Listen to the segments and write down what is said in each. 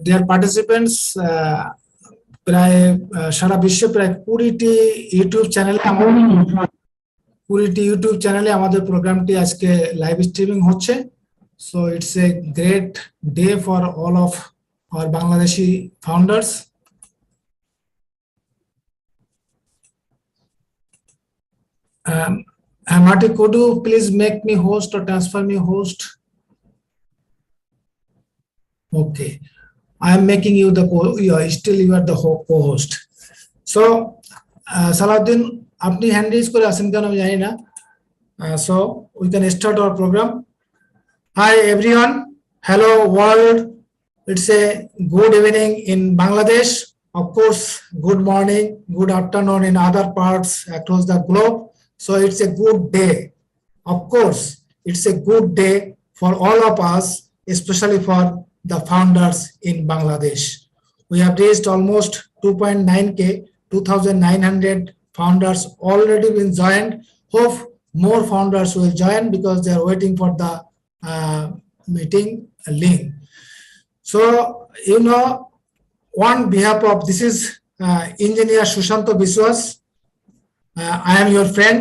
Dear participants, প্রায় সারা বিশ্বে প্রায় 20টি ইউটিউব চ্যানেলে আমাদের প্রোগ্রামটি আজকে লাইভ স্ট্রিমিং হচ্ছে। So it's a great day for all of our Bangladeshi founders. Marty, could you please make me host or transfer me host? Okay, I am making you the still you are the co-host. So Salahuddin, apni hand raise kore aছেন কেন আমি জানি না। So we can start our program. Hi everyone, hello world. It's a good evening in Bangladesh. Of course, good morning, good afternoon in other parts across the globe. So it's a good day. Of course, it's a good day for all of us, especially for the founders in Bangladesh. We have reached almost 2.9k, 2,900 founders already been joined. Hope more founders will join because they are waiting for the meeting link. So, you know, on behalf of, this is Engineer Sushanto Biswas. I am your friend.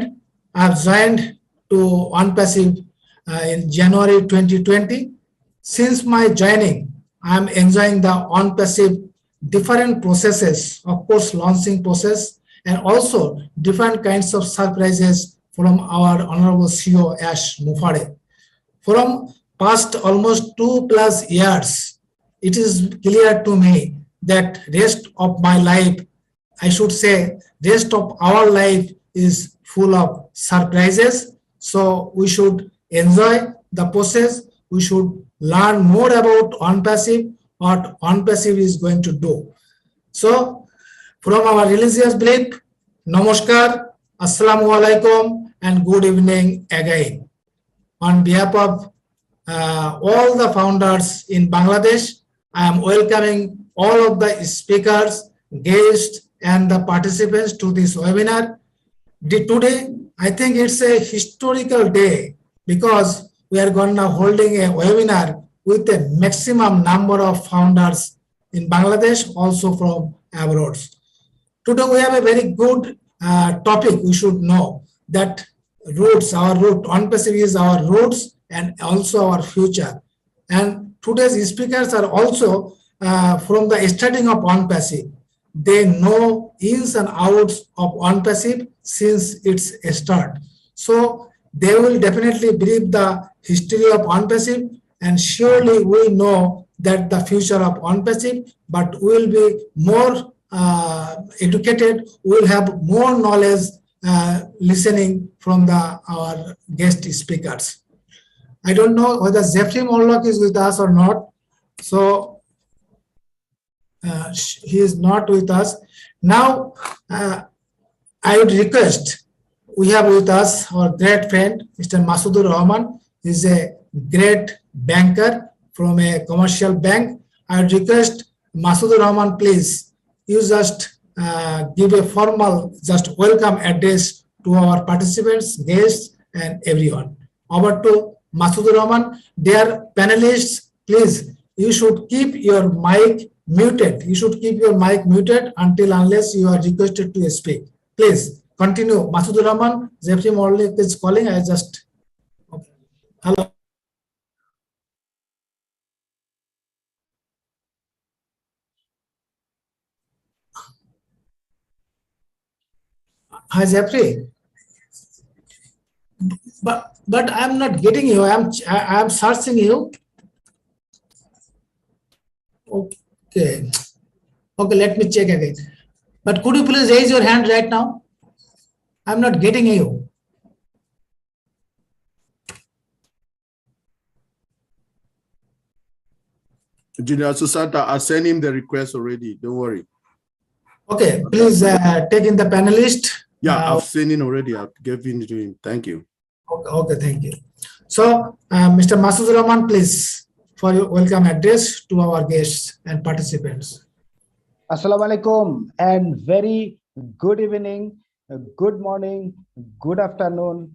I have joined to OnePassive in January 2020. Since my joining, I am enjoying the OnePassive different processes, of course, launching process, and also different kinds of surprises from our Honorable CEO Ash Mufare. From past almost 2+ years, it is clear to me that rest of my life, I should say, rest of our life is full of surprises. So we should enjoy the process. We should learn more about OnePassive, what OnePassive is going to do. So from our religious belief, Namaskar, Assalamu alaikum, and good evening again. On behalf of all the founders in Bangladesh, I am welcoming all of the speakers, guests, and the participants to this webinar. Today, I think it's a historical day because we are going to holding a webinar with a maximum number of founders in Bangladesh, also from abroad. Today, we have a very good topic. We should know that roots, our root, OnePassive is our roots and also our future. And today's speakers are also from the starting of OnePassive. They know ins and outs of OnePassive since its start. So they will definitely brief the history of OnePassive, and surely we know that the future of OnePassive, but we will be more educated, we will have more knowledge listening from our guest speakers. I don't know whether Jeffrey Morlock is with us or not. So he is not with us. Now, I would request, we have with us our great friend, Mr. Mahfuz Rahman. He is a great banker from a commercial bank. I would request Mahfuz Rahman, please, you just give a formal, just welcome address to our participants, guests, and everyone. Over to Mahfuz Rahman. Dear panelists, please, you should keep your mic muted. You should keep your mic muted until unless you are requested to speak. Please continue. Mahfuz Rahman, Jeffrey Morlick is calling. I just, okay. Hello. Hi, Jeffrey. But I'm not getting you. I'm searching you. Okay. Okay, let me check again. But could you please raise your hand right now? I'm not getting you. Engineer Susanta, I sent him the request already. Don't worry. Okay, please take in the panelist. Yeah, I've seen it already. I've given it to him. Thank you. Okay, thank you. So, Mr. Mahfuz Rahman, please, for your welcome address to our guests and participants. Assalamu alaikum and very good evening, good morning, good afternoon,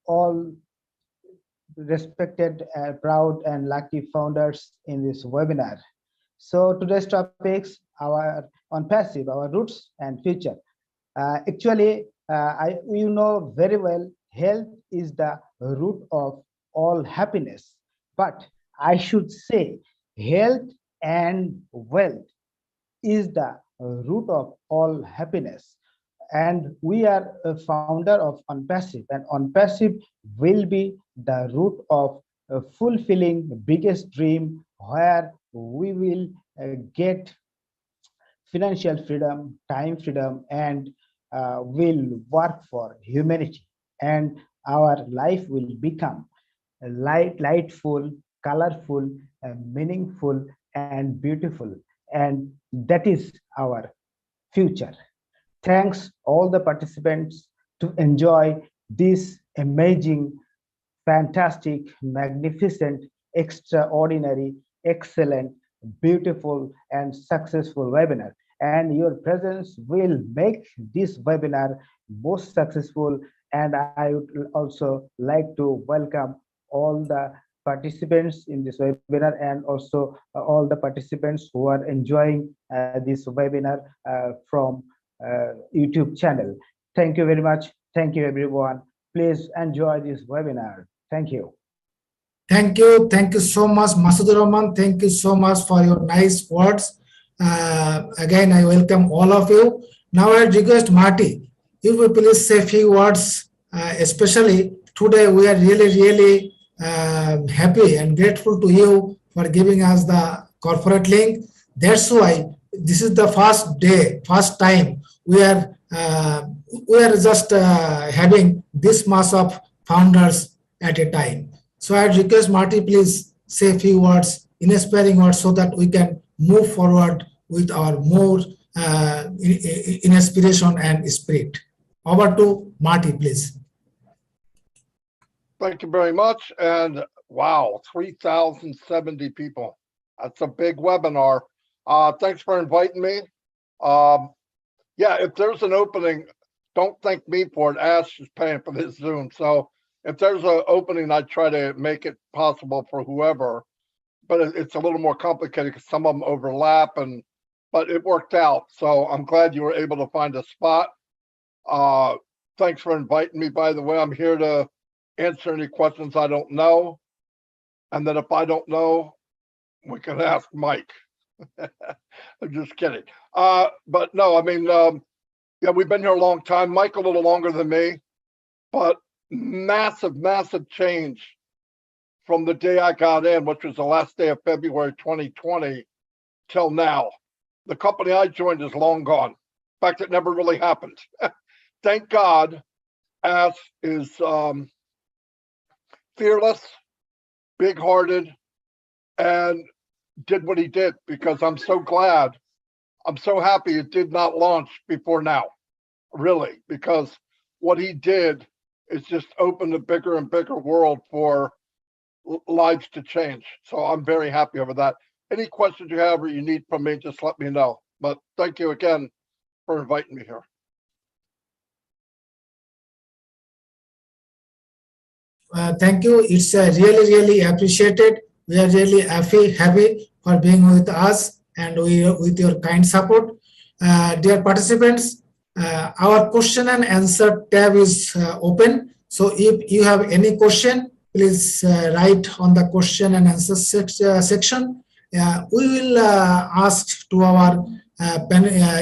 all respected, proud and lucky founders in this webinar. So today's topics on passive, our roots and future. You know very well, health is the root of all happiness. But I should say, health and wealth is the root of all happiness. And we are a founder of Unpassive, and Unpassive will be the root of fulfilling the biggest dream, where we will get financial freedom, time freedom, and will work for humanity. And our life will become lightful, colorful, meaningful, and beautiful. And that is our future. Thanks all the participants to enjoy this amazing, fantastic, magnificent, extraordinary, excellent, beautiful, and successful webinar. And your presence will make this webinar most successful. And I would also like to welcome all the participants in this webinar, and also all the participants who are enjoying this webinar from YouTube channel. Thank you very much. Thank you, everyone. Please enjoy this webinar. Thank you. Thank you. Thank you so much, Mahfuzur Rahman. Thank you so much for your nice words. Again, I welcome all of you. Now I request Marty, you will please say a few words, especially today we are really happy and grateful to you for giving us the corporate link. That's why this is the first time we are just having this mass of founders at a time. So I request Marty, please say a few words, inspiring words, so that we can move forward with our more inspiration and spirit. Over to Marty, please. Thank you very much. And wow, 3,070 people. That's a big webinar. Thanks for inviting me. Yeah, if there's an opening, don't thank me for it. Ash is paying for this Zoom. So if there's an opening, I try to make it possible for whoever. But it's a little more complicated because some of them overlap, but it worked out. So I'm glad you were able to find a spot. Thanks for inviting me, by the way. I'm here to answer any questions I don't know. And then if I don't know, we can ask Mike. I'm just kidding. But no, I mean, yeah, we've been here a long time. Mike a little longer than me, but massive change from the day I got in, which was the last day of February 2020, till now. The company I joined is long gone. In fact, it never really happened. Thank God, Ash is fearless, big-hearted, and did what he did, because I'm so glad, I'm so happy it did not launch before now, really, because what he did is just open a bigger and bigger world for lives to change. So I'm very happy over that. Any questions you have or you need from me, just let me know. But thank you again for inviting me here. Thank you. It's really appreciated. We are really happy for being with us and with your kind support. Dear participants, our question and answer tab is open. So if you have any question, please write on the question and answer section. We will ask to our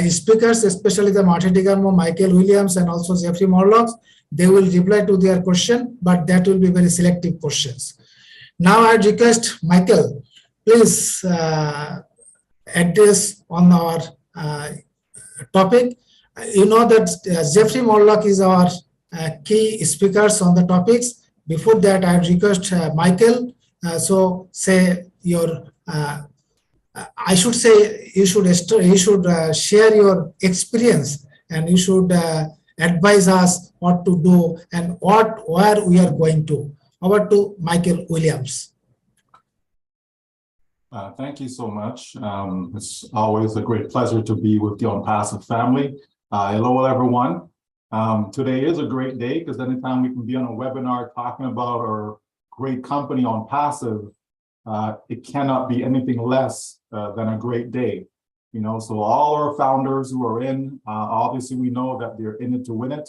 speakers, especially the Marty Digarmo, Michael Williams, and also Jeffrey Morlocks. They will reply to their question, but that will be very selective questions. Now I request Michael, please address on our topic. You know that Jeffrey Morlock is our key speakers on the topics. Before that, I request Michael. So say your, I should say you should share your experience, and you should advise us what to do and where we are going to. Over to Michael Williams. Thank you so much. It's always a great pleasure to be with the Unpassive family. Hello, everyone. Today is a great day because anytime we can be on a webinar talking about our great company Unpassive, it cannot be anything less than a great day. You know, so all our founders who are in, obviously we know that they're in it to win it.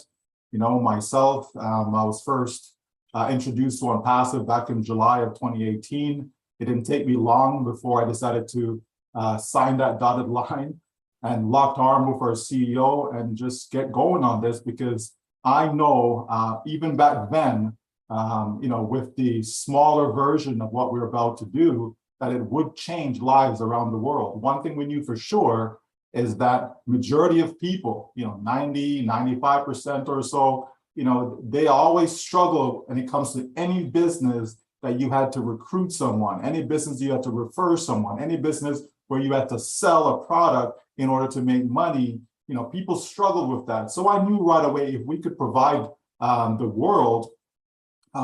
You know, myself, I was first introduced to OnPassive back in July of 2018. It didn't take me long before I decided to sign that dotted line and locked arm with our CEO and just get going on this, because I know even back then, you know, with the smaller version of what we're about to do, that it would change lives around the world. One thing we knew for sure is that majority of people, you know, 90, 95% or so, you know, they always struggle when it comes to any business that you had to recruit someone, any business you had to refer someone, any business where you had to sell a product in order to make money. You know, people struggle with that. So I knew right away, if we could provide the world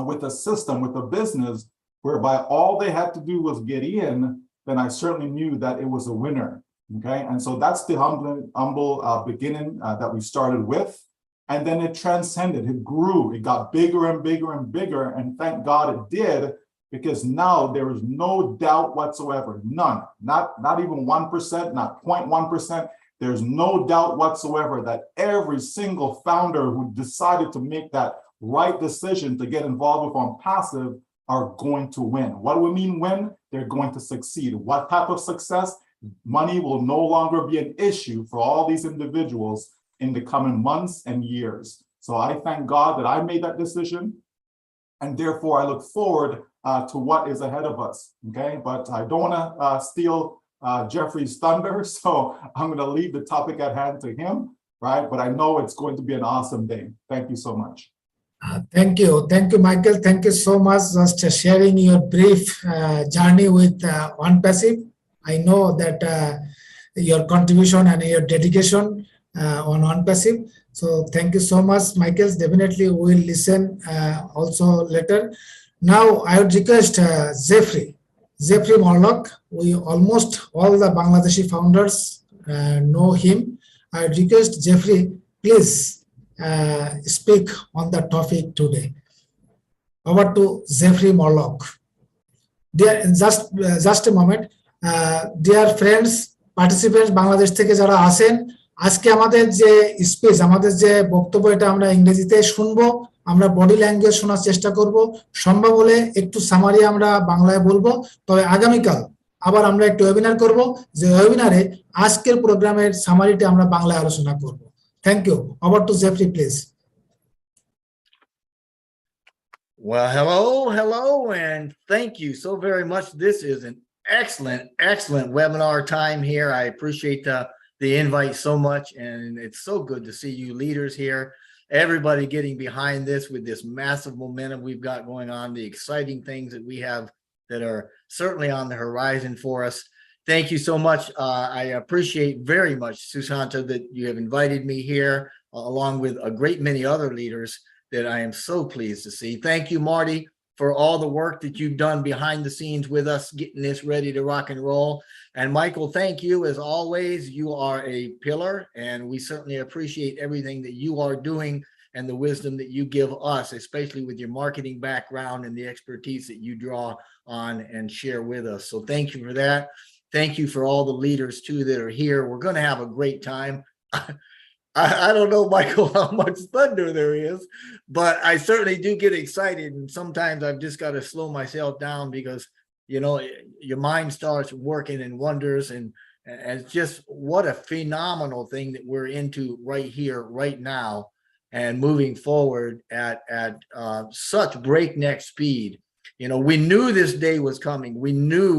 with a system, with a business whereby all they had to do was get in, then I certainly knew that it was a winner. Okay, and so that's the humble beginning that we started with. And then it transcended, it grew, it got bigger and bigger and bigger. And thank God it did, because now there is no doubt whatsoever, none, not even 1%, not 0.1%. There's no doubt whatsoever that every single founder who decided to make that right decision to get involved with OnPassive are going to win. What do we mean win? They're going to succeed. What type of success? Money will no longer be an issue for all these individuals in the coming months and years. So I thank God that I made that decision, and therefore I look forward to what is ahead of us. Okay, but I don't want to steal Jeffrey's thunder, so I'm going to leave the topic at hand to him, right? But I know it's going to be an awesome day. Thank you so much. Thank you, Michael. Thank you so much just sharing your brief journey with OnPassive. I know that your contribution and your dedication on OnPassive. So thank you so much, Michael. Definitely we'll listen also later. Now I would request Jeffrey Morlock. We almost all the Bangladeshi founders know him. I would request Jeffrey, please speak on the topic today. Over to Jeffrey Morlock. Dear, just a moment. Dear friends, participants, Bangladesh থেকে যারা আছেন, আজকে আমাদের যে speech, আমাদের যে বক্তব্য, এটা আমরা ইংরেজিতে শুনবো, আমরা বডি ল্যাঙ্গুয়েজ শোনার চেষ্টা করব, সম্ভব হলে একটু সামারি আমরা বাংলায় বলবো। তবে আগামীকাল আবার আমরা একটা ওয়েবিনার করব, যে ওয়েবিনারে আজকের প্রোগ্রামের সামারিটা আমরা বাংলায় আলোচনা করব। Thank you. Over to Jeffrey please. Well, hello, and thank you so very much. This is an excellent webinar time here. I appreciate the invite so much, and it's so good to see you leaders here, everybody getting behind this with this massive momentum we've got going on, the exciting things that we have that are certainly on the horizon for us. Thank you so much. I appreciate very much, Susanta, that you have invited me here, along with a great many other leaders that I am so pleased to see. Thank you, Marty, for all the work that you've done behind the scenes with us, getting this ready to rock and roll. And Michael, thank you as always. You are a pillar, and we certainly appreciate everything that you are doing and the wisdom that you give us, especially with your marketing background and the expertise that you draw on and share with us. So thank you for that. Thank you for all the leaders too that are here. We're going to have a great time. I don't know, Michael, how much thunder there is, but I certainly do get excited. And sometimes I've just got to slow myself down, because, you know, your mind starts working in wonders, and it's just what a phenomenal thing that we're into right here, right now, and moving forward at such breakneck speed. You know, we knew this day was coming. We knew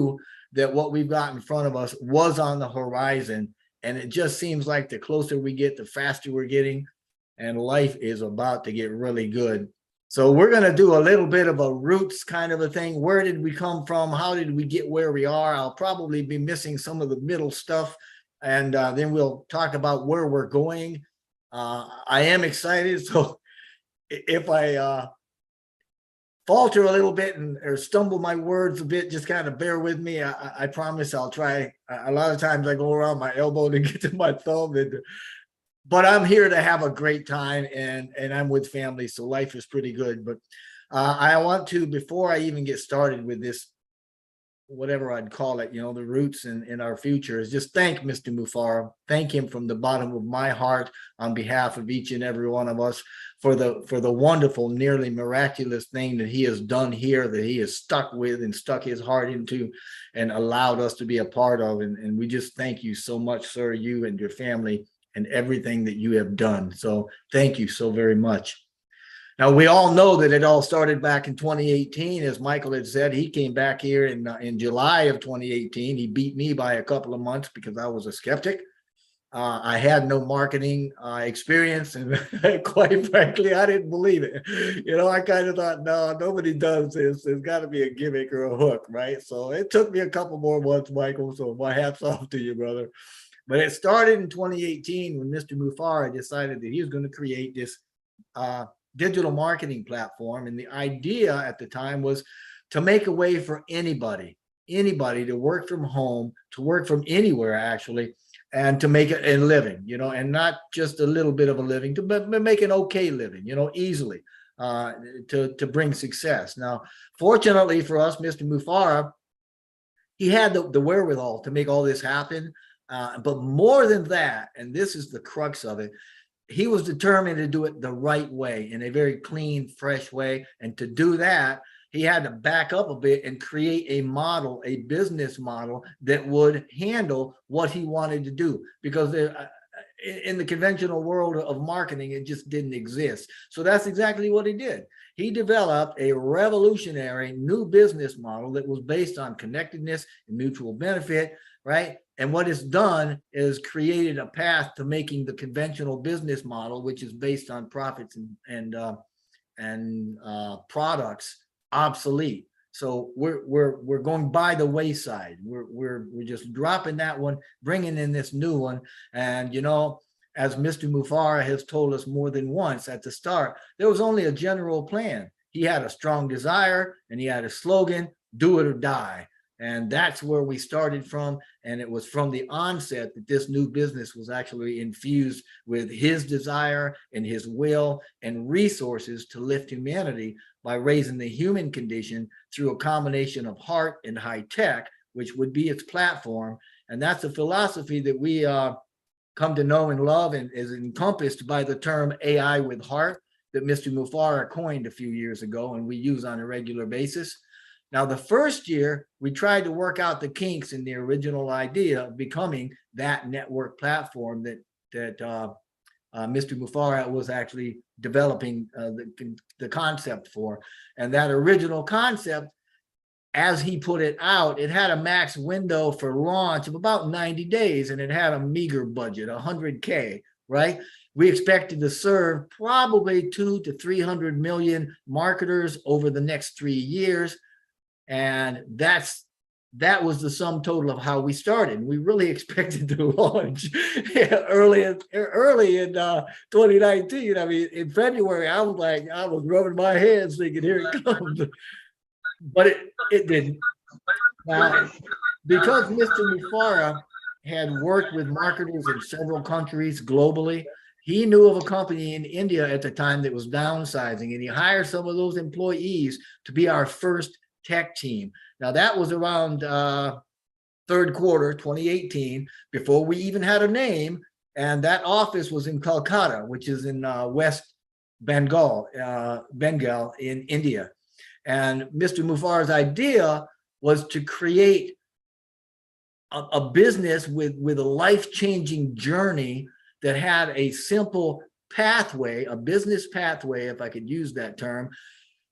that what we've got in front of us was on the horizon. And it just seems like the closer we get, the faster we're getting, and life is about to get really good. So we're going to do a little bit of a roots kind of a thing. Where did we come from? How did we get where we are? I'll probably be missing some of the middle stuff, and then we'll talk about where we're going. I am excited, so if I falter a little bit or stumble my words a bit, just kind of bear with me. I promise I'll try. A lot of times I go around my elbow to get to my thumb, but I'm here to have a great time, and I'm with family, so life is pretty good. But I want to, before I even get started with this whatever I'd call it, the roots in our future, is just thank Mr. Mufara. Thank him from the bottom of my heart on behalf of each and every one of us for the wonderful, nearly miraculous thing that he has done here, that he has stuck with and stuck his heart into and allowed us to be a part of. And we just thank you so much, sir, you and your family and everything that you have done. So thank you so very much. Now, we all know that it all started back in 2018. As Michael had said, he came back here in July of 2018. He beat me by a couple of months because I was a skeptic. I had no marketing experience, and quite frankly, I didn't believe it. I kind of thought, no, nobody does this. There's got to be a gimmick or a hook, right? So it took me a couple more months, Michael. So my hat's off to you, brother. But it started in 2018 when Mr. Mufara decided that he was going to create this digital marketing platform. And the idea at the time was to make a way for anybody to work from home, to work from anywhere, actually, and to make a living, and not just a little bit of a living, but make an okay living, easily, to bring success. Now, fortunately for us, Mr. Mufara, he had the wherewithal to make all this happen. But more than that, and this is the crux of it, he was determined to do it the right way, in a very clean, fresh way. And to do that, he had to back up a bit and create a model, a business model that would handle what he wanted to do. Because in the conventional world of marketing, it just didn't exist. So that's exactly what he did. He developed a revolutionary new business model that was based on connectedness and mutual benefit, right? And what it's done is created a path to making the conventional business model, which is based on profits and products, obsolete. So we're going by the wayside. We're just dropping that one, bringing in this new one. And as Mr. Mufara has told us more than once at the start, there was only a general plan. He had a strong desire and he had a slogan: do it or die. And that's where we started from. And it was from the onset that this new business was actually infused with his desire and his will and resources to lift humanity by raising the human condition through a combination of heart and high tech, which would be its platform. And that's a philosophy that we come to know and love, and is encompassed by the term AI with heart that Mr. Mufara coined a few years ago, and we use on a regular basis. Now, the first year, we tried to work out the kinks in the original idea of becoming that network platform that Mr. Mufara was actually developing the concept for. And that original concept, as he put it out, it had a max window for launch of about 90 days, and it had a meager budget, 100K, right? We expected to serve probably 200 to 300 million marketers over the next 3 years. And that was the sum total of how we started. We really expected to launch early in 2019. I mean, in February, I was rubbing my hands thinking, here it comes. But it didn't. Now, because Mr. Mufara had worked with marketers in several countries globally, he knew of a company in India at the time that was downsizing, and he hired some of those employees to be our first tech team. Now, that was around third quarter 2018, before we even had a name, and that office was in Calcutta, which is in West Bengal in India. And Mr. Mufara's idea was to create a business with a life-changing journey that had a simple pathway, a business pathway, if I could use that term,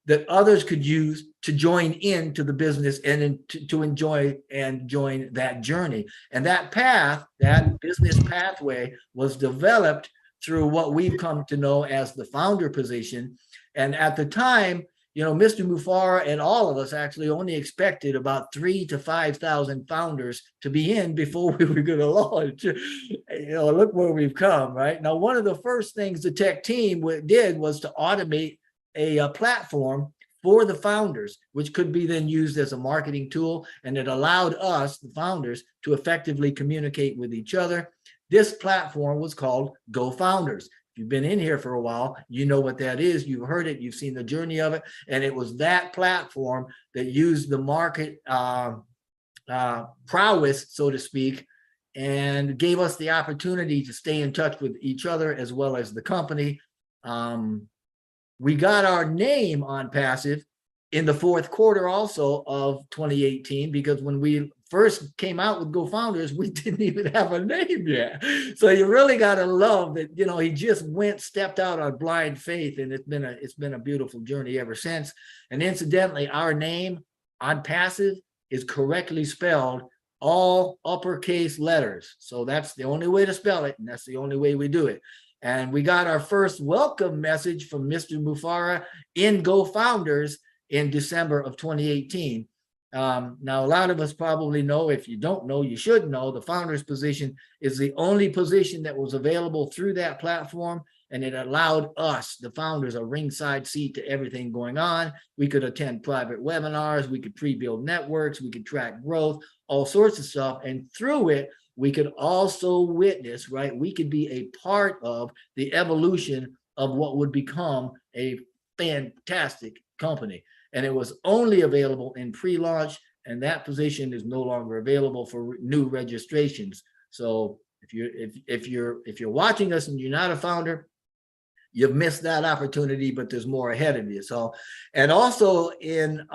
that others could use to join into the business and to enjoy and join that journey. And that path, that business pathway, was developed through what we've come to know as the founder position. And at the time, Mr. Mufara and all of us actually only expected about 3,000 to 5,000 founders to be in before we were going to launch. Look where we've come, right? Now, one of the first things the tech team did was to automate a platform for the founders, which could be then used as a marketing tool, and it allowed us, the founders, to effectively communicate with each other. This platform was called Go Founders. If you've been in here for a while, you know what that is. You've heard it, you've seen the journey of it, and it was that platform that used the prowess, so to speak, and gave us the opportunity to stay in touch with each other as well as the company. We got our name on Passive in the fourth quarter also of 2018, because when we first came out with GoFounders, we didn't even have a name yet. So you really got to love that, you know, he just stepped out on blind faith, and it's been a beautiful journey ever since. And incidentally, our name on Passive is correctly spelled, all uppercase letters. So that's the only way to spell it, and that's the only way we do it. And we got our first welcome message from Mr. Mufara in GoFounders in December of 2018. Now, a lot of us probably know, if you don't know, you should know, the founder's position is the only position that was available through that platform, and it allowed us, the founders, a ringside seat to everything going on. We could attend private webinars, we could pre-build networks, we could track growth, all sorts of stuff, and through it, we could also witness, right? We could be a part of the evolution of what would become a fantastic company. And it was only available in pre-launch, and that position is no longer available for new registrations. So if you're watching us and you're not a founder, you've missed that opportunity, but there's more ahead of you. So, and also in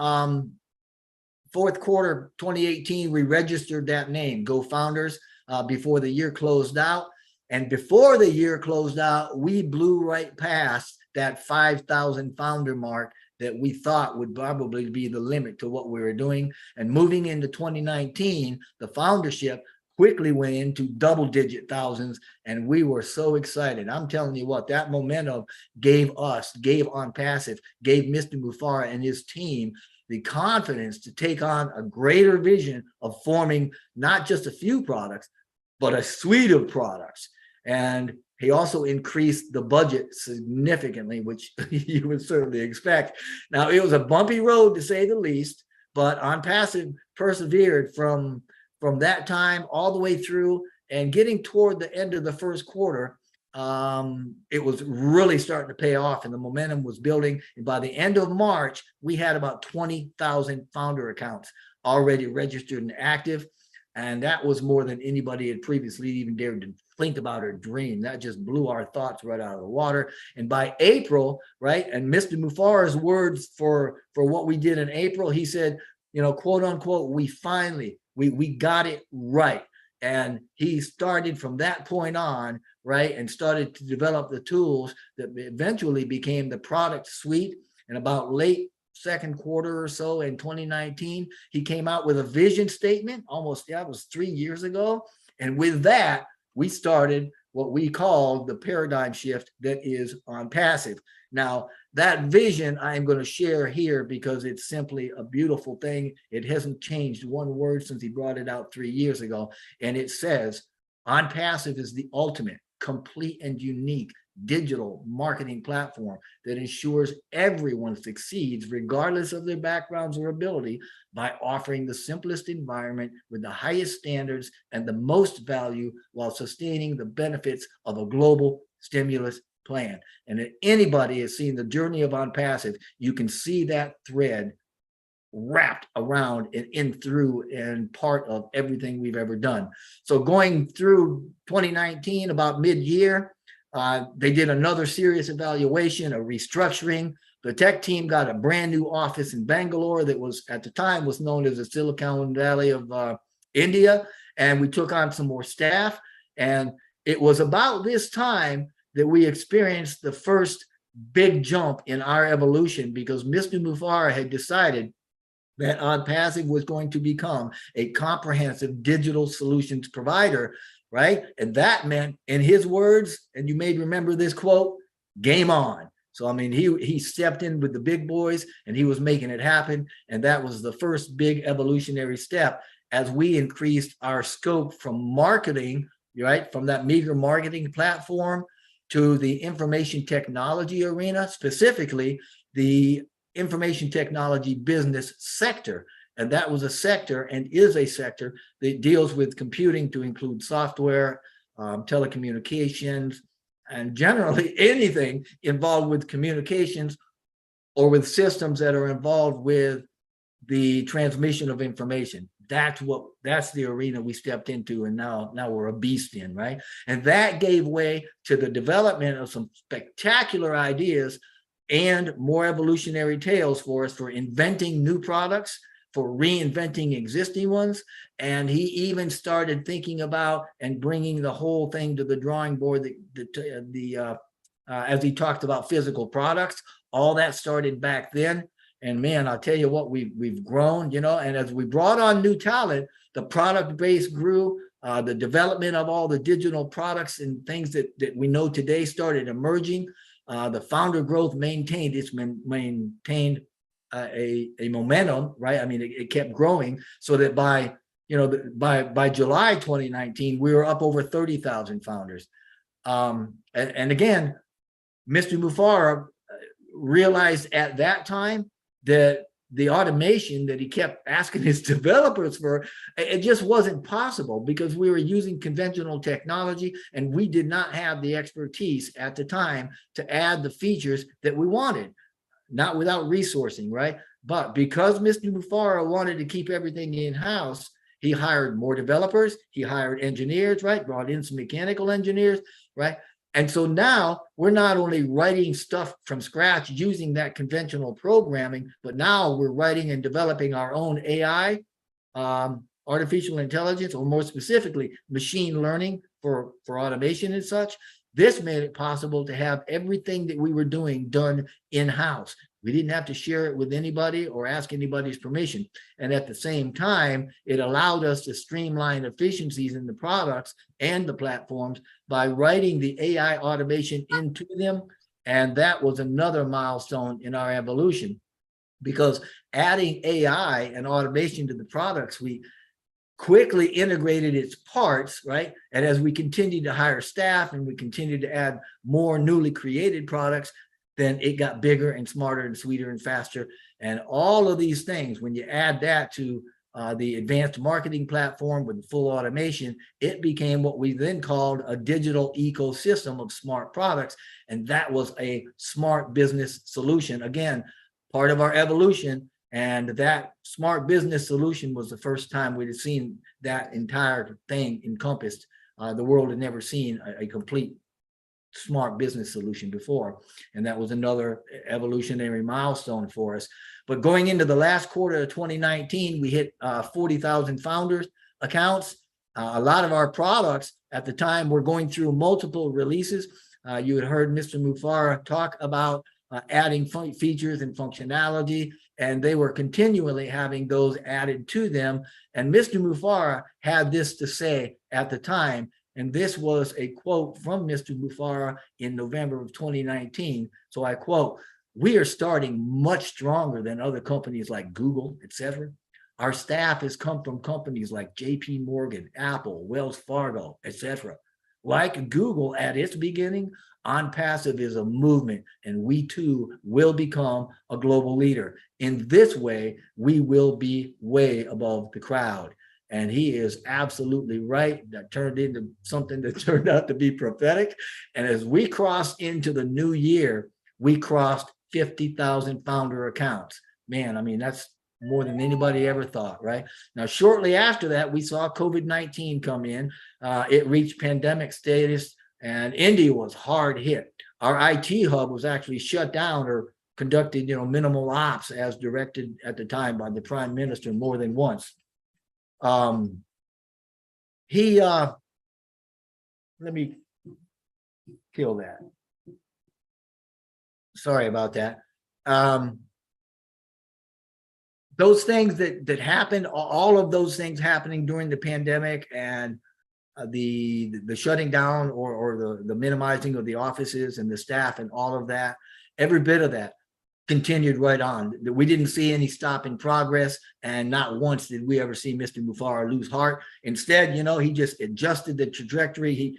fourth quarter 2018, we registered that name, GoFounders, before the year closed out. And before the year closed out, we blew right past that 5,000 founder mark that we thought would probably be the limit to what we were doing. And moving into 2019, the foundership quickly went into double-digit thousands, and we were so excited. I'm telling you what, that momentum gave On Passive, gave Mr. Mufara and his team the confidence to take on a greater vision of forming not just a few products, but a suite of products. And he also increased the budget significantly, which you would certainly expect. Now, it was a bumpy road, to say the least, but On Passive persevered from that time all the way through, and getting toward the end of the first quarter, it was really starting to pay off, and the momentum was building. And by the end of March, we had about 20,000 founder accounts already registered and active. And that was more than anybody had previously even dared to think about or dream. That just blew our thoughts right out of the water. And by April, right, and Mr. Mufara's words for what we did in April, he said, you know, quote unquote, we finally, we got it right. And he started from that point on, right, and started to develop the tools that eventually became the product suite. And about late second quarter or so in 2019, he came out with a vision statement, almost, yeah, it was 3 years ago. And with that, we started what we call the paradigm shift that is On Passive. Now, that vision I am going to share here because it's simply a beautiful thing. It hasn't changed one word since he brought it out 3 years ago. And it says, On Passive is the ultimate, complete, and unique digital marketing platform that ensures everyone succeeds regardless of their backgrounds or ability by offering the simplest environment with the highest standards and the most value while sustaining the benefits of a global stimulus plan. And if anybody has seen the journey of On Passive, you can see that thread wrapped around and in through and part of everything we've ever done. So going through 2019, about mid-year, they did another serious evaluation, a restructuring. The tech team got a brand new office in Bangalore that was, at the time, was known as the Silicon Valley of India. And we took on some more staff. And it was about this time that we experienced the first big jump in our evolution, because Mr. Mufara had decided that On Passive was going to become a comprehensive digital solutions provider, right? And that meant, in his words, and you may remember this quote, game on. So, I mean, he stepped in with the big boys and he was making it happen. And that was the first big evolutionary step as we increased our scope from marketing, right? From that meager marketing platform to the information technology arena, specifically the information technology business sector. And that was a sector and is a sector that deals with computing to include software, telecommunications, and generally anything involved with communications or with systems that are involved with the transmission of information. that's the arena we stepped into, and now we're a beast in, right? And that gave way to the development of some spectacular ideas and more evolutionary tales for us for inventing new products, for reinventing existing ones. And he even started thinking about and bringing the whole thing to the drawing board, as he talked about physical products. All that started back then. And man, I'll tell you what, we've grown, you know, and as we brought on new talent, the product base grew, the development of all the digital products and things that we know today started emerging. The founder growth maintained a momentum, right? I mean, it kept growing, so that by July 2019, we were up over 30,000 founders. And again, Mr. Mufara realized at that time that the automation that he kept asking his developers for, it just wasn't possible, because we were using conventional technology and we did not have the expertise at the time to add the features that we wanted, not without resourcing, right? But because Mr. Mufara wanted to keep everything in-house, he hired more developers, he hired engineers, right? Brought in some mechanical engineers, right? And so now we're not only writing stuff from scratch using that conventional programming, but now we're writing and developing our own AI, artificial intelligence, or more specifically, machine learning for automation and such. This made it possible to have everything that we were doing done in-house. We didn't have to share it with anybody or ask anybody's permission. And at the same time, it allowed us to streamline efficiencies in the products and the platforms by writing the AI automation into them. And that was another milestone in our evolution, because adding AI and automation to the products, we quickly integrated its parts, right? And as we continued to hire staff and we continued to add more newly created products, then it got bigger and smarter and sweeter and faster. And all of these things, when you add that to the advanced marketing platform with full automation, it became what we then called a digital ecosystem of smart products. And that was a smart business solution. Again, part of our evolution. And that smart business solution was the first time we'd seen that entire thing encompassed. The world had never seen a complete smart business solution before. And that was another evolutionary milestone for us. But going into the last quarter of 2019, we hit 40,000 founders accounts. A lot of our products at the time were going through multiple releases. You had heard Mr. Mufara talk about adding features and functionality, and they were continually having those added to them. And Mr. Mufara had this to say at the time, and this was a quote from Mr. Mufara in November of 2019. So I quote, "We are starting much stronger than other companies like Google, etc. Our staff has come from companies like JP Morgan, Apple, Wells Fargo, etc. Like Google at its beginning, OnPassive is a movement, and we too will become a global leader. In this way, we will be way above the crowd." And he is absolutely right. That turned into something that turned out to be prophetic. And as we crossed into the new year, we crossed 50,000 founder accounts. Man, I mean, that's more than anybody ever thought, right? Now, shortly after that, we saw COVID-19 come in. It reached pandemic status, and India was hard hit. Our IT hub was actually shut down or conducted, minimal ops as directed at the time by the Prime Minister more than once. Let me kill that. Sorry about that. Those things that happened, all of those things happening during the pandemic, and the shutting down or the minimizing of the offices and the staff and all of that, every bit of that continued right on. We didn't see any stop in progress, and not once did we ever see Mr. Mufara lose heart. Instead, he just adjusted the trajectory.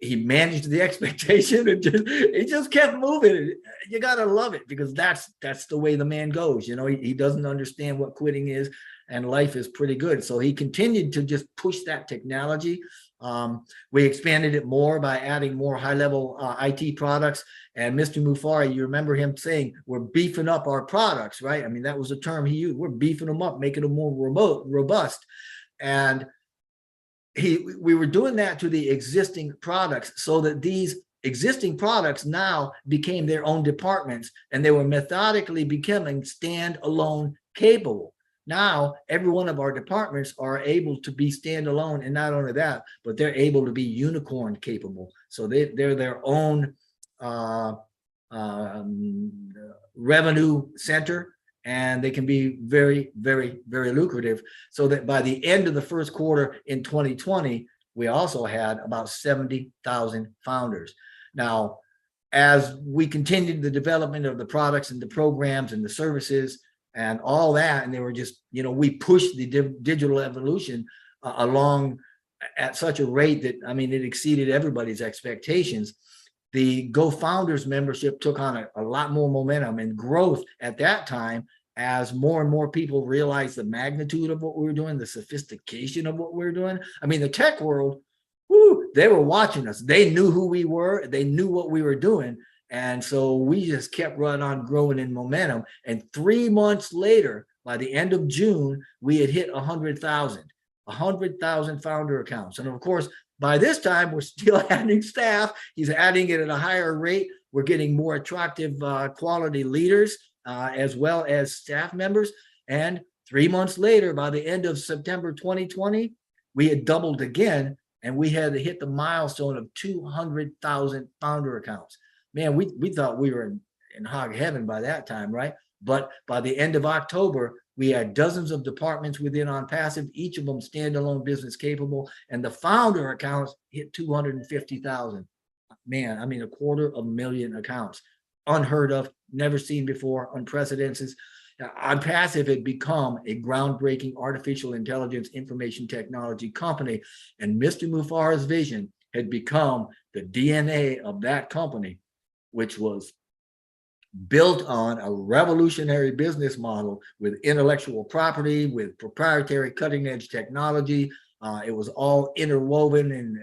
He managed the expectation, and he just kept moving. You gotta love it, because that's the way the man goes. He doesn't understand what quitting is, and life is pretty good. So he continued to just push that technology, We expanded it more by adding more high-level IT products. And Mr. Mufari, you remember him saying, we're beefing up our products, right? I mean, that was a term he used. We're beefing them up, making them more robust. And we were doing that to the existing products so that these existing products now became their own departments, and they were methodically becoming standalone capable. Now, every one of our departments are able to be standalone, and not only that, but they're able to be unicorn capable. So they're their own revenue center, and they can be very, very, very lucrative. So that by the end of the first quarter in 2020, we also had about 70,000 founders. Now, as we continued the development of the products and the programs and the services and all that, and they were just, you know, we pushed the digital evolution along at such a rate that, I mean, it exceeded everybody's expectations. The Go Founders membership took on a lot more momentum and growth at that time as more and more people realized the magnitude of what we were doing, the sophistication of what we were doing. I mean, the tech world, whoo, they were watching us. They knew who we were. They knew what we were doing. And so we just kept running on growing in momentum. And 3 months later, by the end of June, we had hit 100,000 founder accounts. And of course, by this time, we're still adding staff. He's adding it at a higher rate. We're getting more attractive quality leaders as well as staff members. And 3 months later, by the end of September 2020, we had doubled again, and we had to hit the milestone of 200,000 founder accounts. Man, we thought we were in hog heaven by that time, right? But by the end of October, we had dozens of departments within OnPassive, each of them standalone business capable, and the founder accounts hit 250,000. Man, I mean, 250,000 accounts. Unheard of, never seen before, unprecedented. OnPassive had become a groundbreaking artificial intelligence information technology company, and Mr. Mufara's vision had become the DNA of that company, which was built on a revolutionary business model with intellectual property, with proprietary cutting edge technology. It was all interwoven and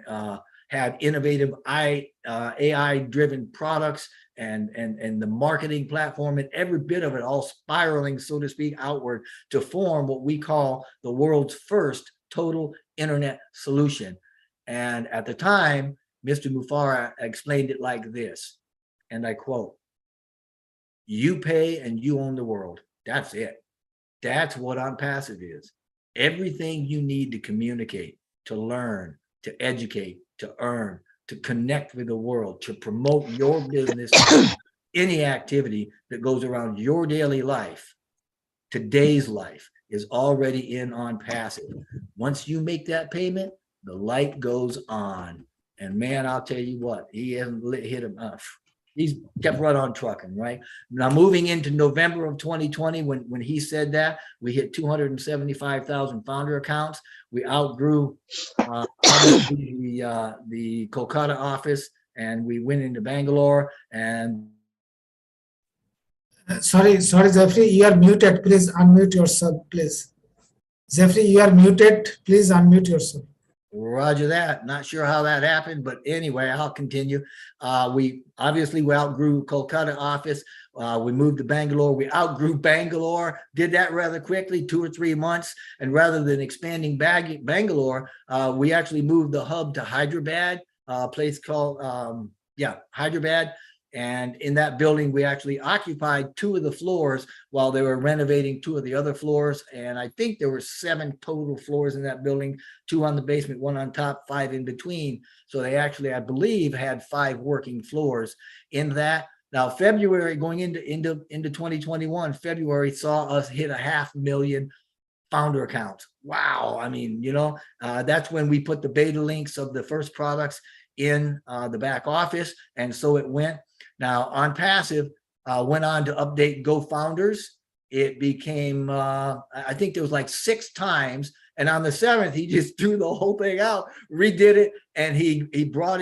had innovative AI driven products and the marketing platform, and every bit of it all spiraling, so to speak, outward to form what we call the world's first total internet solution. And at the time, Mr. Mufara explained it like this, and I quote, "You pay and you own the world. That's it. That's what OnPassive is. Everything you need to communicate, to learn, to educate, to earn, to connect with the world, to promote your business, any activity that goes around your daily life, today's life, is already in OnPassive. Once you make that payment, the light goes on." And man, I'll tell you what, he hasn't hit him up. He's kept right on trucking, right? Now, moving into November of 2020, when he said that, we hit 275,000 founder accounts. We outgrew the Kolkata office, and we went into Bangalore. And sorry, Jeffrey, you are muted. Please unmute yourself, please. Jeffrey, you are muted. Please unmute yourself. Roger that. Not sure how that happened, but anyway, I'll continue. We outgrew Kolkata office. We moved to Bangalore. We outgrew Bangalore, did that rather quickly, 2 or 3 months. And rather than expanding Bangalore, we actually moved the hub to Hyderabad, a place called, Hyderabad. And in that building, we actually occupied 2 of the floors while they were renovating 2 of the other floors. And I think there were 7 total floors in that building, 2 on the basement, 1 on top, 5 in between. So they actually, I believe, had 5 working floors in that. Now, February, going into 2021, February saw us hit 500,000 founder accounts. Wow. I mean, that's when we put the beta links of the first products in the back office. And so it went. Now, OnPassive went on to update Go Founders. It became, I think there was like 6 times. And on the 7th, he just threw the whole thing out, redid it, and he brought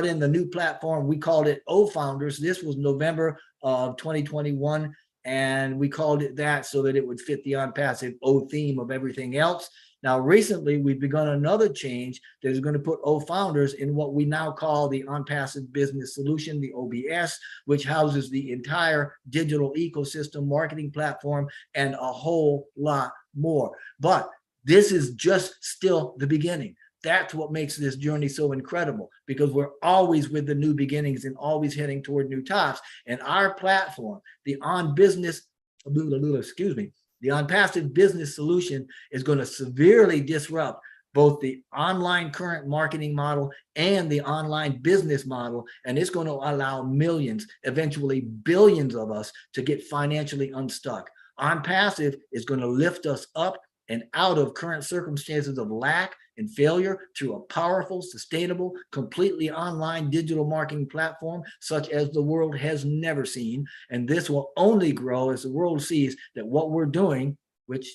in the new platform. We called it O Founders. This was November of 2021, and we called it that so that it would fit the OnPassive O theme of everything else. Now, recently, we've begun another change that is going to put founders in what we now call the On-Passive Business Solution, the OBS, which houses the entire digital ecosystem, marketing platform, and a whole lot more. But this is just still the beginning. That's what makes this journey so incredible, because we're always with the new beginnings and always heading toward new tops. And our platform, the the On-Passive Business Solution, is going to severely disrupt both the online current marketing model and the online business model. And it's going to allow millions, eventually billions of us to get financially unstuck. On-Passive is going to lift us up and out of current circumstances of lack and failure through a powerful, sustainable, completely online digital marketing platform such as the world has never seen. And this will only grow as the world sees that what we're doing, which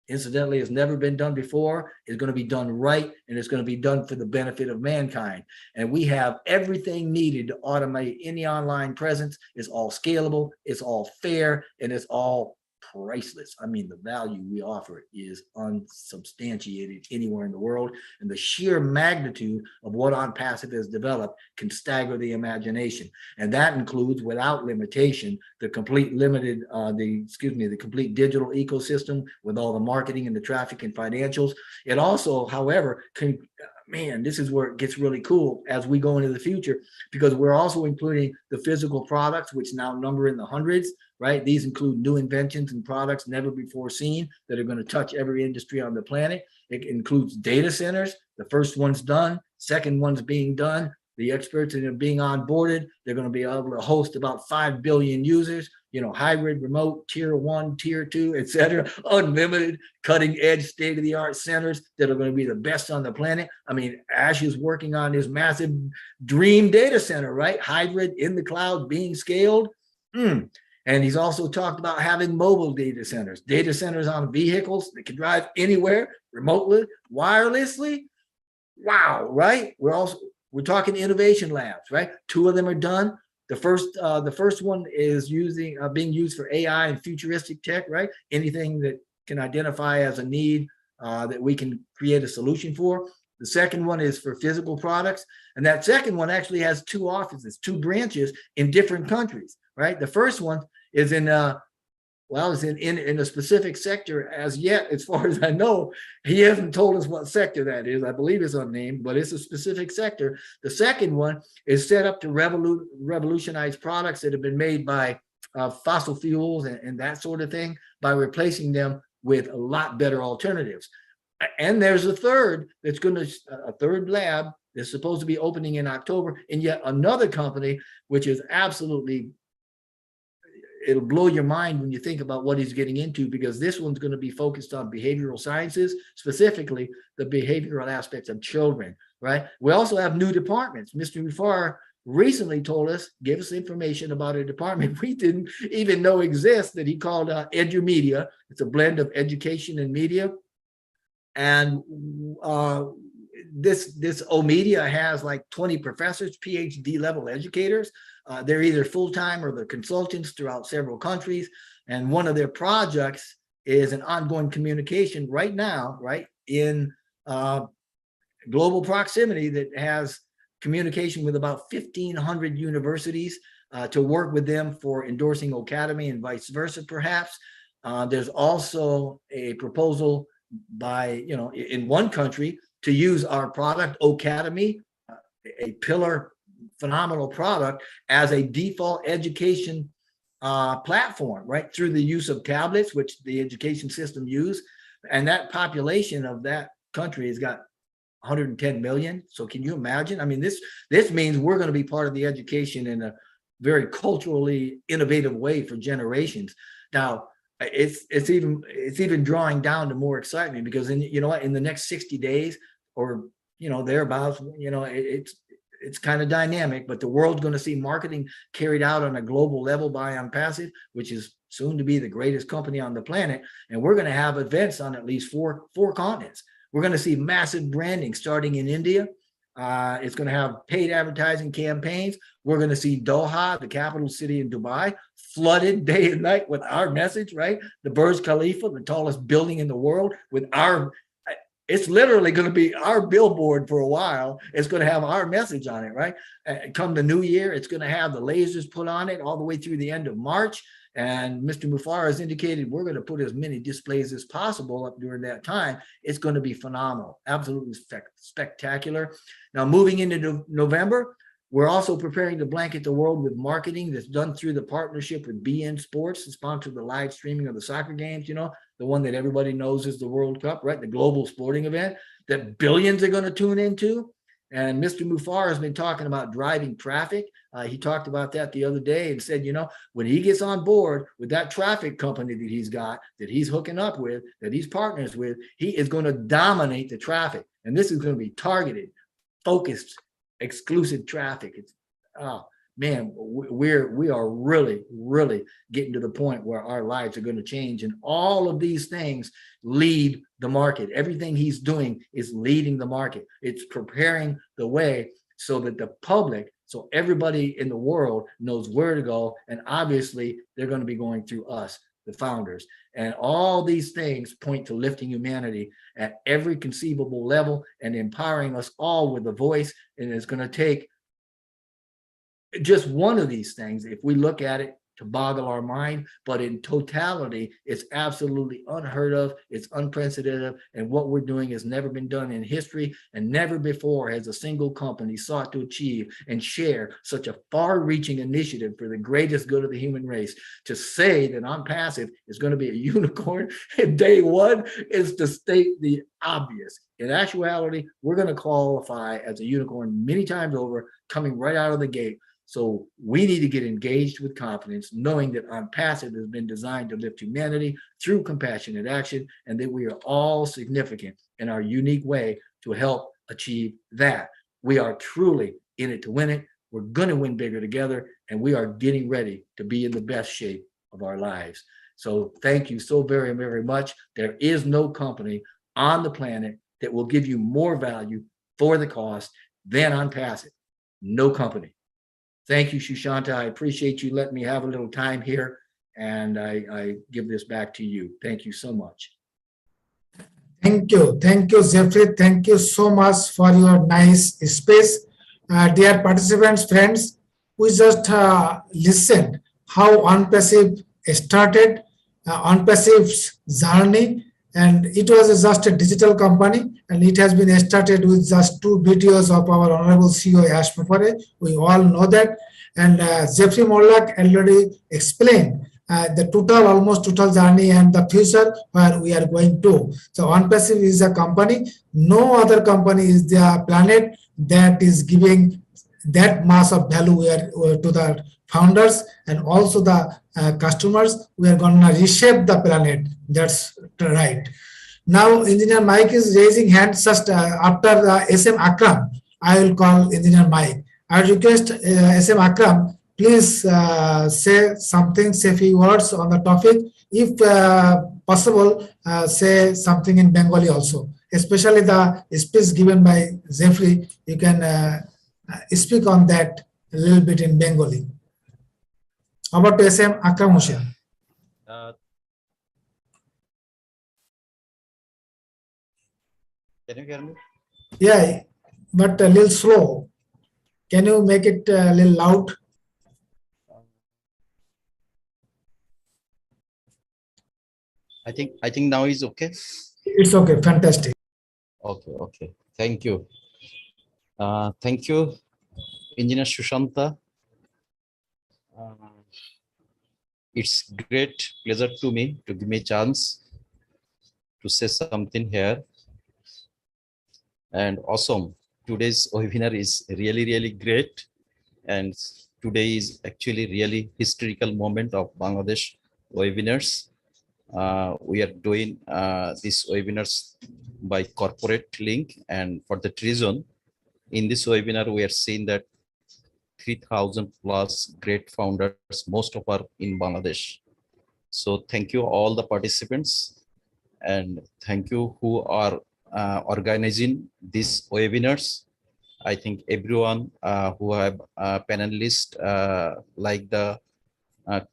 incidentally has never been done before, is going to be done right, and it's going to be done for the benefit of mankind. And we have everything needed to automate any online presence. It's all scalable, it's all fair, and it's all priceless. I mean, the value we offer is unsubstantiated anywhere in the world, and the sheer magnitude of what On-Passive has developed can stagger the imagination. And that includes, without limitation, the complete the complete digital ecosystem with all the marketing and the traffic and financials. It also, however, this is where it gets really cool as we go into the future, because we're also including the physical products, which now number in the hundreds, right? These include new inventions and products never before seen that are going to touch every industry on the planet. It includes data centers. The first one's done, second one's being done. The experts that are being onboarded, they're going to be able to host about 5 billion users, hybrid, remote, tier 1, tier 2, etc., unlimited, cutting edge, state-of-the-art centers that are going to be the best on the planet. I mean, Ash is working on his massive dream data center, right? Hybrid, in the cloud, being scaled. And he's also talked about having mobile data centers on vehicles that can drive anywhere, remotely, wirelessly. Wow, right? We're talking innovation labs, right? 2 of them are done. The first one is being used for AI and futuristic tech, right? Anything that can identify as a need that we can create a solution for. The second one is for physical products. And that second one actually has 2 offices, 2 branches in different countries, right? The first one is in a specific sector as yet, as far as I know. He hasn't told us what sector that is. I believe it's unnamed, but it's a specific sector. The second one is set up to revolutionize products that have been made by fossil fuels and that sort of thing, by replacing them with a lot better alternatives. And there's a third third lab that's supposed to be opening in October in yet another company, which is absolutely, it'll blow your mind when you think about what he's getting into, because this one's going to be focused on behavioral sciences, specifically the behavioral aspects of children, right? We also have new departments. Mr. Mufar recently gave us information about a department we didn't even know exists that he called EduMedia. It's a blend of education and media. And this O-Media has like 20 professors, PhD level educators. They're either full-time or they're consultants throughout several countries. And one of their projects is an ongoing communication right now, right, in global proximity, that has communication with about 1,500 universities to work with them for endorsing Academy and vice versa, perhaps. There's also a proposal by, in one country to use our product, Academy, a pillar, phenomenal product, as a default education platform, right, through the use of tablets, which the education system use. And that population of that country has got 110 million. So can you imagine? I mean, this means we're going to be part of the education in a very culturally innovative way for generations. Now, it's even drawing down to more excitement, because in the next 60 days or thereabouts, it's kind of dynamic, but the world's going to see marketing carried out on a global level by On-Passive, which is soon to be the greatest company on the planet. And we're going to have events on at least four continents. We're going to see massive branding starting in India. It's going to have paid advertising campaigns. We're going to see Doha, the capital city in Dubai, flooded day and night with our message, right? The Burj Khalifa, the tallest building in the world, with our it's literally going to be our billboard for a while. It's going to have our message on it, right? Come the new year, it's going to have the lasers put on it all the way through the end of March. And Mr. Mufar has indicated we're going to put as many displays as possible up during that time. It's going to be phenomenal, absolutely spectacular. Now, moving into November, we're also preparing to blanket the world with marketing that's done through the partnership with BN Sports to sponsor the live streaming of the soccer games, you know, the one that everybody knows is the World Cup, right? The global sporting event that billions are going to tune into. And Mr. Mufar has been talking about driving traffic. He talked about that the other day and said, you know, when he gets on board with that traffic company that he's got, that he's hooking up with, that he's partners with, he is going to dominate the traffic. And this is going to be targeted, focused, exclusive traffic. It's, oh man, we are really getting to the point where our lives are going to change, and all of these things lead the market. Everything he's doing is leading the market. It's preparing the way so that the public, so everybody in the world knows where to go, and obviously they're going to be going through us, the founders. And all these things point to lifting humanity at every conceivable level and empowering us all with a voice. And it's going to take just one of these things, if we look at it, to boggle our mind, but in totality, it's absolutely unheard of. It's unprecedented. And what we're doing has never been done in history, and never before has a single company sought to achieve and share such a far-reaching initiative for the greatest good of the human race. To say that OnPassive is going to be a unicorn in day one is to state the obvious. In actuality, we're going to qualify as a unicorn many times over, coming right out of the gate. So we need to get engaged with confidence, knowing that OnPassive has been designed to lift humanity through compassionate action, and that we are all significant in our unique way to help achieve that. We are truly in it to win it. We're going to win bigger together, and we are getting ready to be in the best shape of our lives. So thank you so very, very much. There is no company on the planet that will give you more value for the cost than OnPassive. No company. Thank you, Shushanta. I appreciate you letting me have a little time here, and I give this back to you. Thank you so much. Thank you, Jeffrey. Thank you so much for your nice space. Dear participants, friends, we just listened how OnPassive started, OnPassive's journey, and it was just a digital company, and it has been started with just 2 videos of our Honorable CEO Yash Mufare. We all know that. And Jeffrey Mollak already explained the almost total journey and the future where we are going to. So OnPassive is a company. No other company is the planet that is giving that mass of value to the founders and also the customers. We are going to reshape the planet. That's right. Now, Engineer Mike is raising hands. Just after the SM Akram, I will call Engineer Mike. I request SM Akram, please say something, say a few words on the topic. If possible, say something in Bengali also, especially the speech given by Jeffrey. You can speak on that a little bit in Bengali. About SM Akram Hussain. Can you hear me? Yeah, but a little slow. Can you make it a little loud? I think now is okay. It's okay. Fantastic. Okay. Thank you. Thank you, Engineer Shushanta. It's great pleasure to me to give me a chance to say something here. And awesome. Today's webinar is really great. And today is actually really historical moment of Bangladesh webinars. We are doing these webinars by corporate link, and for that reason, in this webinar, we are seeing that 3,000 plus great founders, most of are in Bangladesh. So thank you all the participants, and thank you who are organizing these webinars. I think everyone who have panelists like the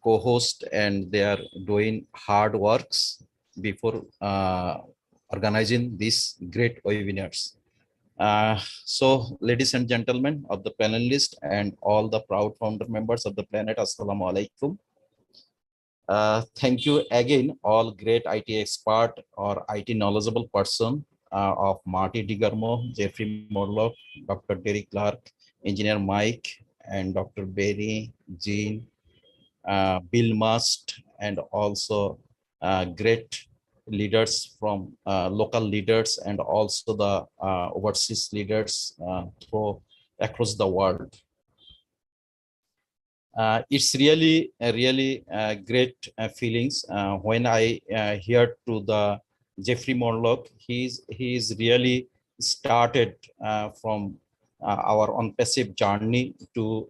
co-host, and they are doing hard works before organizing these great webinars. So, ladies and gentlemen of the panelists and all the proud founder members of the planet, Assalamu alaikum. Thank you again, all great IT expert or IT knowledgeable person of Marty Digarmo, Jeffrey Morlock, Dr. Derek Clark, Engineer Mike, and Dr. Berry, Jean, Bill Must, and also great leaders from local leaders and also the overseas leaders across the world. It's really great feelings when I hear to the Jeffrey Morlock. He's really started from our on passive journey to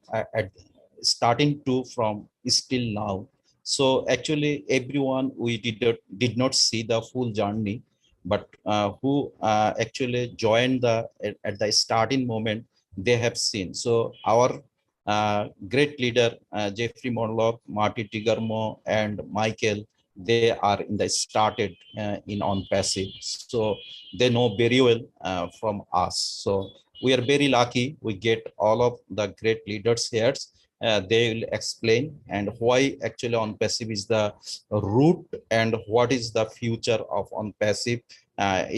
starting to from still now. So actually, everyone we did not see the full journey, but who actually joined the at the starting moment, they have seen. So our great leader Jeffrey Morlock, Marty Tigarmo, and Michael, they are in the started in on passive, so they know very well from us. So we are very lucky we get all of the great leaders here. They will explain and why actually on passive is the root and what is the future of on passive.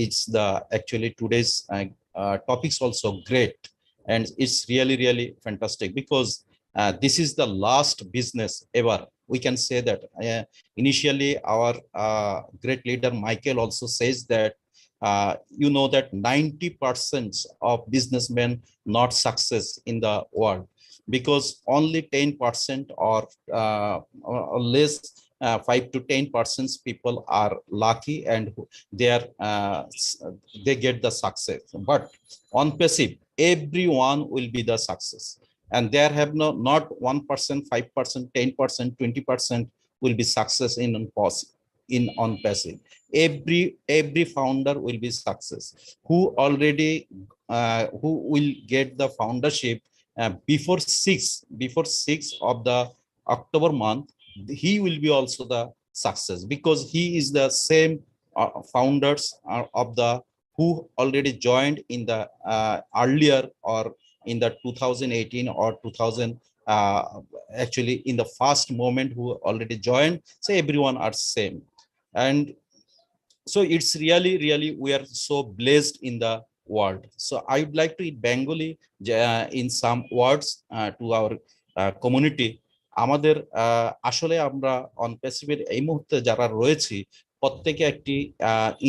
It's the actually today's topics also great, and it's really fantastic because this is the last business ever. We can say that initially our great leader Michael also says that you know that 90% of businessmen not success in the world because only 10% or less 5 to 10% people are lucky and they get the success. But on passive, everyone will be the success, and there have not 1%, 5%, 10%, 20% will be success in on passive. Every founder will be success who already who will get the foundership before 6 of the October month. He will be also the success because he is the same founders of the who already joined in the earlier or in the 2018 or 2000 actually in the first moment who already joined. So everyone are same, and so it's really we are so blessed in the world. So I would like to in Bengali in some words to our community. আমাদের আসলে আমরা on প্যাসিভের এই মুহূর্তে যারা রয়েছি প্রত্যেকে একটি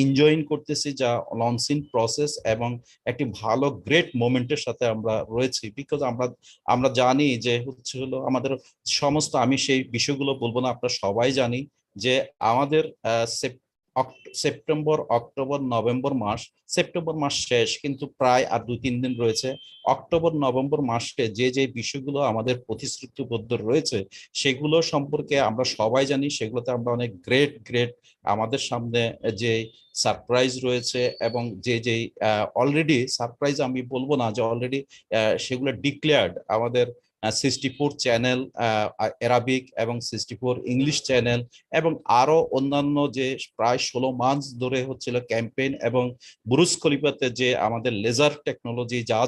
enjoying করতেছি যা লঞ্চিং প্রসেস এবং একটি ভালো গ্রেট মোমেন্টের সাথে আমরা রয়েছি বিকজ আমরা জানি যে হচ্ছে হলো আমাদের সমস্ত আমি সেই বিষয়গুলো বলবো না, আপনারা সবাই জানি যে আমাদের সেপ্টেম্বর অক্টোবর নভেম্বর মাস, সেপ্টেম্বর মাস শেষ কিন্তু প্রায় আর 2-3 দিন রয়েছে। অক্টোবর নভেম্বর মাসে যে বিষয়গুলো আমাদের প্রতিশ্রুতিবদ্ধ রয়েছে সেগুলো সম্পর্কে আমরা সবাই জানি, সেগুলোতে আমরা অনেক গ্রেট আমাদের সামনে যে সারপ্রাইজ রয়েছে এবং যে অলরেডি সারপ্রাইজ আমি বলবো না যে অলরেডি সেগুলো ডিক্লেয়ার্ড আমাদের 64 চ্যানেল অ্যারাবিক এবং 64 ইংলিশ চ্যানেল এবং আরো অন্যান্য যে প্রায় 16 মাস ধরে হচ্ছিল ক্যাম্পেইন এবং বুরুজ খলিফাতে যে আমাদের লেজার টেকনোলজি যা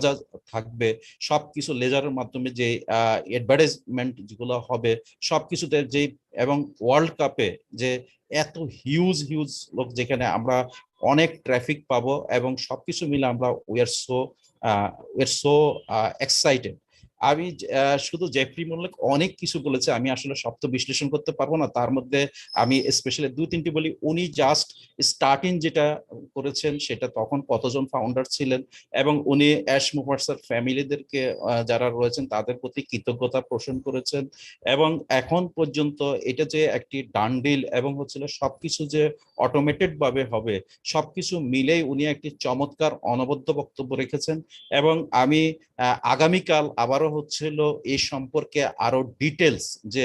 থাকবে সবকিছু লেজারের মাধ্যমে যে অ্যাডভার্টাইজমেন্ট যেগুলো হবে সবকিছুতে যে এবং ওয়ার্ল্ড কাপে যে এত হিউজ লোক যেখানে আমরা অনেক ট্রাফিক পাবো এবং সবকিছু মিলে আমরা উই আর সো এক্সাইটেড। আমি শুধু জেফরি মোরলক অনেক কিছু বলেছে, আমি আসলে সব তো বিশ্লেষণ করতে পারবো না, তার মধ্যে আমি স্পেশালি 2-3টি বলি। উনি জাস্ট স্টার্টিং যেটা করেছেন সেটা তখন কতজন ফাউন্ডার ছিলেন এবং উনি অ্যাশ মুভার্সের ফ্যামিলিদেরকে যারা রয়েছেন তাদের প্রতি কৃতজ্ঞতা পোষণ করেছেন এবং এখন পর্যন্ত এটা যে একটি ডান্ডিল এবং হচ্ছিল সবকিছু যে অটোমেটেড ভাবে হবে সবকিছু মিলেই উনি একটি চমৎকার অনবদ্য বক্তব্য রেখেছেন এবং আমি আগামীকাল আবারও হচ্ছিল এই সম্পর্কে আরো ডিটেলস যে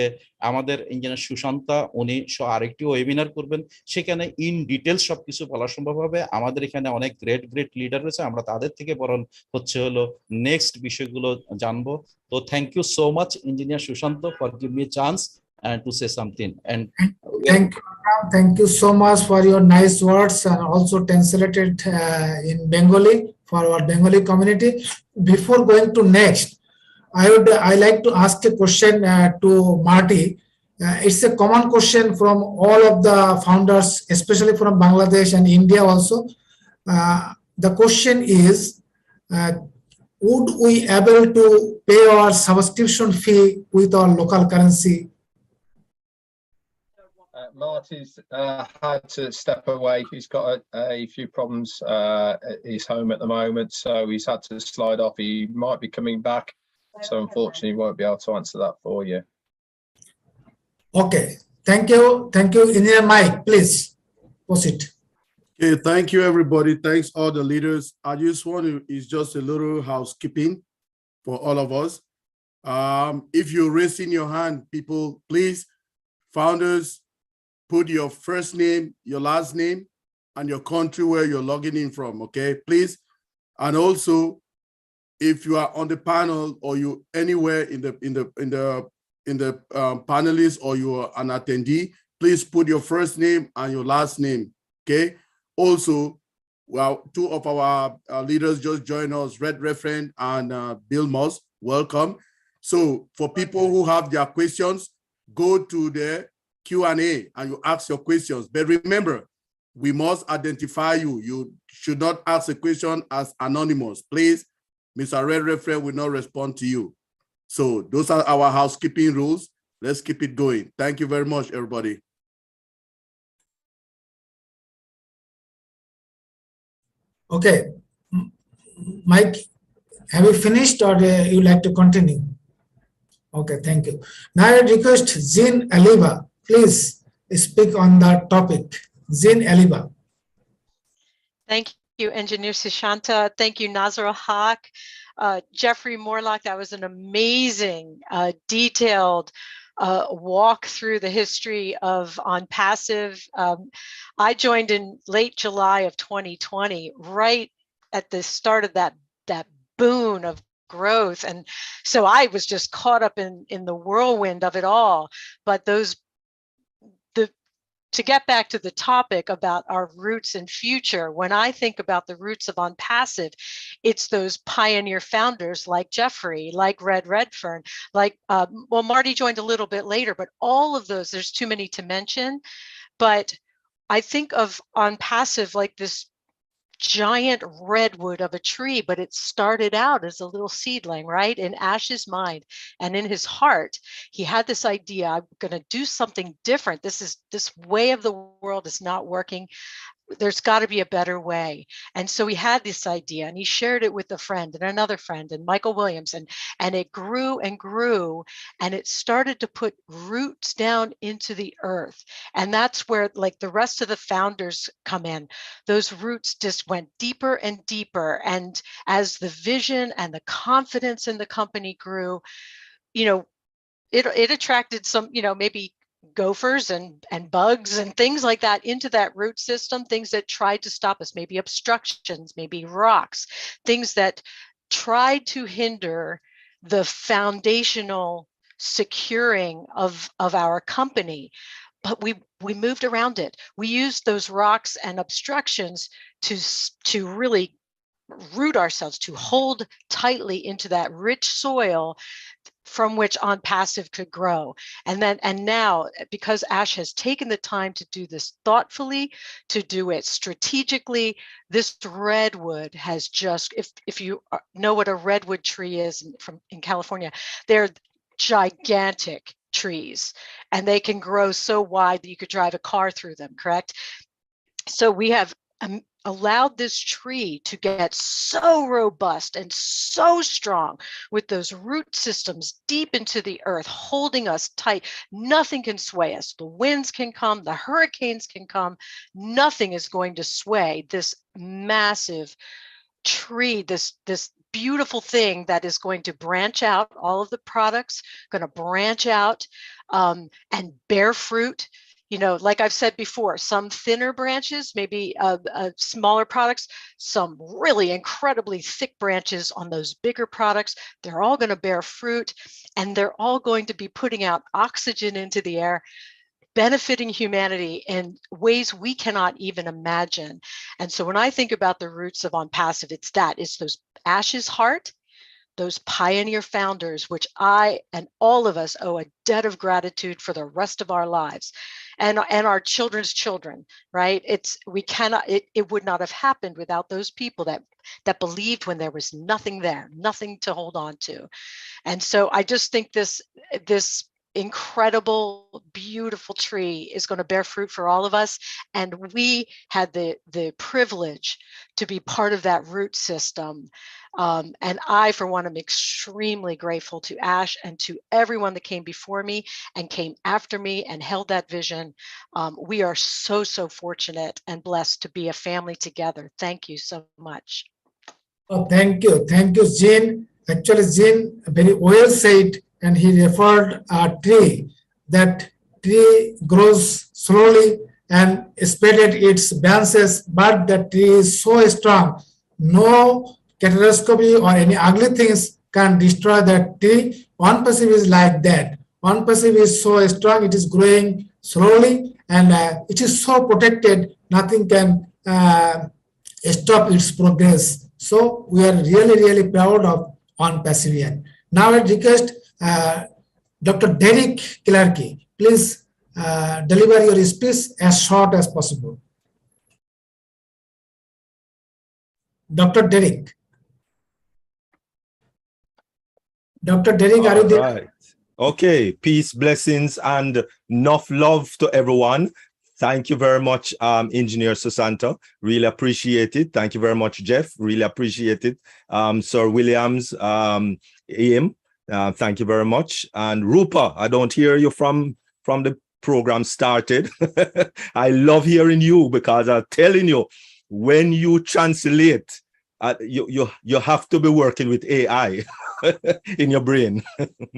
আমাদের ইঞ্জিনিয়ার সুশান্তা উনি আরেকটি ওয়েবিনার করবেন, সেখানে ইন ডিটেলস সবকিছু বলা সম্ভব হবে। আমাদের এখানে অনেক গ্রেট লিডার রয়েছে, আমরা তাদের থেকে বরং হচ্ছে হলো নেক্সট বিষয়গুলো জানবো। তো thank you so much engineer Sushant for give me chance and to say something. And Thank you so much for your nice words and also translated in Bengali for our Bengali community. Before going to next, I like to ask a question to Marty. It's a common question from all of the founders, especially from Bangladesh and India also. The question is, would we able to pay our subscription fee with our local currency? Marty's had to step away. He's got a few problems at his home at the moment, so he's had to slide off. He might be coming back, so unfortunately, won't be able to answer that for you. Okay, thank you. Engineer Mike, please proceed. Okay, thank you, everybody. Thanks, all the leaders. I just want to, it's just a little housekeeping for all of us. If you're raising your hand, people, please, founders, put your first name, your last name, and your country where you're logging in from, okay, please. And also, if you are on the panel or you anywhere in the panelists or you are an attendee, please put your first name and your last name, okay? Also, well, two of our leaders just joined us, Red Referent and Bill Moss, welcome. So for people who have their questions, go to the Q&A and you ask your questions. But remember, we must identify you. You should not ask a question as anonymous. Please, Mr. Red Referent will not respond to you. So those are our housekeeping rules. Let's keep it going. Thank you very much, everybody. Okay, Mike, have you finished or you like to continue? Okay, thank you. Now I request Zin Aliba, please speak on that topic. Zin Aliba. Thank you, Engineer Sushanta. Thank you, Nazar Haq. Jeffrey Morlock, that was an amazing, detailed walk through the history of OnPassive. I joined in late July of 2020, right at the start of that boon of growth. And so I was just caught up in the whirlwind of it all. But to get back to the topic about our roots and future, when I think about the roots of OnPassive, it's those pioneer founders like Jeffrey, like Red Redfern, like, well, Marty joined a little bit later, but all of those, there's too many to mention. But I think of OnPassive like this giant redwood of a tree, but it started out as a little seedling, right? In Ash's mind and in his heart, he had this idea, I'm going to do something different. This way of the world is not working. There's got to be a better way. And so he had this idea and he shared it with a friend and another friend and Michael Williams, and it grew and grew, and it started to put roots down into the earth. And that's where, like, the rest of the founders come in. Those roots just went deeper and deeper. And as the vision and the confidence in the company grew, you know, it attracted some, you know, maybe gophers and bugs and things like that into that root system, things that tried to stop us, maybe obstructions, maybe rocks, things that tried to hinder the foundational securing of our company. But we moved around it. We used those rocks and obstructions to really root ourselves, to hold tightly into that rich soil from which OnPassive could grow. And now, because Ash has taken the time to do this thoughtfully, to do it strategically, this redwood has just, if you know what a redwood tree is in California, they're gigantic trees and they can grow so wide that you could drive a car through them, correct? So we have allowed this tree to get so robust and so strong with those root systems deep into the earth, holding us tight. Nothing can sway us. The winds can come, the hurricanes can come. Nothing is going to sway this massive tree, this beautiful thing that is going to branch out. All of the products going to branch out and bear fruit. you know, like I've said before, some thinner branches, maybe smaller products, some really incredibly thick branches on those bigger products. They're all going to bear fruit, and they're all going to be putting out oxygen into the air, benefiting humanity in ways we cannot even imagine. And so when I think about the roots of On Passive, it's those Ash's heart, those pioneer founders, which I and all of us owe a debt of gratitude for the rest of our lives, and our children's children, right? It would not have happened without those people that believed when there was nothing there, nothing to hold on to. And so I just think this incredible, beautiful tree is going to bear fruit for all of us. And we had the privilege to be part of that root system. And I, for one, am extremely grateful to Ash and to everyone that came before me and came after me and held that vision. We are so, so fortunate and blessed to be a family together. Thank you so much. Oh, thank you. Thank you, Jean. Actually, Jean very well said, and he referred a tree. That tree grows slowly and spreaded its branches, but the tree is so strong. No catastrophe or any ugly things can destroy that tree. On Passive is like that. On Passive is so strong, it is growing slowly, and it is so protected, nothing can stop its progress. So we are really, really proud of On Passive. Now I request Dr. Derek Clarke, please deliver your speech as short as possible. Dr. Derek. Dr. Derek, are you there? Right. Okay. Peace, blessings, and enough love to everyone. Thank you very much, Engineer Susanta. Really appreciate it. Thank you very much, Jeff. Really appreciate it. Sir Williams, AM, thank you very much. And Rupa, I don't hear you from the program started. I love hearing you, because I'm telling you, when you translate, you have to be working with AI in your brain,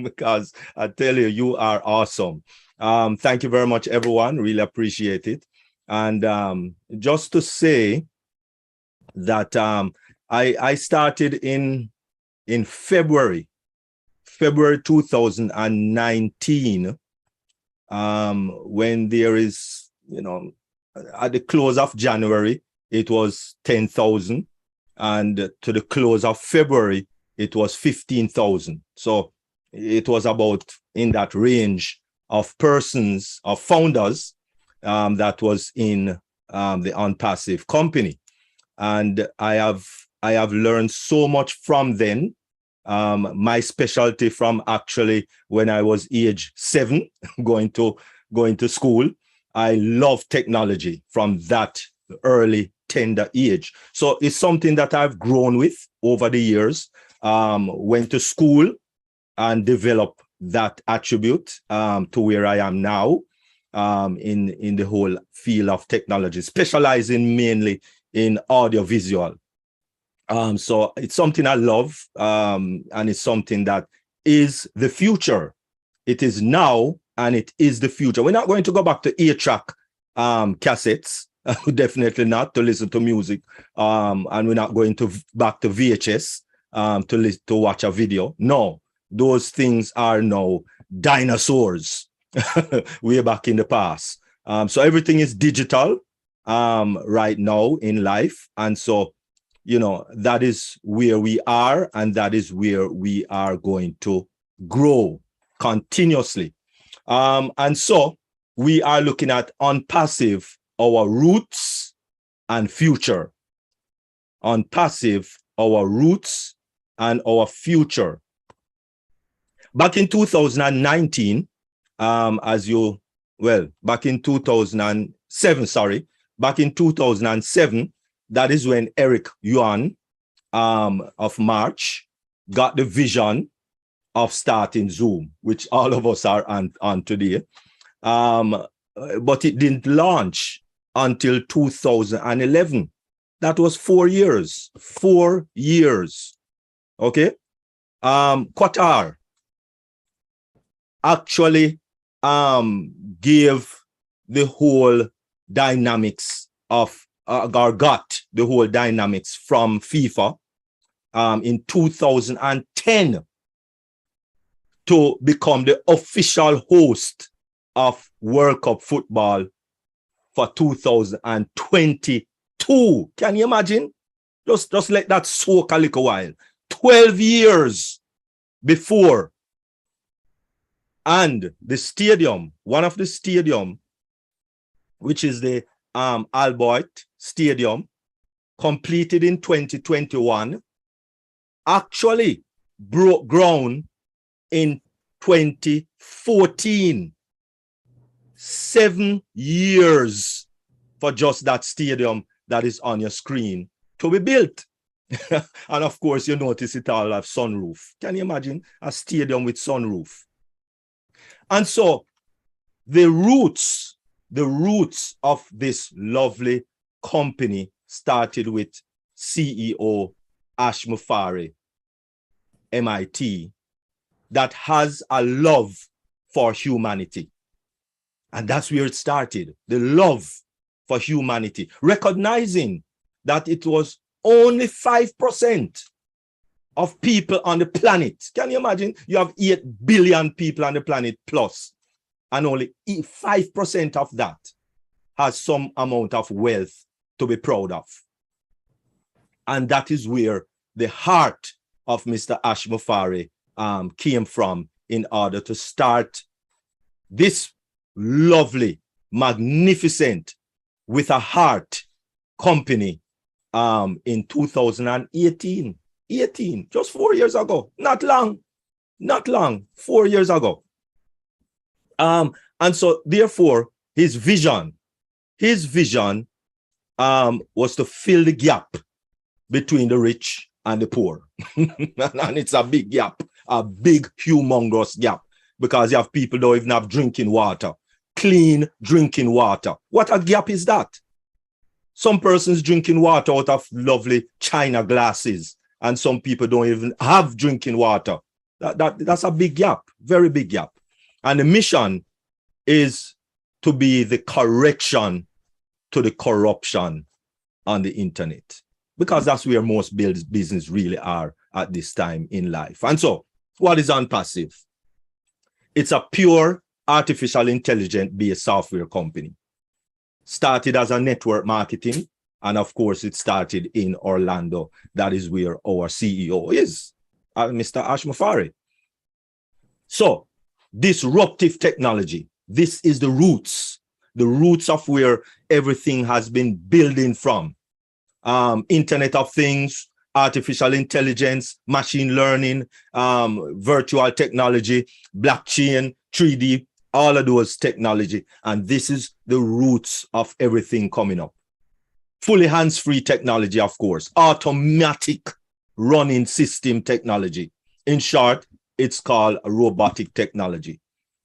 because I tell you, you are awesome. Thank you very much, everyone. Really appreciate it. And just to say that I started in February 2019, when there is, at the close of January, it was 10,000. And to the close of February, it was 15,000. So it was about in that range of persons, of founders, that was in the On Passive company. And I have learned so much from then. My specialty from actually when I was age 7, going to school, I love technology from that early tender age. So it's something that I've grown with over the years. Went to school and developed that attribute to where I am now, in the whole field of technology, specializing mainly in audiovisual. So it's something I love, and it's something that is the future. It is now, and it is the future. We're not going to go back to 8-track cassettes, definitely not, to listen to music, and we're not going back to VHS to watch a video. No, those things are now dinosaurs way back in the past. So everything is digital right now in life, and so that is where we are, and that is where we are going to grow continuously. And so we are looking at On Passive, our roots and future. On Passive, our roots and our future. Back in 2019, back in 2007, back in 2007, that is when Eric Yuan of March got the vision of starting Zoom, which all of us are on today. But it didn't launch until 2011. That was 4 years. 4 years. Okay. Qatar actually gave the whole dynamics of, or got the whole dynamics from FIFA in 2010 to become the official host of World Cup football for 2022. Can you imagine? Just let that soak a little while. 12 years before. And the stadium, one of the stadium, which is the Albert Stadium, completed in 2021, actually broke ground in 2014. 7 years for just that stadium that is on your screen to be built. And of course, you notice it all have sunroof. Can you imagine a stadium with sunroof? And so the roots of this lovely company started with CEO Ash Mufari, MIT, that has a love for humanity. And that's where it started, the love for humanity, recognizing that it was only 5% of people on the planet. Can you imagine? You have 8 billion people on the planet plus, and only 5% of that has some amount of wealth to be proud of. And that is where the heart of Mr. Ash Mufari came from in order to start this lovely, magnificent, with a heart company in 2018. Just 4 years ago. Not long, 4 years ago. And so therefore his vision was to fill the gap between the rich and the poor. And it's a big gap, a big humongous gap, because you have people don't even have drinking water, clean drinking water. What a gap is that? Some persons drinking water out of lovely china glasses, and some people don't even have drinking water. That's a big gap, very big gap. And the mission is to be the correction to the corruption on the internet, because that's where most business really are at this time in life. And so what is Unpassive? It's a pure artificial intelligence based software company. Started as a network marketing, and of course it started in Orlando. That is where our CEO is, Mr. Ash Mufari. So disruptive technology, this is the roots of where everything has been building from. Internet of Things, artificial intelligence, machine learning, virtual technology, blockchain, 3D, all of those technology. And this is the roots of everything coming up. Fully hands-free technology, of course, automatic running system technology. In short, it's called robotic technology.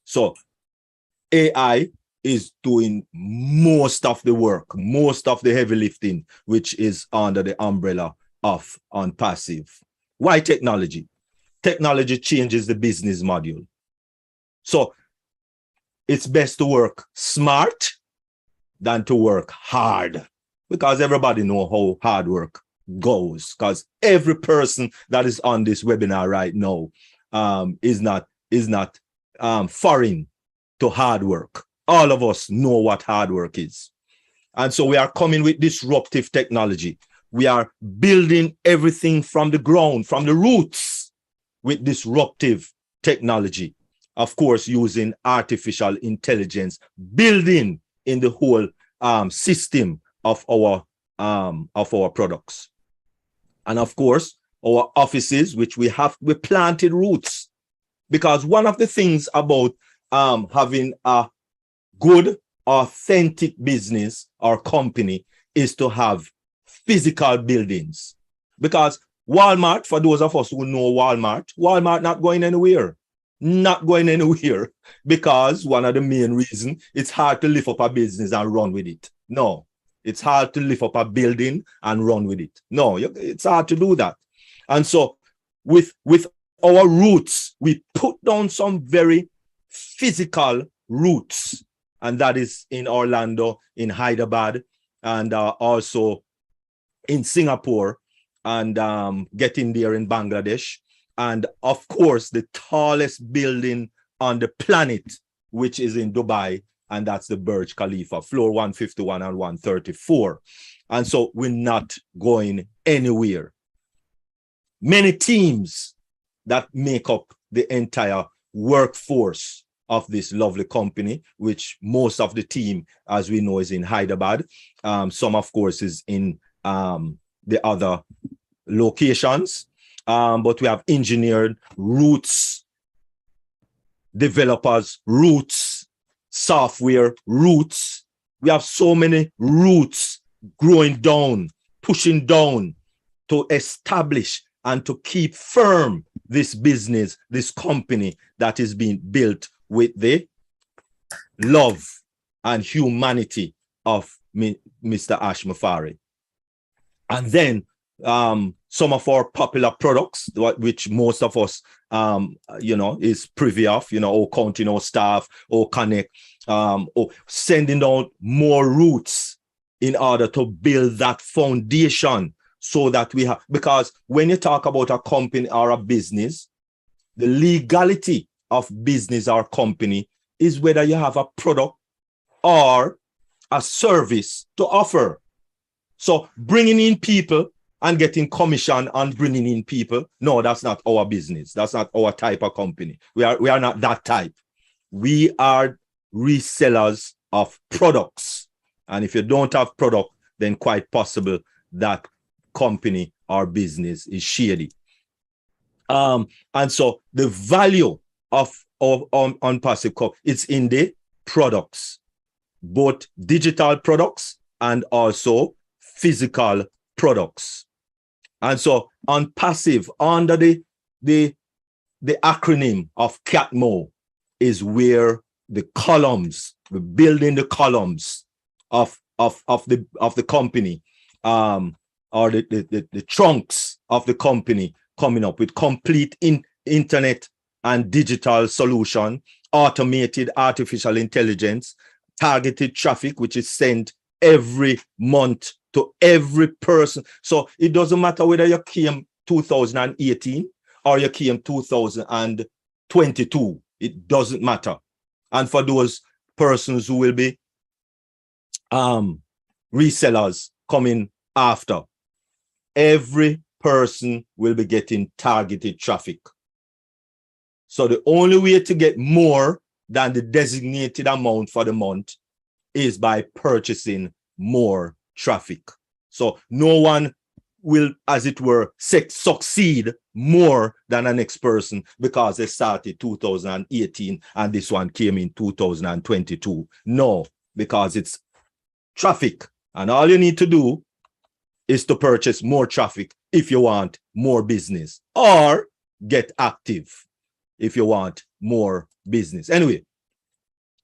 So AI is doing most of the work, most of the heavy lifting, which is under the umbrella of Unpassive. Why technology? Technology changes the business model. So it's best to work smart than to work hard, because everybody knows how hard work goes, because every person that is on this webinar right now is not foreign to hard work. All of us know what hard work is. And so we are coming with disruptive technology. We are building everything from the ground, from the roots, with disruptive technology. Of course, using artificial intelligence, building in the whole system of our products. And of course, our offices, which we planted roots, because one of the things about having a good, authentic business or company is to have physical buildings. Because Walmart, for those of us who know Walmart not going anywhere. Not going anywhere, because one of the main reasons, it's hard to lift up a business and run with it. No, it's hard to lift up a building and run with it. No, it's hard to do that. And so with our roots, we put down some very physical roots and that is in Orlando, in Hyderabad, and also in Singapore, and getting there in Bangladesh. And of course, the tallest building on the planet, which is in Dubai, and that's the Burj Khalifa, floor 151 and 134. And so we're not going anywhere. Many teams that make up the entire workforce of this lovely company, which most of the team, as we know, is in Hyderabad. Some, of course, is in the other locations. But we have engineered roots, developers, roots, software, roots. We have so many roots growing down, pushing down to establish and to keep firm this business, this company that is being built with the love and humanity of Mr. Ash Mafari. And then some of our popular products, which most of us, is privy of, or counting our staff, or connect, or sending out more roots in order to build that foundation, so that we have, because when you talk about a company or a business, the legality of business or company is whether you have a product or a service to offer. So bringing in people and getting commission on bringing in people, no, that's not our business. That's not our type of company. We are not that type. We are resellers of products. And if you don't have product, then quite possible that company or business is shady. And so the value of Unpassive Cup, it's in the products, both digital products and also physical products. And so Unpassive, under the acronym of CATMO, is where the columns, we're building the columns of the company, or the trunks of the company, coming up with complete internet and digital solution, automated artificial intelligence, targeted traffic, which is sent every month to every person. So it doesn't matter whether you came 2018 or you came 2022. It doesn't matter. And for those persons who will be resellers coming after, every person will be getting targeted traffic. So the only way to get more than the designated amount for the month is by purchasing more traffic. So no one will, as it were, succeed more than the next person because they started 2018 and this one came in 2022. No, because it's traffic. And all you need to do is to purchase more traffic if you want more business, or get active if you want more business. Anyway,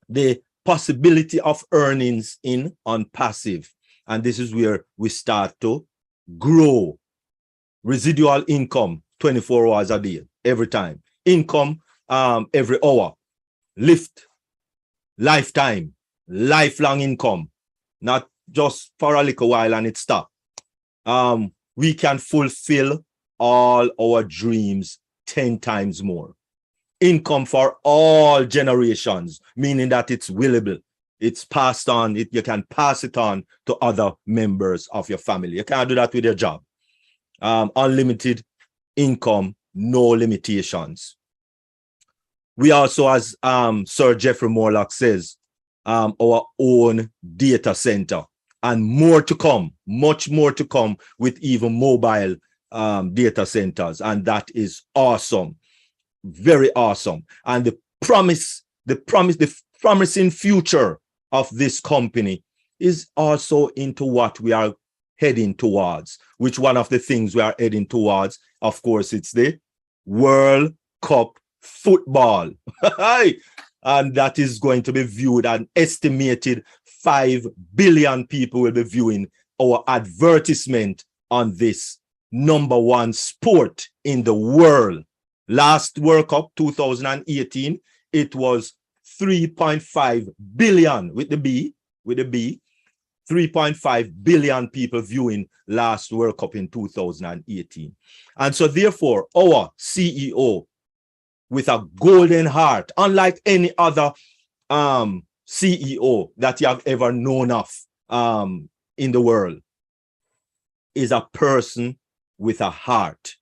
the possibility of earnings on passive, and this is where we start to grow. Residual income 24 hours a day, every time. Income every hour. Lift, lifetime, lifelong income, not just for a little while and it stops. We can fulfill all our dreams 10 times more. Income for all generations, meaning that it's willable. It's passed on. You can pass it on to other members of your family. You can't do that with your job. Unlimited income, no limitations. We also, as Sir Jeffrey Morlock says, our own data center, and more to come, much more to come with even mobile data centers. And that is awesome. Very awesome. And the promising future of this company is also into what we are heading towards, which one of the things we are heading towards, of course, it's the World Cup football. And that is going to be viewed, an estimated 5 billion people will be viewing our advertisement on this #1 sport in the world. Last World Cup 2018, it was 3.5 billion with the B, 3.5 billion people viewing last World Cup in 2018. And so therefore, our CEO with a golden heart, unlike any other CEO that you have ever known of in the world, is a person with a heart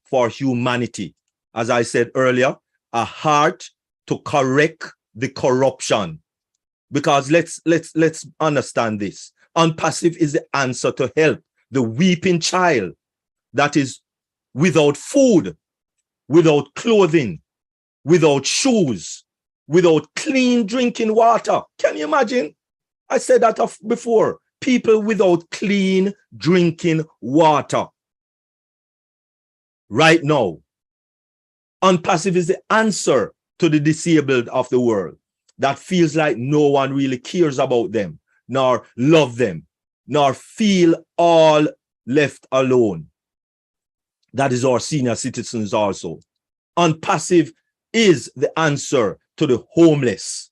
for humanity. As I said earlier, a heart to correct the corruption. Because let's understand this. Unpassive is the answer to help the weeping child that is without food, without clothing, without shoes, without clean drinking water. Can you imagine? I said that before. People without clean drinking water. Right now, Unpassive is the answer to the disabled of the world that feels like no one really cares about them, nor love them, nor feel all left alone. That is our senior citizens also. Unpassive is the answer to the homeless.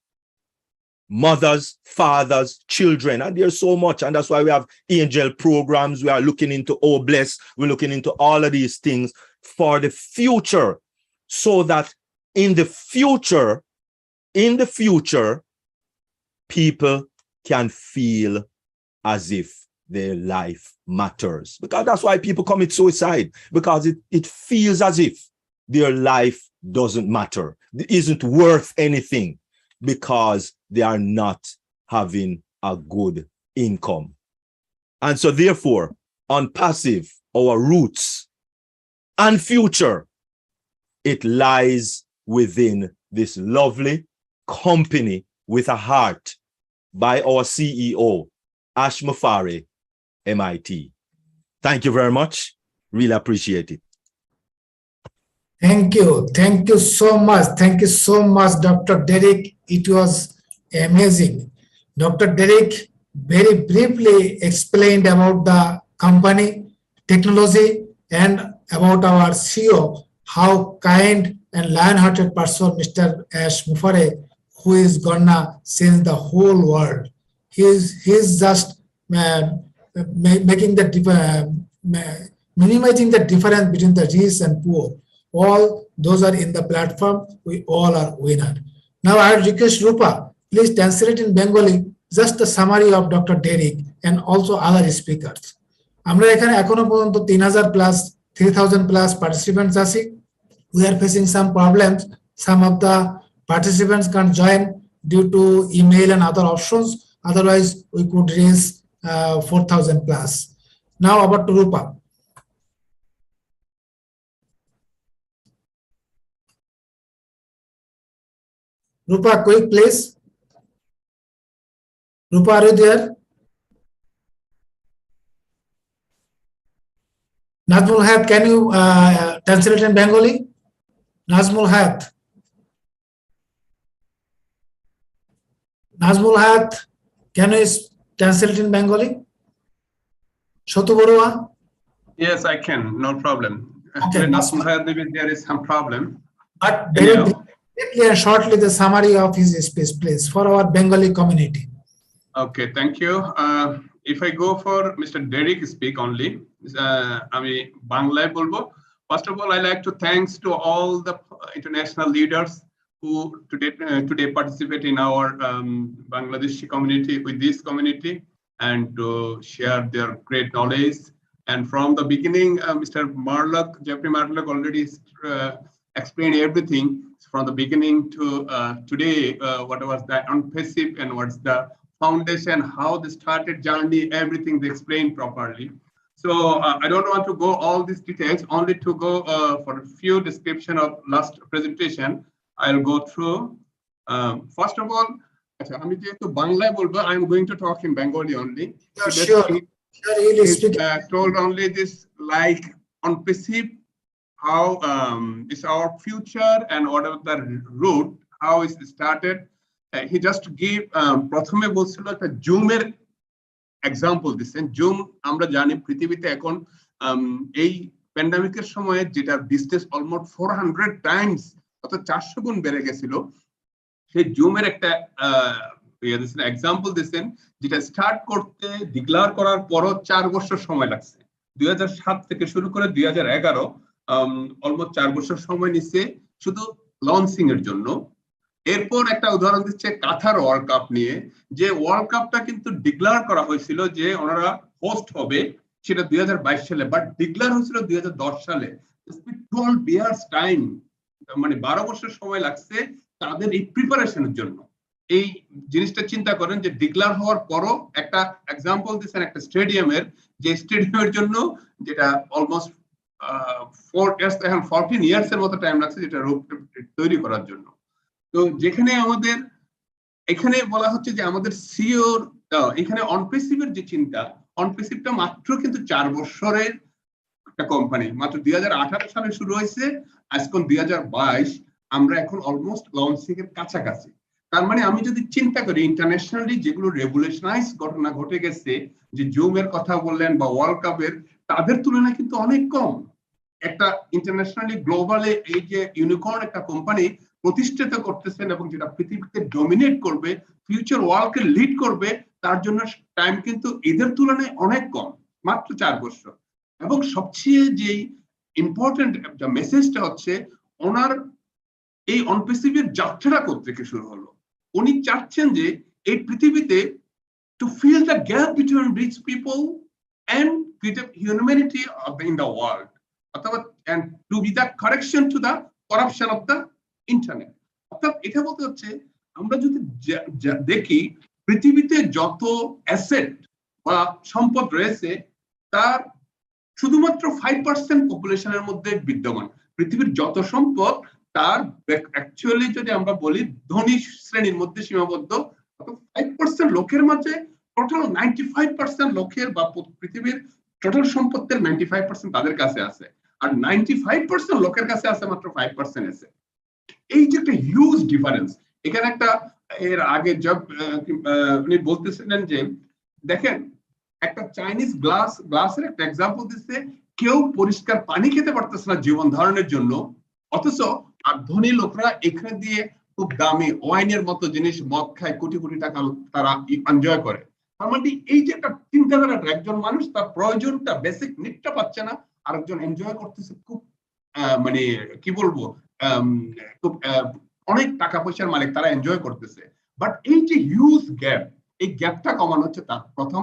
Mothers, fathers, children, and there's so much, and that's why we have angel programs. We are looking into Bless. We're looking into all of these things for the future, so that in the future, people can feel as if their life matters. Because that's why people commit suicide, because it feels as if their life doesn't matter, it isn't worth anything, because they are not having a good income. And so therefore, Unpassive, our roots and future, it lies within this lovely company with a heart by our CEO, Ash Mafari, MIT. Thank you very much. Really appreciate it. Thank you. Thank you so much. Thank you so much, Dr. Derek. It was amazing. Dr. Derek very briefly explained about the company, technology, and about our CEO, how kind and lion-hearted person Mr. Ash Mufare, who is gonna change the whole world. He's just making the minimizing the difference between the rich and poor. All those are in the platform. We all are winner. Now I request Rupa, please translate in Bengali just the summary of Dr. Derek and also other speakers. আমরা এখানে এখনো পর্যন্ত 3000 plus participants আছি. We are facing some problems. Some of the participants can't join due to email and other options. Otherwise, we could raise 4000 plus. Now about to Rupa. Rupa, quick, please. Rupa, are you there? Nazmul Hayat, can you translate in Bengali? Nazmul Hayat. Nazmul Hayat, can you translate in Bengali? Shotu Borua? Yes, I can. No problem. Okay. Nazmul Hayat, maybe there is some problem. But very briefly and shortly the summary of his speech, please, for our Bengali community. Okay, thank you. If I go for Mr. Derek speak only, আমি বাংলায় বলবো. First of all, I like to thanks to all the international leaders who today participate in our Bangladeshi community, with this community, and to share their great knowledge. And from the beginning, Mr. Jeffrey Marlock already explained everything from the beginning to today, what was the Unpassive and what's the foundation, how they started journey, everything they explained properly. So I don't want to go all these details, only to go for a few description of last presentation. I'll go through. First of all, I'm going to talk in Bengali only. Sure. Told only this like Unpassive, how is our future and what are the route, how is it started. He just gave প্রথমে বলছিল একটা জুমের example দিচ্ছেন. Zoom আমরা জানি পৃথিবীতে এখন এই প্যান্ডামিকের সময়ে যেটা বিজনেস অলমোস্ট 400 টাইমস অর্থাৎ 400 গুণ বেড়ে গেছিল। সেই জুমের একটা এক্সাম্পল দিয়েছেন, যেটা স্টার্ট করতে ডিক্লেয়ার করার পরও 4 বছর সময় লাগছে। 2007 থেকে শুরু করে 2011 অলমোস্ট 4 বছর সময় নিচ্ছে শুধু লঞ্চিং এর জন্য। এরপর একটা উদাহরণ দিচ্ছে কাতার ওয়ার্ল্ড কাপ নিয়ে, যে ওয়ার্ল্ড কাপটা কিন্তু ডিক্লেয়ার করা হয়েছিল যে ওনারা হোস্ট হবে, সেটা 2022 সালে, বাট ডিক্লেয়ার হয়েছিল 2010 সালে। 12 ইয়ার্স টাইম, মানে 12 বছর সময় লাগছে তাদের এই প্রিপারেশনের জন্য। এই জিনিসটা চিন্তা করেন যে ডিক্লেয়ার হওয়ার পরও একটা এক্সাম্পল দিচ্ছেন একটা স্টেডিয়ামের, যে স্টেডিয়ামের জন্য যেটা অলমোস্ট 14 ইয়ার্স এর মতো টাইম লাগছে যেটা তৈরি করার জন্য। তো যেখানে আমাদের এখানে বলা হচ্ছে যে আমাদের সিওর এখানে অনপ্রেসিভের যে চিন্তা, অনপ্রেসিভটা মাত্র কিন্তু 4 বছরের একটা কোম্পানি, মাত্র 2018 সালে শুরু হয়েছে, আজকে 2022, আমরা এখন অলমোস্ট লঞ্চিং এর কাছাকাছি। তার মানে আমি যদি চিন্তা করি ইন্টারন্যাশনালি যেগুলো রেভলিউশনাইজ ঘটনা ঘটে গেছে, যে জুমের কথা বললেন বা ওয়ার্ল্ড কাপের, তাদের তুলনায় কিন্তু অনেক কম। একটা ইন্টারন্যাশনালি গ্লোবালে এই যে ইউনিকর্ন একটা কোম্পানি প্রতিষ্ঠিত করতেছেন এবং যেটা পৃথিবীতে ডমিনেট করবে, ফিউচার ওয়ার্ল্ডকে লিড করবে, তার জন্য টাইম কিন্তু এদের তুলনায় অনেক কম, মাত্র 4 বছর। এবং সবচেয়ে যে ইম্পর্টেন্ট মেসেজটা হচ্ছে ওনার এই অনপ্রেসিভের যাত্রা থেকে শুরু হলো। উনি চাচ্ছেন যে এই পৃথিবীতে to fill the gap between rich people and humanity in the world, and to be the correction to the corruption of the internet. অর্থাৎ এটা বলতে হচ্ছে আমরা যদি দেখি পৃথিবীতে যত অ্যাসেট বা সম্পদ রয়েছে তার শুধুমাত্র 5% পপুলেশনের মধ্যে বিদ্যমান। পৃথিবীর যত সম্পদ তার অ্যাকচুয়ালি যদি আমরা বলি ধনী শ্রেণীর মধ্যে সীমাবদ্ধ। 5% লোকের মাঝে টোটাল 95% লোকের বা পৃথিবীর টোটাল সম্পত্তির 95% তাদের কাছে আছে, আর 95% লোকের কাছে আছে মাত্র 5% আছে। এই যে একটা হিউজ ডিফারেন্স এখানে একটা, এর আগে উনি বলতেছিলেন যে দেখেন একটা চাইনিজ গ্লাসের একটা এক্সাম্পল দিচ্ছে, কেউ পরিষ্কার পানি খেতে পারতেছে না জীবন ধারণের জন্য, অথচ আর ধনী লোকরা এখানে দিয়ে খুব দামি ওয়াইনের মতো জিনিস মদ খায়, কোটি কোটি টাকা তারা এনজয় করে। তার মানে এই যে একটা চিন্তাধারাটা, একজন মানুষ তার প্রয়োজনটা বেসিক নিডটা পাচ্ছে না, আরেকজন এনজয় করতেছে খুব মানে কি বলবো খুব অনেক টাকা পয়সার মালিক, তারা এনজয় করতেছে। বাট এই যে হিউজ গ্যাপ, এই গ্যাপটা কমানো হচ্ছে তার প্রথম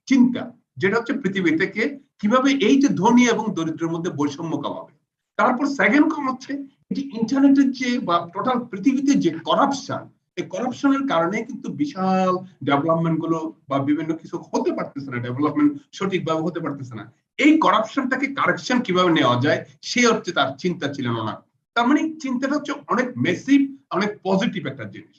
চিন্তা, যেটা হচ্ছে পৃথিবী থেকে কিভাবে এই যে ধনী এবং দরিদ্রের মধ্যে বৈষম্য কমাবে। তারপর সেকেন্ড কম হচ্ছে যে ইন্টারনেটের যে বা টোটাল পৃথিবীতে যে করাপশন, এই করাপশনের কারণে কিন্তু বিশাল ডেভেলপমেন্ট গুলো বা বিভিন্ন কিছু হতে পারতেছে না, ডেভেলপমেন্ট সঠিকভাবে হতে পারতেছে না। এই করাপশনটাকে কারেকশন কিভাবে নেওয়া যায় সে হচ্ছে তার চিন্তা ছিল না। তার মানে চিন্তাটা হচ্ছে অনেক মেসিভ, অনেক পজিটিভ একটা জিনিস।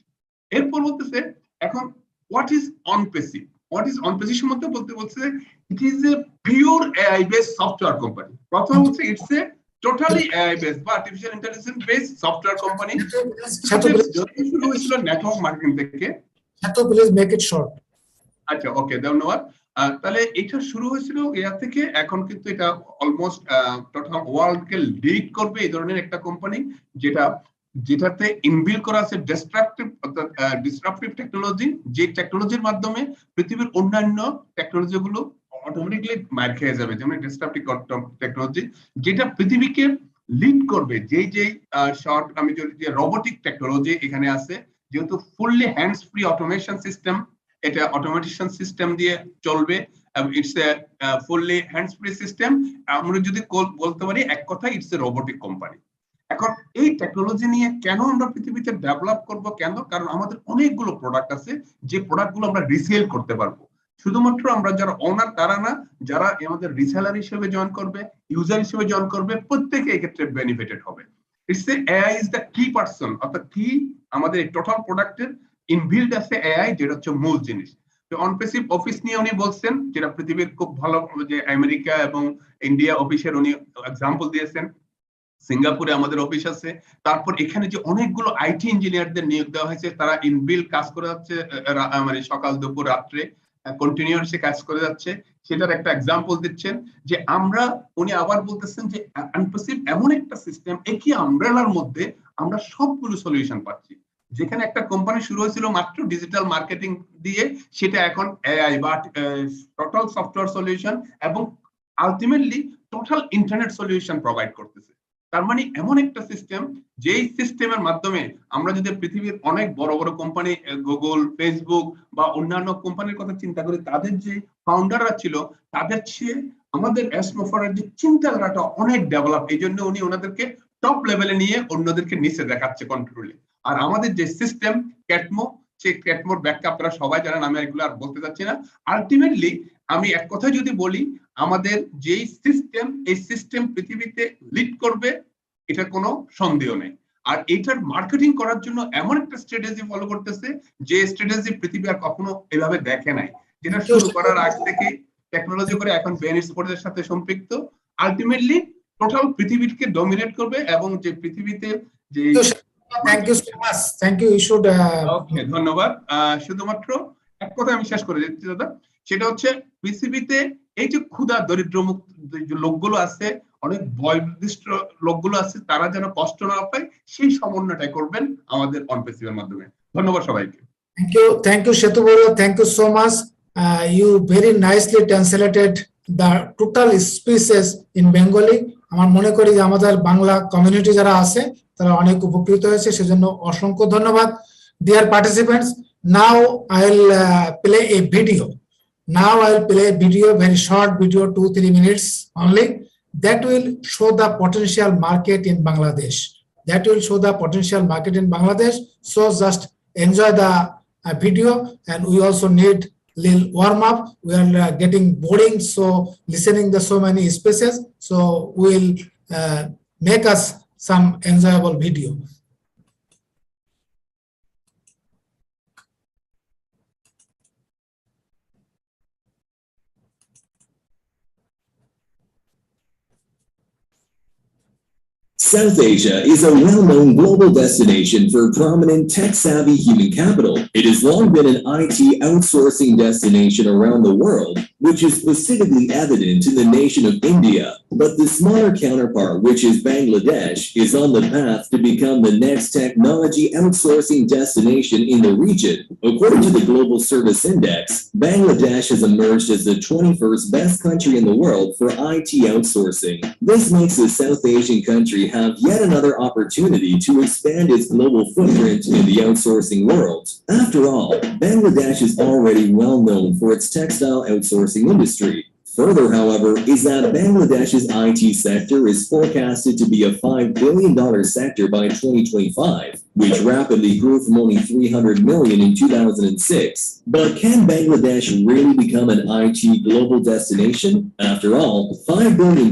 এরপর বলতেছে এখন what is Onpassive. What is Onpassive সম্বন্ধে বলছে it is a pure AI based software company. প্রথম হচ্ছে it's a totally AI based বা artificial intelligence based software company. শুরু হয়েছিল নেটওয়ার্ক মার্কেটিং থেকে। Please make it short. আচ্ছা, ওকে, ধন্যবাদ। তাহলে এটা শুরু হয়েছিল এয়া থেকে, এখন কিন্তু এটা অলমোস্ট টোটাল ওয়ার্ল্ডকে লিড করবে এই ধরনের একটা কোম্পানি, যেটাতে ইনবিল্ড করা আছে ডিসরাপটিভ টেকনোলজি, যে টেকনোলজির মাধ্যমে পৃথিবীর অন্যান্য টেকনোলজি গুলো অটোমেটিকলি মার খেয়ে যাবে, যেমন ডিসরাপটিভ টেকনোলজি যেটা পৃথিবীকে লিড করবে। যে শর্ট আমি যদি রোবোটিক টেকনোলজি এখানে আছে, যেহেতু fully hands free automation system, এটা অটোমেশন সিস্টেম দিয়ে চলবে, it's a fully hands free system. আমরা যদি বলতে পারি এক কথা ইটস এ রোবোটিক কোম্পানি। এখন এই টেকনোলজি নিয়ে কেন আমরা পৃথিবীতে ডেভেলপ করব, কেন? কারণ আমাদের অনেকগুলো প্রোডাক্ট আছে যে প্রোডাক্টগুলো আমরা রিসেল করতে পারবো। শুধুমাত্র আমরা যারা ওনার তারা না, যারা আমাদের রিসেলার হিসেবে জয়েন করবে, ইউজার হিসেবে জয়েন করবে, প্রত্যেকে এক্ষেত্রে বেনিফিটেড হবে। It's a AI is the কি পারসন, অর্থাৎ কি আমাদের এই টোটাল প্রোডাক্টের ইনবিল্ড আছে এআই, যেটা হচ্ছে মূল জিনিস। তো অনপ্রেসিভ অফিস নিয়ে উনি বলছেন, যেটা পৃথিবীর খুব ভালো, যে আমেরিকা এবং ইন্ডিয়া অফিসের উনি এক্সাম্পল দিয়েছেন। সিঙ্গাপুরে আমাদের অফিস আছে। তারপর এখানে যে অনেকগুলো আইটি ইঞ্জিনিয়ারদের নিয়োগ দেওয়া হয়েছে, তারা ইনবিল্ড কাজ করে যাচ্ছে, মানে সকাল দুপুর রাত্রে কন্টিনিউয়াসলি কাজ করে যাচ্ছে, সেটার একটা এক্সাম্পল দিচ্ছেন। যে আমরা, উনি আবার বলতেছেন যে অনপ্রেসিভ এমন একটা সিস্টেম, একই আমব্রেলার মধ্যে আমরা সবগুলো সলিউশন পাচ্ছি। যেখানে একটা কোম্পানি শুরু হয়েছিল মাত্র ডিজিটাল মার্কেটিং দিয়ে, সেটা এখন এআই বা টোটাল সফটওয়্যার সলিউশন এবং ultimately total internet solution provide করতেছে। তার মানে এমন একটা সিস্টেম, যেই সিস্টেমের মাধ্যমে আমরা যদি পৃথিবীর অনেক বড় বড় কোম্পানি, গুগল, ফেসবুক বা অন্যান্য কোম্পানির কথা চিন্তা করি, তাদের যে ফাউন্ডাররা ছিল তাদের চেয়ে আমাদের এসমোফারের যে চিন্তাধারাটা অনেক ডেভেলপ। এই জন্য উনি ওনাদেরকে টপ লেভেলে নিয়ে অন্যদেরকে নিচে দেখাচ্ছে কন্ট্রোলে। আর আমাদের যে সিস্টেম ক্যাটমো, সেই ক্যাটমোর ব্যাখ্যা আপনারা সবাই জানেন, আমি এগুলো আর বলতে চাচ্ছি না। আলটিমেটলি আমি এক কথায় যদি বলি, আমাদের যেই সিস্টেম, এই সিস্টেম পৃথিবীতে লিড করবে, এটা কোনো সন্দেহ নেই। আর এইটার মার্কেটিং করার জন্য এমন একটা স্ট্র্যাটেজি ফলো করতেছে, যে স্ট্র্যাটেজি পৃথিবী আর কখনো এভাবে দেখে নাই, যেটা শুরু করার আগ থেকে টেকনোলজি করে এখন ব্রেন স্পোর্টসের সাথে সম্পৃক্ত। আলটিমেটলি টোটাল পৃথিবীকে ডমিনেট করবে এবং যে পৃথিবীতে যে thank you so much, thank you. Okay, ধন্যবাদ। শুধুমাত্র এক কথা আমি শেষ করে দিচ্ছি দাদা, সেটা হচ্ছে পৃথিবীতে এই যে ক্ষুধা দরিদ্র মুক্ত যে লোকগুলো আছে, অনেক বয়োনির্দিষ্ট লোকগুলো আছে, তারা যেন কষ্ট না পায়, সেই সমন্বয়টাই করবেন আমাদের অনপেসিভের মাধ্যমে। ধন্যবাদ সবাইকে। Thank you, Shetu Boro. Thank you so much. You very nicely translated the total speeches in Bengali. আমার মনে করি যে আমাদের বাংলা কমিউনিটি যারা আছে তারা অনেক উপকৃত হয়েছে, সেজন্য অসংখ্য ধন্যবাদ। Dear participants, now I will play a video. Now I will play a video, very short video, 2-3 minutes only, that will show the potential market in Bangladesh. That will show the potential market in Bangladesh. So just enjoy the video, and we also need little warm up. We are getting boring, so listening the so many spaces. So we'll make us some enjoyable video. South Asia is a well-known global destination for prominent tech-savvy human capital. It has long been an IT outsourcing destination around the world, which is specifically evident in the nation of India. But the smaller counterpart, which is Bangladesh, is on the path to become the next technology outsourcing destination in the region. According to the Global Service Index, Bangladesh has emerged as the 21st best country in the world for IT outsourcing. This makes the South Asian country have yet another opportunity to expand its global footprint in the outsourcing world. After all, Bangladesh is already well known for its textile outsourcing industry. Further, however, is that Bangladesh's IT sector is forecasted to be a $5 billion sector by 2025, which rapidly grew from only $300 million in 2006. But can Bangladesh really become an IT global destination? After all, $5 billion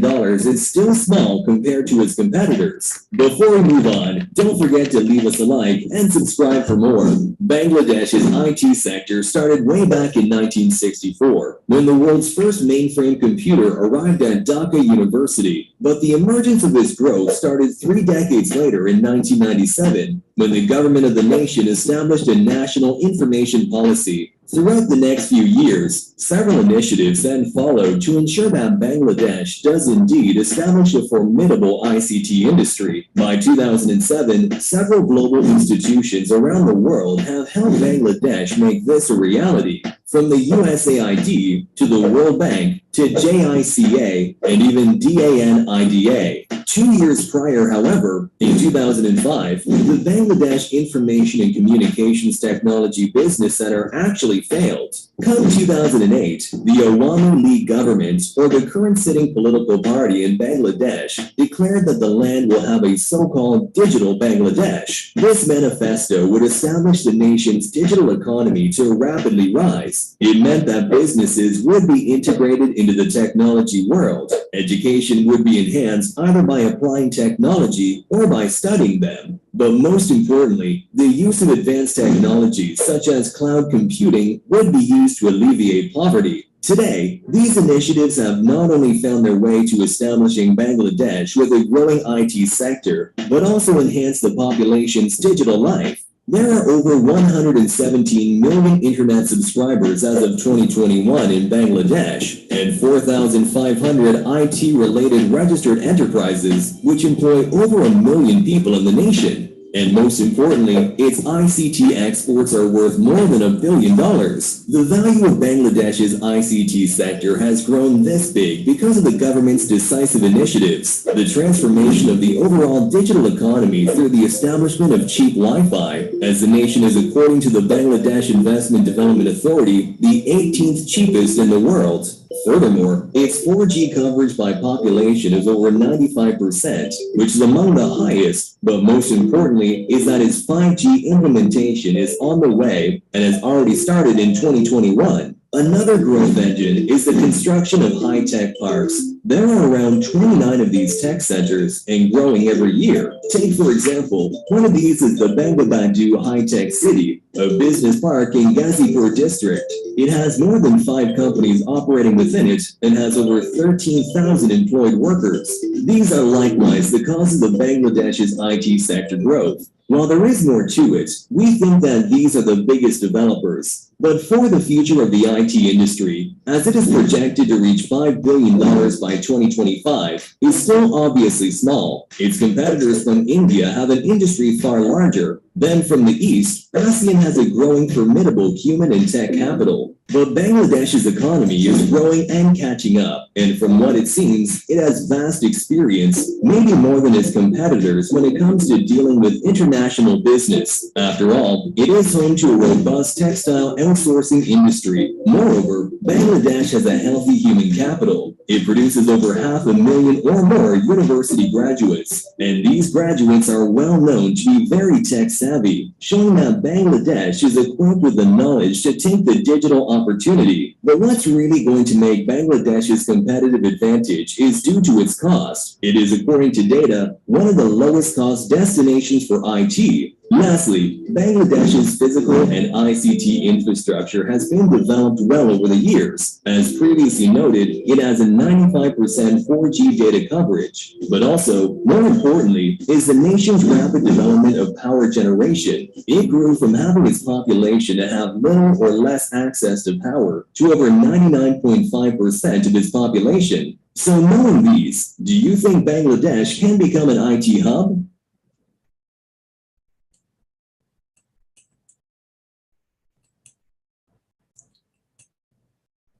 is still small compared to its competitors. Before we move on, don't forget to leave us a like and subscribe for more. Bangladesh's IT sector started way back in 1964, when the world's first mainframe computer arrived at Dhaka University. But the emergence of this growth started 3 decades later in 1997, when the government of the nation established a national information policy. Throughout the next few years, several initiatives then followed to ensure that Bangladesh does indeed establish a formidable ICT industry. By 2007, several global institutions around the world have helped Bangladesh make this a reality. From the USAID to the World Bank to JICA and even DANIDA. 2 years prior, however, in 2005, the Bangladesh Information and Communications Technology Business Center actually failed. Come 2008, the Awami League government, or the current sitting political party in Bangladesh, declared that the land will have a so-called digital Bangladesh. This manifesto would establish the nation's digital economy to rapidly rise. It meant that businesses would be integrated into the technology world. Education would be enhanced either by applying technology or by studying them. But most importantly, the use of advanced technologies such as cloud computing would be used to alleviate poverty. Today, these initiatives have not only found their way to establishing Bangladesh with a growing IT sector, but also enhanced the population's digital life. There are over 117 million internet subscribers as of 2021 in Bangladesh, and 4,500 IT-related registered enterprises, which employ over 1 million people in the nation. And most importantly, its ICT exports are worth more than $1 billion. The value of Bangladesh's ICT sector has grown this big because of the government's decisive initiatives, the transformation of the overall digital economy through the establishment of cheap Wi-Fi, as the nation is, according to the Bangladesh Investment Development Authority, the 18th cheapest in the world. Furthermore, its 4G coverage by population is over 95%, which is among the highest, but most importantly is that its 5G implementation is on the way and has already started in 2021. Another growth engine is the construction of high-tech parks. There are around 29 of these tech centers and growing every year. Take, for example, one of these is the Bangabandhu High-Tech City, a business park in Ghazipur district. It has more than 5 companies operating within it and has over 13,000 employed workers. These are likewise the causes of Bangladesh's IT sector growth. While there is more to it, we think that these are the biggest developers. But for the future of the IT industry, as it is projected to reach $5 billion by 2025, is still obviously small. Its competitors from India have an industry far larger. Then from the east, ASEAN has a growing formidable human and tech capital. But Bangladesh's economy is growing and catching up, and from what it seems, it has vast experience, maybe more than its competitors when it comes to dealing with international business. After all, it is home to a robust textile outsourcing industry. Moreover, Bangladesh has a healthy human capital. It produces over 500,000 or more university graduates, and these graduates are well known to be very tech savvy, showing that Bangladesh is equipped with the knowledge to take the digital opportunity. But what's really going to make Bangladesh's competitive advantage is due to its cost. It is, according to data, one of the lowest cost destinations for IT. Lastly, Bangladesh's physical and ICT infrastructure has been developed well over the years. As previously noted, it has a 95% 4G data coverage. But also, more importantly, is the nation's rapid development of power generation. It grew from having its population to have little or less access to power to over 99.5% of its population. So knowing these, do you think Bangladesh can become an IT hub?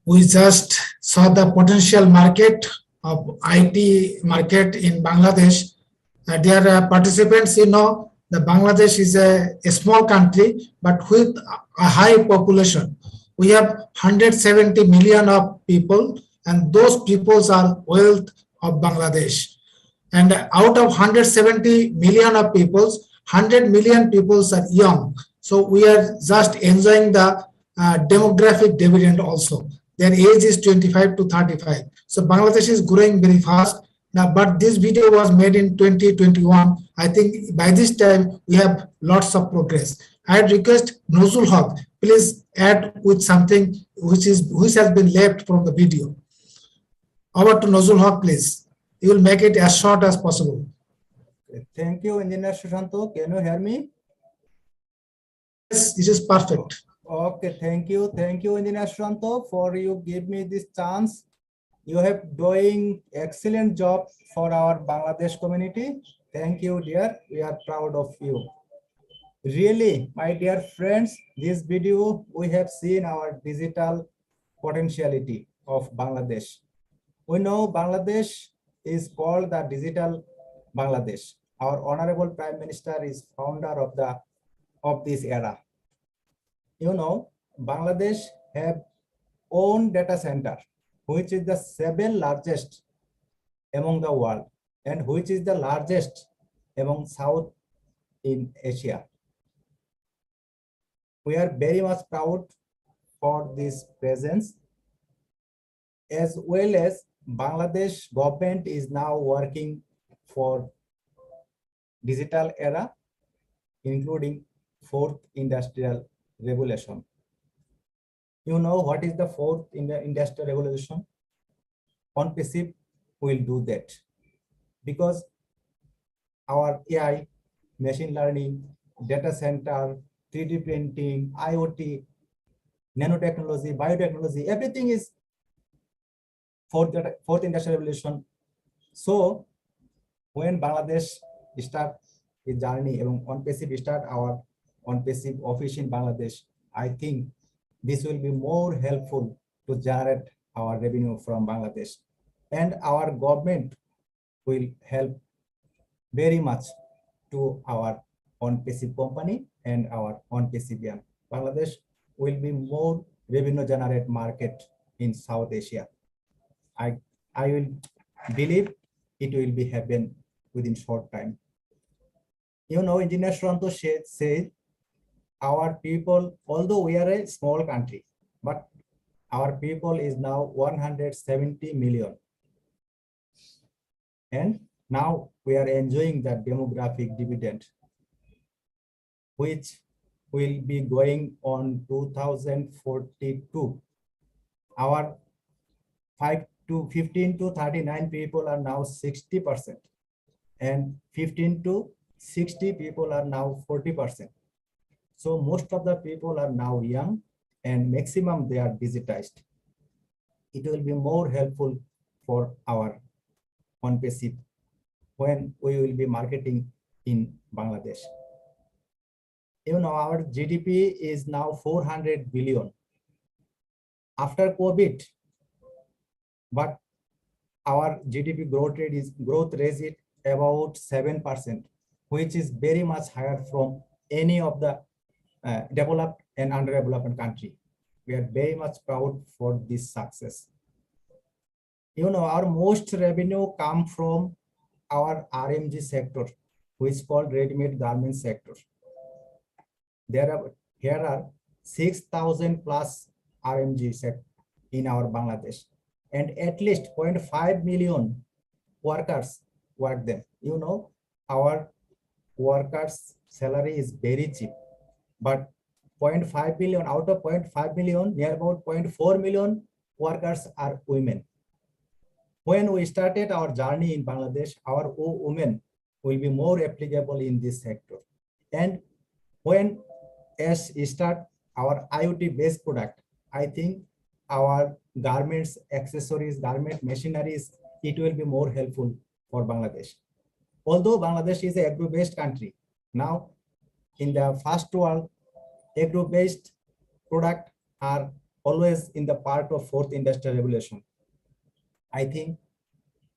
We just saw the potential market of IT market in Bangladesh. Dear participants, you know, the Bangladesh is a small country, but with a high population. We have 170 million of people, and those peoples are wealth of Bangladesh. And out of 170 million of peoples, 100 million peoples are young. So we are just enjoying the demographic dividend also. Their age is 25 to 35. So Bangladesh is growing very fast. Now, but this video was made in 2021. I think by this time we have lots of progress. I request Nozul Haq, please add with something which has been left from the video. Over to Nozul Haq, please. You will make it as short as possible. Thank you, Engineer Shushanto. Can you hear me? Yes, this is perfect. Okay, thank you, Engineer Shushanto, for you give me this chance. You have doing excellent job for our Bangladesh community. Thank you, dear. We are proud of you. Really, my dear friends, this video we have seen our digital potentiality of Bangladesh. We know Bangladesh is called the digital Bangladesh. Our Honorable Prime Minister is founder of this era. You know, Bangladesh have own data center, which is the 7th largest among the world and which is the largest among South in Asia. We are very much proud for this presence, as well as Bangladesh government is now working for digital era, including 4th industrial revolution. You know what is the 4th industrial revolution? On PCB, we'll do that because our AI, machine learning, data center, 3D printing, IoT, nanotechnology, biotechnology, everything is 4th industrial revolution. So when Bangladesh start a journey on passive start our on passive office in Bangladesh, I think this will be more helpful to generate our revenue from Bangladesh, and our government will help very much to our on passive company and our on passive young. Bangladesh will be more revenue generate market in South Asia. I will believe it will be happen within short time. You know, Engineer Shranto said our people, although we are a small country, but our people is now 170 million. And now we are enjoying the demographic dividend, which will be going on 2042. Our 15 to 39 people are now 60%, and 15 to 60 people are now 40%. So most of the people are now young, and maximum they are digitized. It will be more helpful for our on passive when we will be marketing in Bangladesh. You know, our GDP is now 400 billion after COVID, but our GDP growth rate is about 7%, which is very much higher from any of the developed and underdeveloped country. We are very much proud for this success. You know, our most revenue come from our RMG sector, which is called ready-made garment sector. Here are 6,000 plus RMG sector in our Bangladesh, and at least 0.5 million workers work there. You know, our workers' salary is very cheap, but 0.5 million out of 0.5 million, near about 0.4 million workers are women. When we started our journey in Bangladesh, our women will be more applicable in this sector. And when as start our IoT-based product, I think our garments, accessories, garment machineries, it will be more helpful for Bangladesh. Although Bangladesh is an agro-based country, now in the first world, agro-based product are always in the part of fourth industrial revolution. I think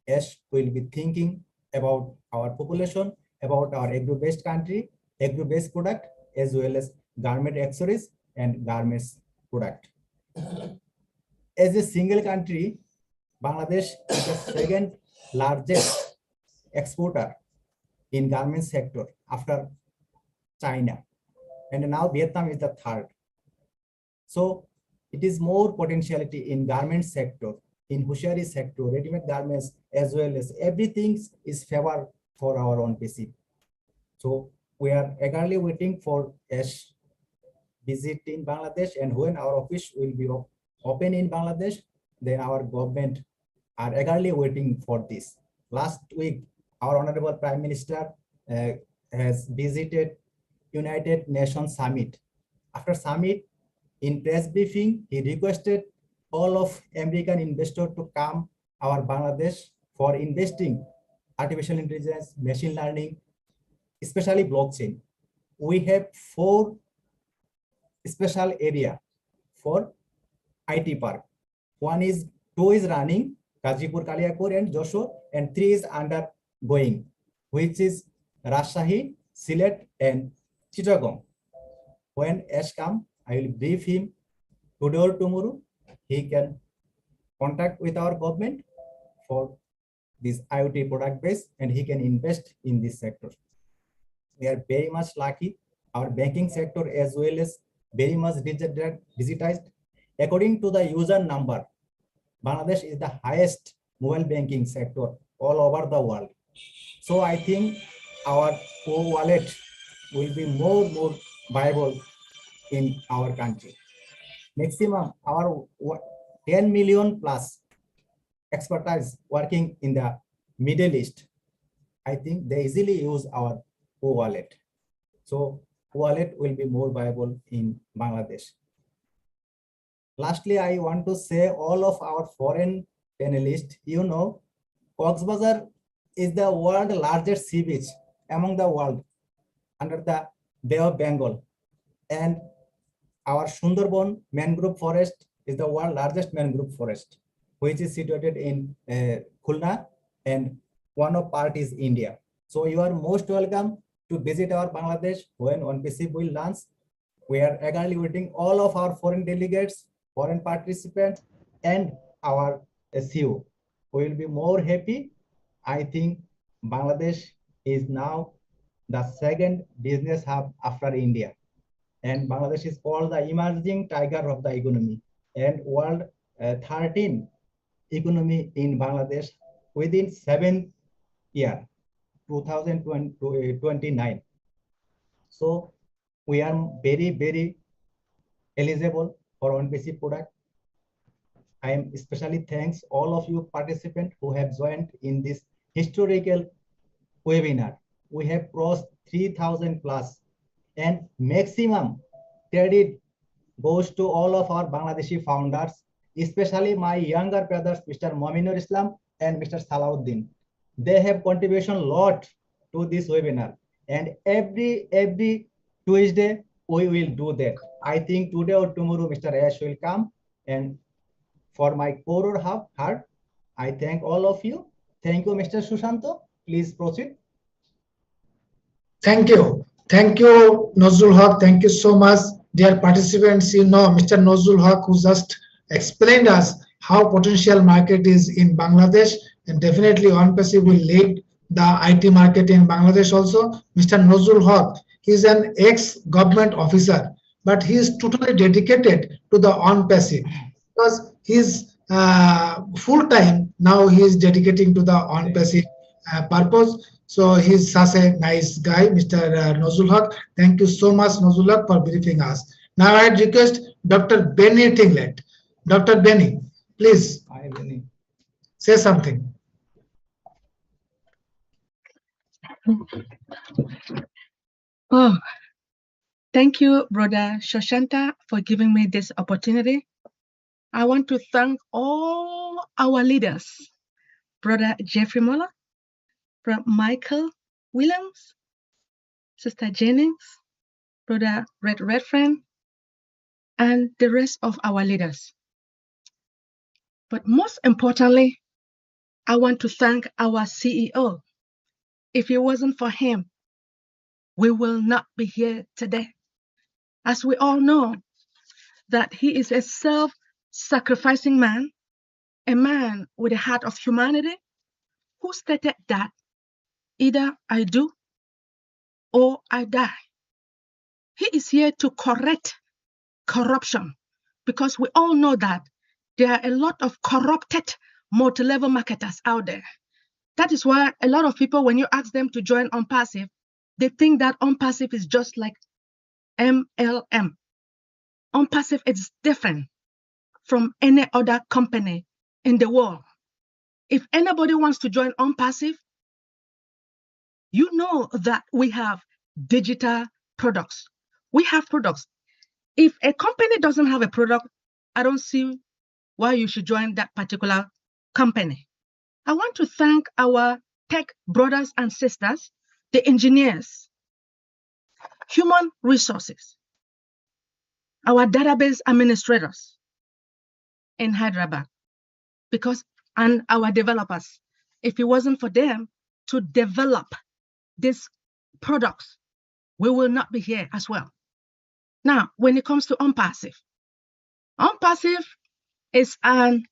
yes, we'll be thinking about our population, about our agro-based country, agro-based product, as well as garment accessories and garments product. As a single country, Bangladesh is the second largest exporter in garment sector after China, and now Vietnam is the third. So it is more potentiality in garment sector, in hosiery sector, ready-made garments, as well as everything is favor for our own PC. So we are eagerly waiting for a visit in Bangladesh, and when our office will be open in Bangladesh, then our government are eagerly waiting for this. Last week, our Honorable Prime Minister has visited United Nations Summit. After summit, in press briefing, he requested all of American investors to come our Bangladesh for investing artificial intelligence, machine learning, especially blockchain. We have 4 special area for IT park. 2 is running, Gazipur, Kaliapur, and Joshua, and 3 is undergoing, which is Rajshahi, Sylhet, and Chittagong. When Ash come, I will brief him today or tomorrow. He can contact with our government for this IoT product base, and he can invest in this sector. We are very much lucky. Our banking sector as well as very much digitized. According to the user number, Bangladesh is the highest mobile banking sector all over the world. So I think our wallet will be more viable in our country. Maximum our 10 million plus expertise working in the Middle East. I think they easily use our wallet. So wallet will be more viable in Bangladesh. Lastly, I want to say all of our foreign panelists, you know, Cox's Bazar is the world's largest sea beach among the world. under the Bay of Bengal. And our Sundarban mangrove forest is the world's largest mangrove forest, which is situated in Khulna, and one of part is India. So you are most welcome to visit our Bangladesh when ONPC will launch. We are eagerly waiting all of our foreign delegates, foreign participants, and our SEO. We will be more happy. I think Bangladesh is now the second business hub after India. And Bangladesh is called the emerging tiger of the economy, and world 13 economy in Bangladesh within 7 years, 2029. So we are very, very eligible for ONPC product. I am especially thanks all of you participants who have joined in this historical webinar. We have crossed 3,000 plus, and maximum credit goes to all of our Bangladeshi founders, especially my younger brothers, Mr. Mominur Islam and Mr. Salahuddin. They have contribution a lot to this webinar, and every Tuesday we will do that. I think today or tomorrow Mr. Ash will come, and for my core heart, I thank all of you. Thank you, Mr. Sushanto. Please proceed. Thank you. Thank you, Nozul Haq. Thank you so much, dear participants. You know, Mr. Nozul Haq, who just explained us how potential market is in Bangladesh, and definitely ONPC will lead the IT market in Bangladesh also. Mr. Nozul Haq, he is an ex-government officer, but he is totally dedicated to the ONPC because he's full time now. He is dedicating to the ONPC purpose. So he's such a nice guy, Mr. Nozul Haq. Thank you so much, Nozul Haq, for briefing us. Now I request Dr. Benny Tinglet. Dr. Benny, please. Hi, Benny. Say something. Oh, thank you, Brother Shoshanta, for giving me this opportunity. I want to thank all our leaders, Brother Jeffrey Muller, Brother Michael Williams, Sister Jennings, Brother Redfern, and the rest of our leaders. But most importantly, I want to thank our CEO. If it wasn't for him, we will not be here today. As we all know, that he is a self-sacrificing man, a man with a heart of humanity, who stated that either I do or I die. He is here to correct corruption, because we all know that there are a lot of corrupted multi-level marketers out there. That is why a lot of people, when you ask them to join OnPassive, they think that OnPassive is just like MLM. OnPassive is different from any other company in the world. If anybody wants to join OnPassive, you know that we have digital products. We have products. If a company doesn't have a product, I don't see why you should join that particular company. I want to thank our tech brothers and sisters, the engineers, human resources, our database administrators in Hyderabad, and our developers. If it wasn't for them to develop these products, we will not be here as well. Now, when it comes to OnPassive is an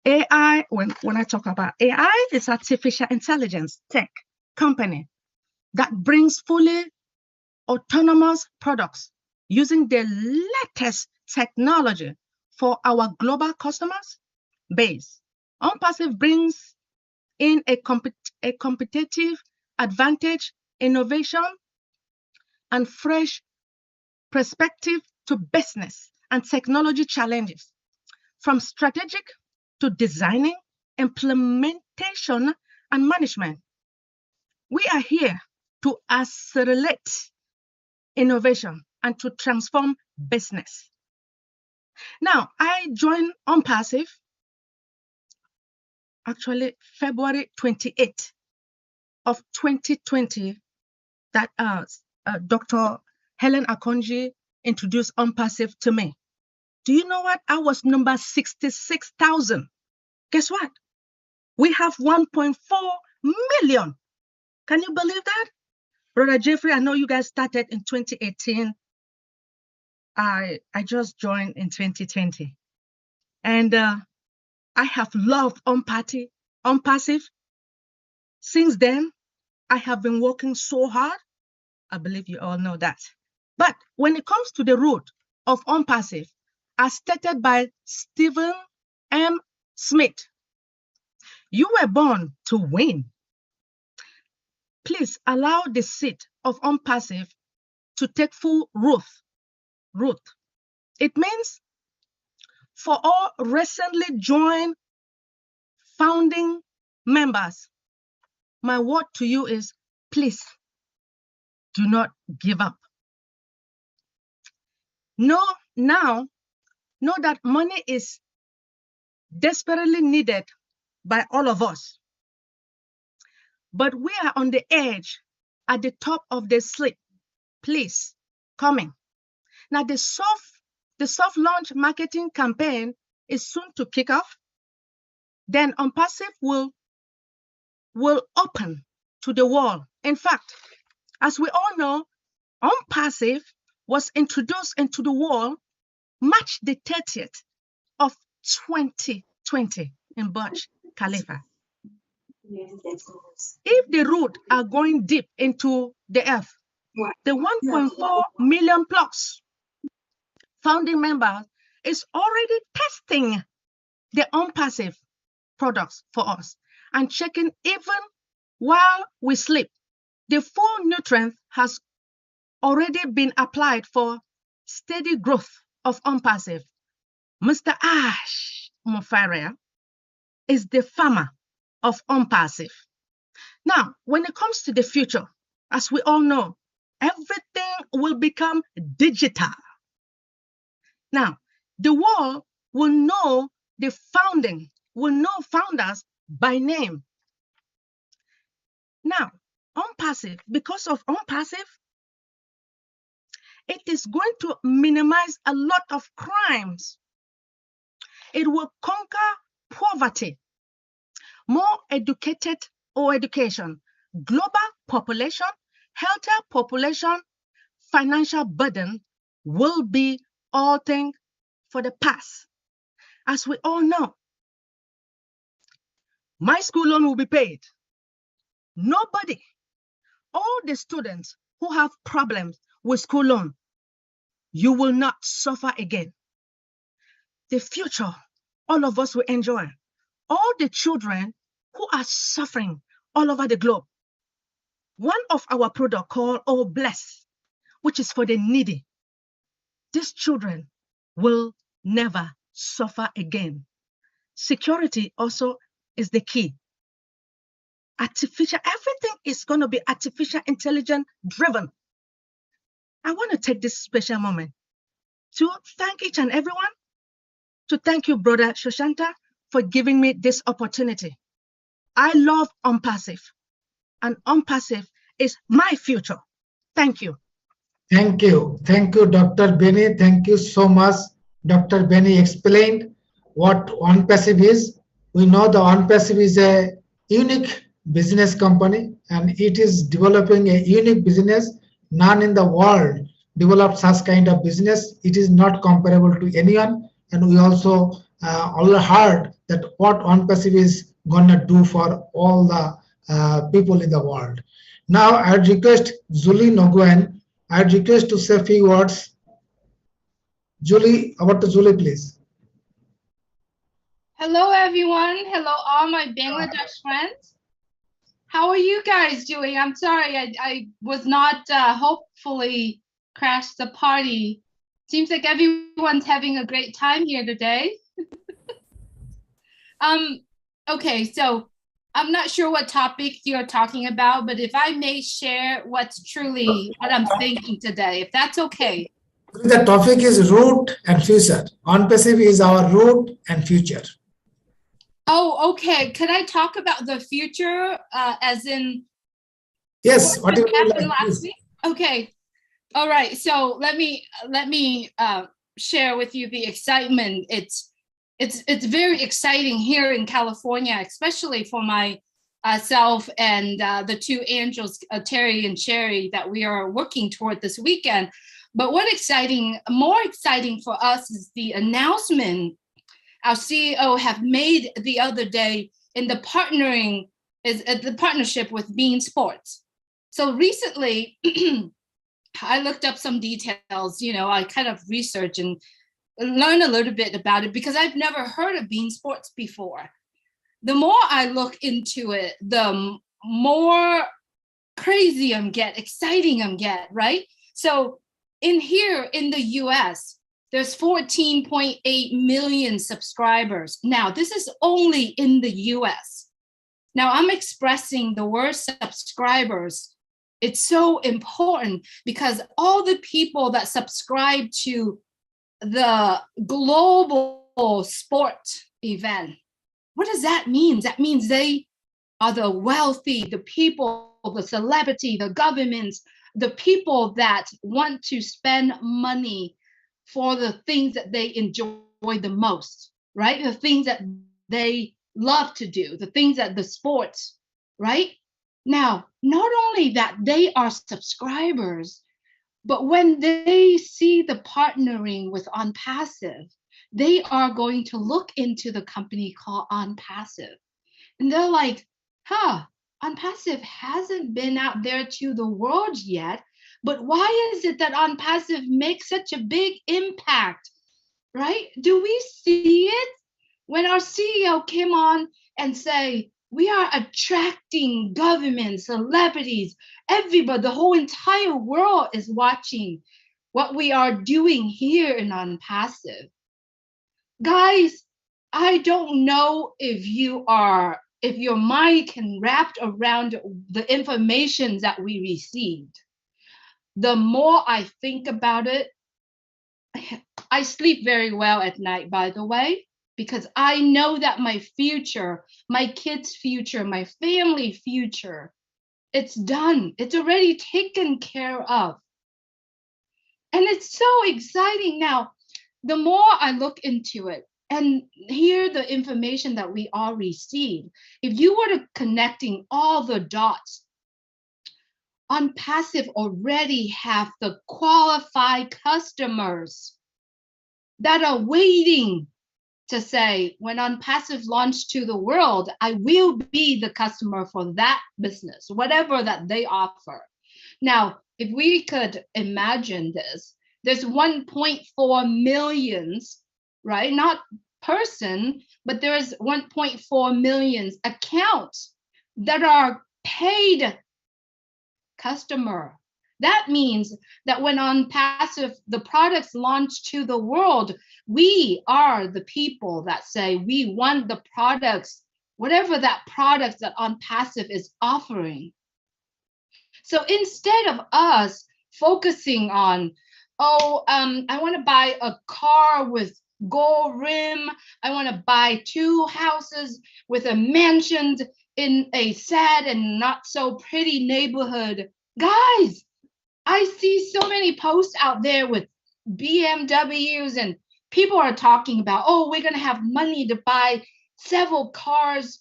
AI, when I talk about AI, it's artificial intelligence tech company that brings fully autonomous products using the latest technology for our global customers base. OnPassive brings in a competitive advantage, innovation, and fresh perspective to business and technology challenges, from strategic to designing, implementation, and management. We are here to accelerate innovation and to transform business. Now, I joined OnPassive actually February 28th of 2020. That Dr. Helen Akonji introduced OnPassive to me. Do you know what? I was number 66,000. Guess what? We have 1.4 million. Can you believe that? Brother Jeffrey, I know you guys started in 2018. I just joined in 2020. And I have loved OnPassive. Since then, I have been working so hard. I believe you all know that. But when it comes to the root of OnPassive, as stated by Stephen M. Smith, you were born to win. Please allow the seed of OnPassive to take full root. It means for all recently joined founding members, my word to you is, please do not give up. Know that money is desperately needed by all of us. But we are on the edge, at the top of the sleep. Please, coming. Now the soft launch marketing campaign is soon to kick off. Then OnPassive will open to the world. In fact, as we all know, OnPassive was introduced into the world March the 30th of 2020 in Burj Khalifa. If the root are going deep into the earth, the 1.4 million plus founding members is already testing the OnPassive products for us and checking even while we sleep. The full nutrient has already been applied for steady growth of OnPassive. Mr. Ash Mufaria is the farmer of OnPassive. Now, when it comes to the future, as we all know, everything will become digital. Now, the world will know founders by name. Now, OnPassive, because of OnPassive, it is going to minimize a lot of crimes. It will conquer poverty, more education, global population, healthier population, financial burden will be all things for the past. As we all know, my school loan will be paid. Nobody, all the students who have problems with school loan, you will not suffer again. The future, all of us will enjoy. All the children who are suffering all over the globe. One of our products called Oh Bless, which is for the needy. These children will never suffer again. Security also is the key. Everything is going to be artificial intelligence driven. I want to take this special moment to thank each and everyone, to thank you, Brother Shoshanta, for giving me this opportunity. I love OnPassive, and OnPassive is my future. Thank you. Thank you. Thank you, Dr. Benny. Thank you so much. Dr. Benny explained what OnPassive is. We know the OnPassive is a unique business company, and it is developing a unique business. None in the world developed such kind of business. It is not comparable to anyone. And we also all heard that what OnPassive is gonna do for all the people in the world. Now I'd request Julie Noguen. I'd request to say a few words. Julie, over to Julie, please. Hello, everyone. Hello, all my Bangladesh friends. How are you guys doing? I'm sorry, I was not hopefully crashed the party. Seems like everyone's having a great time here today. Okay, so I'm not sure what topic you're talking about, but if I may share what's truly what I'm thinking today, if that's okay. The topic is root and future. OnPassive is our root and future. Oh, okay. Could I talk about the future as in yes, what happened last week? Okay. All right. So let me share with you the excitement. It's very exciting here in California, especially for myself and the two angels, Terry and Sherry, that we are working toward this weekend. But more exciting for us is the announcement our CEO have made the other day in the partnership with Bean Sports. So recently, I looked up some details, I kind of researched and learn a little bit about it because I've never heard of Bean Sports before. The more I look into it, the more crazy exciting I'm get, right? So in the US, there's 14.8 million subscribers. Now, this is only in the US. Now, I'm expressing the word subscribers. It's so important because all the people that subscribe to the global sport event, what does that mean? That means they are the wealthy, the people, the celebrity, the governments, the people that want to spend money for the things that they enjoy the most, right? The things that they love to do, the things that the sports, right? Now, not only that they are subscribers, but when they see the partnering with OnPassive, they are going to look into the company called OnPassive. And they're like, OnPassive hasn't been out there to the world yet, but why is it that OnPassive makes such a big impact, right? Do we see it? When our CEO came on and say, we are attracting governments, celebrities, everybody, the whole entire world is watching what we are doing here in OnPassive. Guys, I don't know if your mind can wrap around the information that we received. The more I think about it, I sleep very well at night, by the way, because I know that my future, my kids' future, my family future, it's done. It's already taken care of. And it's so exciting now. The more I look into it and hear the information that we all received, if you were to connecting all the dots, OnPassive already have the qualified customers that are waiting to say, when OnPassive launched to the world, I will be the customer for that business, whatever that they offer. Now, if we could imagine this, there's 1.4 millions, right? Not person, but there's 1.4 million accounts that are paid customer. That means that when OnPassive, the products launch to the world, we are the people that say we want the products, whatever that product that OnPassive is offering. So instead of us focusing on, I want to buy a car with gold rim, I want to buy 2 houses with a mansion in a sad and not so pretty neighborhood. Guys, I see so many posts out there with BMWs and people are talking about, we're going to have money to buy several cars.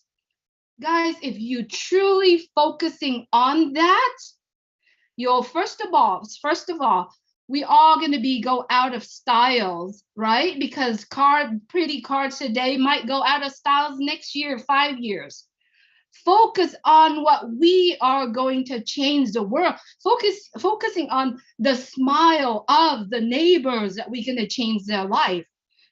Guys, if you truly focusing on that, first of all, we are going to go out of styles, right? Because pretty cars today might go out of styles next year, 5 years. Focus on what we are going to change the world. Focusing on the smile of the neighbors that we're going to change their life,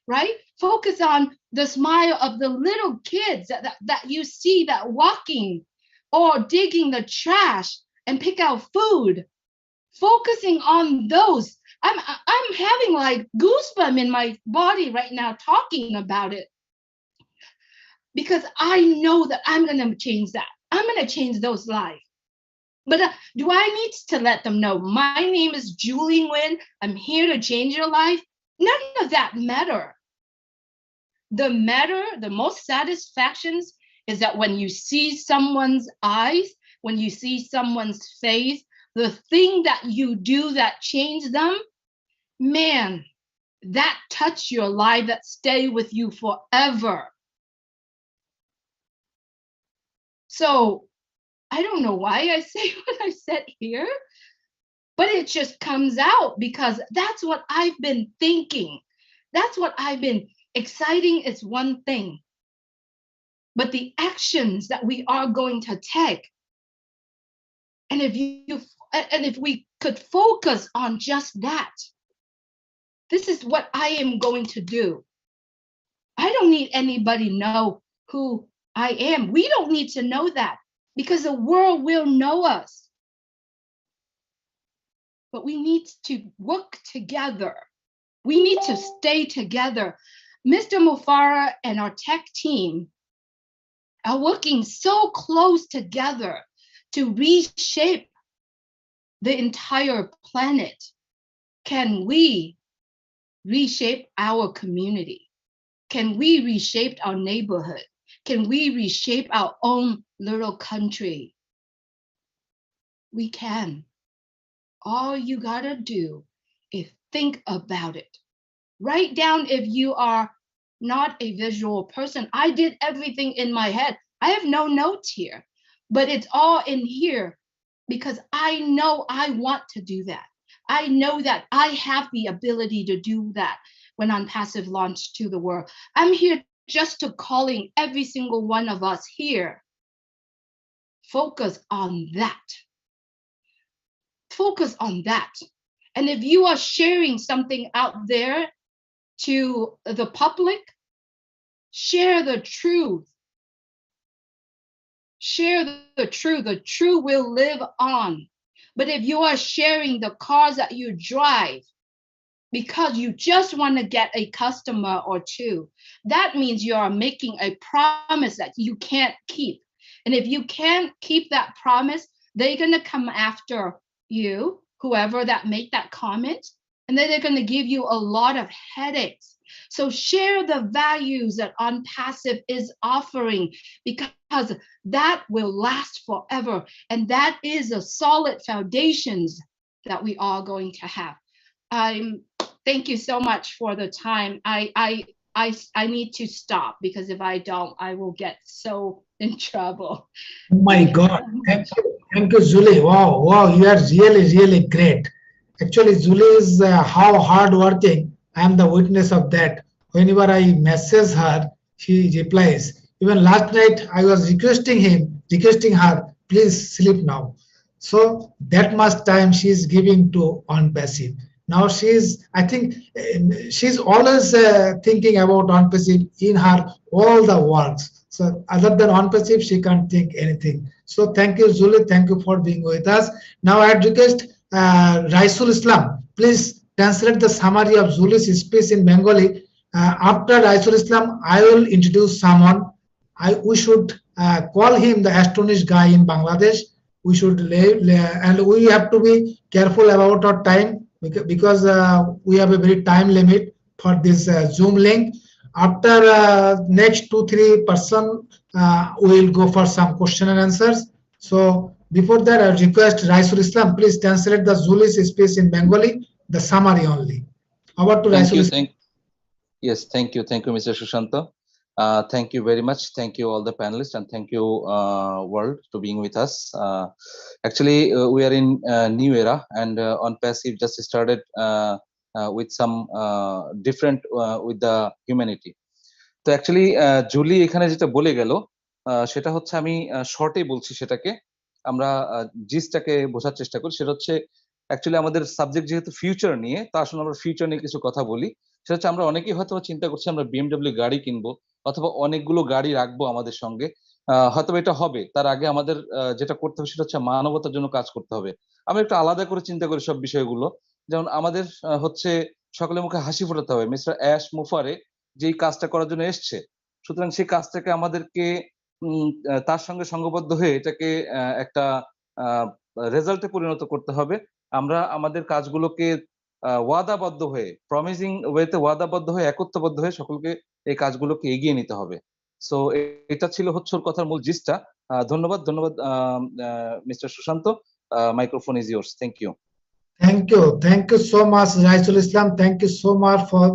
right? Focus on the smile of the little kids that you see that walking or digging the trash and pick out food. Focusing on those. I'm having like goosebumps in my body right now talking about it. Because I know that I'm going to change that. I'm going to change those lives. But do I need to let them know, my name is Julie Nguyen, I'm here to change your life? None of that matter. The most satisfactions is that when you see someone's eyes, when you see someone's face, the thing that you do that change them, man, that touch your life, that stay with you forever. So I don't know why I say what I said here, but it just comes out because that's what I've been thinking. That's what I've been exciting is one thing, but the actions that we are going to take, and if we could focus on just that, this is what I am going to do. I don't need anybody to know who I am. We don't need to know that because the world will know us. But we need to work together. We need to stay together. Mr. Mufara and our tech team are working so close together to reshape the entire planet. Can we reshape our community? Can we reshape our neighborhood? Can we reshape our own little country? We can. All you gotta do is think about it. Write down if you are not a visual person. I did everything in my head. I have no notes here, but it's all in here because I know I want to do that. I know that I have the ability to do that when Unpassive launched to the world. I'm here just to calling every single one of us here. Focus on that. Focus on that. And if you are sharing something out there to the public, share the truth. Share the truth. The truth will live on. But if you are sharing the cars that you drive because you just want to get a customer or two, that means you are making a promise that you can't keep. And if you can't keep that promise, they're going to come after you, whoever that made that comment, and then they're going to give you a lot of headaches. So share the values that Unpassive is offering because that will last forever. And that is a solid foundations that we are going to have. Thank you so much for the time. I need to stop because if I don't, I will get so in trouble. Oh my God. Thank you, Julie. Wow, wow, you are really, really great. Actually, Julie is how hardworking. I am the witness of that. Whenever I message her, she replies. Even last night, I was requesting her, please sleep now. So that much time she is giving to Unpassive. Now I think she's always thinking about Unpassive in her all the works. So other than Unpassive, she can't think anything. So thank you, Julie. Thank you for being with us. Now I request Raisul Islam, please translate the summary of Julie's speech in Bengali. After Raisul Islam, I will introduce someone. We should call him the astonished guy in Bangladesh. We should and we have to be careful about our time because we have a very time limit for this Zoom link. After next 2-3 person, we will go for some question and answers. So before that, I request Raisul Islam, please translate the Julie's speech in Bengali, the summary only. Over to Raisul Islam. Yes, thank you, Mr. Sushanta. Thank you very much. Thank you all the panelists and thank you world to being with us. Actually, we are in a new era and Unpassive just started with some different with the humanity. তো actually Julie এখানে যেটা বলে গেল সেটা হচ্ছে আমি শর্টে বলছি সেটাকে আমরা জিসটাকে বোঝার চেষ্টা করি সেটা হচ্ছে অ্যাকচুয়ালি আমাদের সাবজেক্ট যেহেতু ফিউচার নিয়ে তা আসলে আমরা ফিউচার নিয়ে কিছু কথা বলি সেটা হচ্ছে আমরা অনেকেই হয়তো চিন্তা করছি আমরা BMW গাড়ি কিনবো অথবা অনেকগুলো গাড়ি রাখবো আমাদের সঙ্গে হয়তো এটা হবে তার আগে আমাদের যেটা করতে হবে সেটা হচ্ছে মানবতার জন্য কাজ করতে হবে আমরা একটু আলাদা করে চিন্তা করি সব বিষয়গুলো যেমন আমাদের হচ্ছে সকলের মুখে হাসি ফোটাতে হবে মিস্টার অ্যাশ মুফারে যেই কাজটা করার জন্য এসছে সুতরাং সেই কাজটাকে আমাদেরকে তার সঙ্গে সংঘবদ্ধ হয়ে এটাকে একটা রেজাল্টে পরিণত করতে হবে আমরা আমাদের কাজগুলোকে ওয়াদাবদ্ধ হয়ে প্রমিজিং ওয়েতে ওয়াদাবদ্ধ হয়ে একত্ববদ্ধ হয়ে সকলকে এই কাজগুলোকে এগিয়ে নিতে হবে সো এটা ছিল হচ্ছে ওর কথার মূল জিসটা ধন্যবাদ mister Sushant Microphone is yours. Thank you. Thank you so much, Raisul Islam. Thank you so much for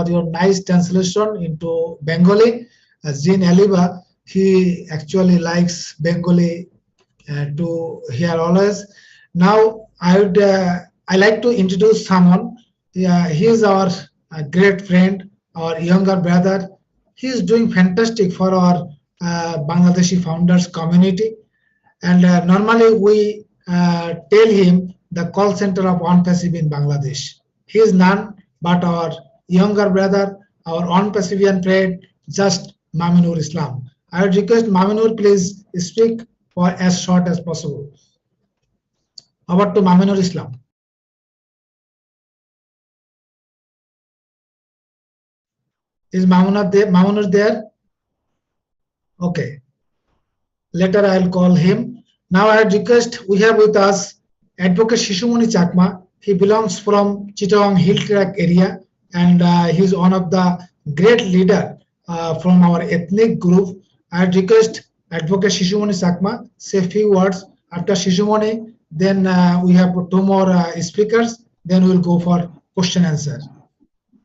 your nice translation into Bengali. Jean Aliba, he actually likes Bengali to hear always. Now I like to introduce someone. He is our great friend, our younger brother. He is doing fantastic for our Bangladeshi founders community. And normally we tell him the call center of OnPassive in Bangladesh. He is none but our younger brother, our OnPassivian friend, just Maminur Islam. I would request Maminur, please speak for as short as possible. Over to Maminur Islam. Is Mamunur there? Okay. Later I'll call him. Now I request, we have with us Advocate Shishumoni Chakma. He belongs from Chittagong Hill Track area, and he is one of the great leader from our ethnic group. I request Advocate Shishumoni Chakma say a few words. After Shishumoni, then we have two more speakers. Then we'll go for question answer.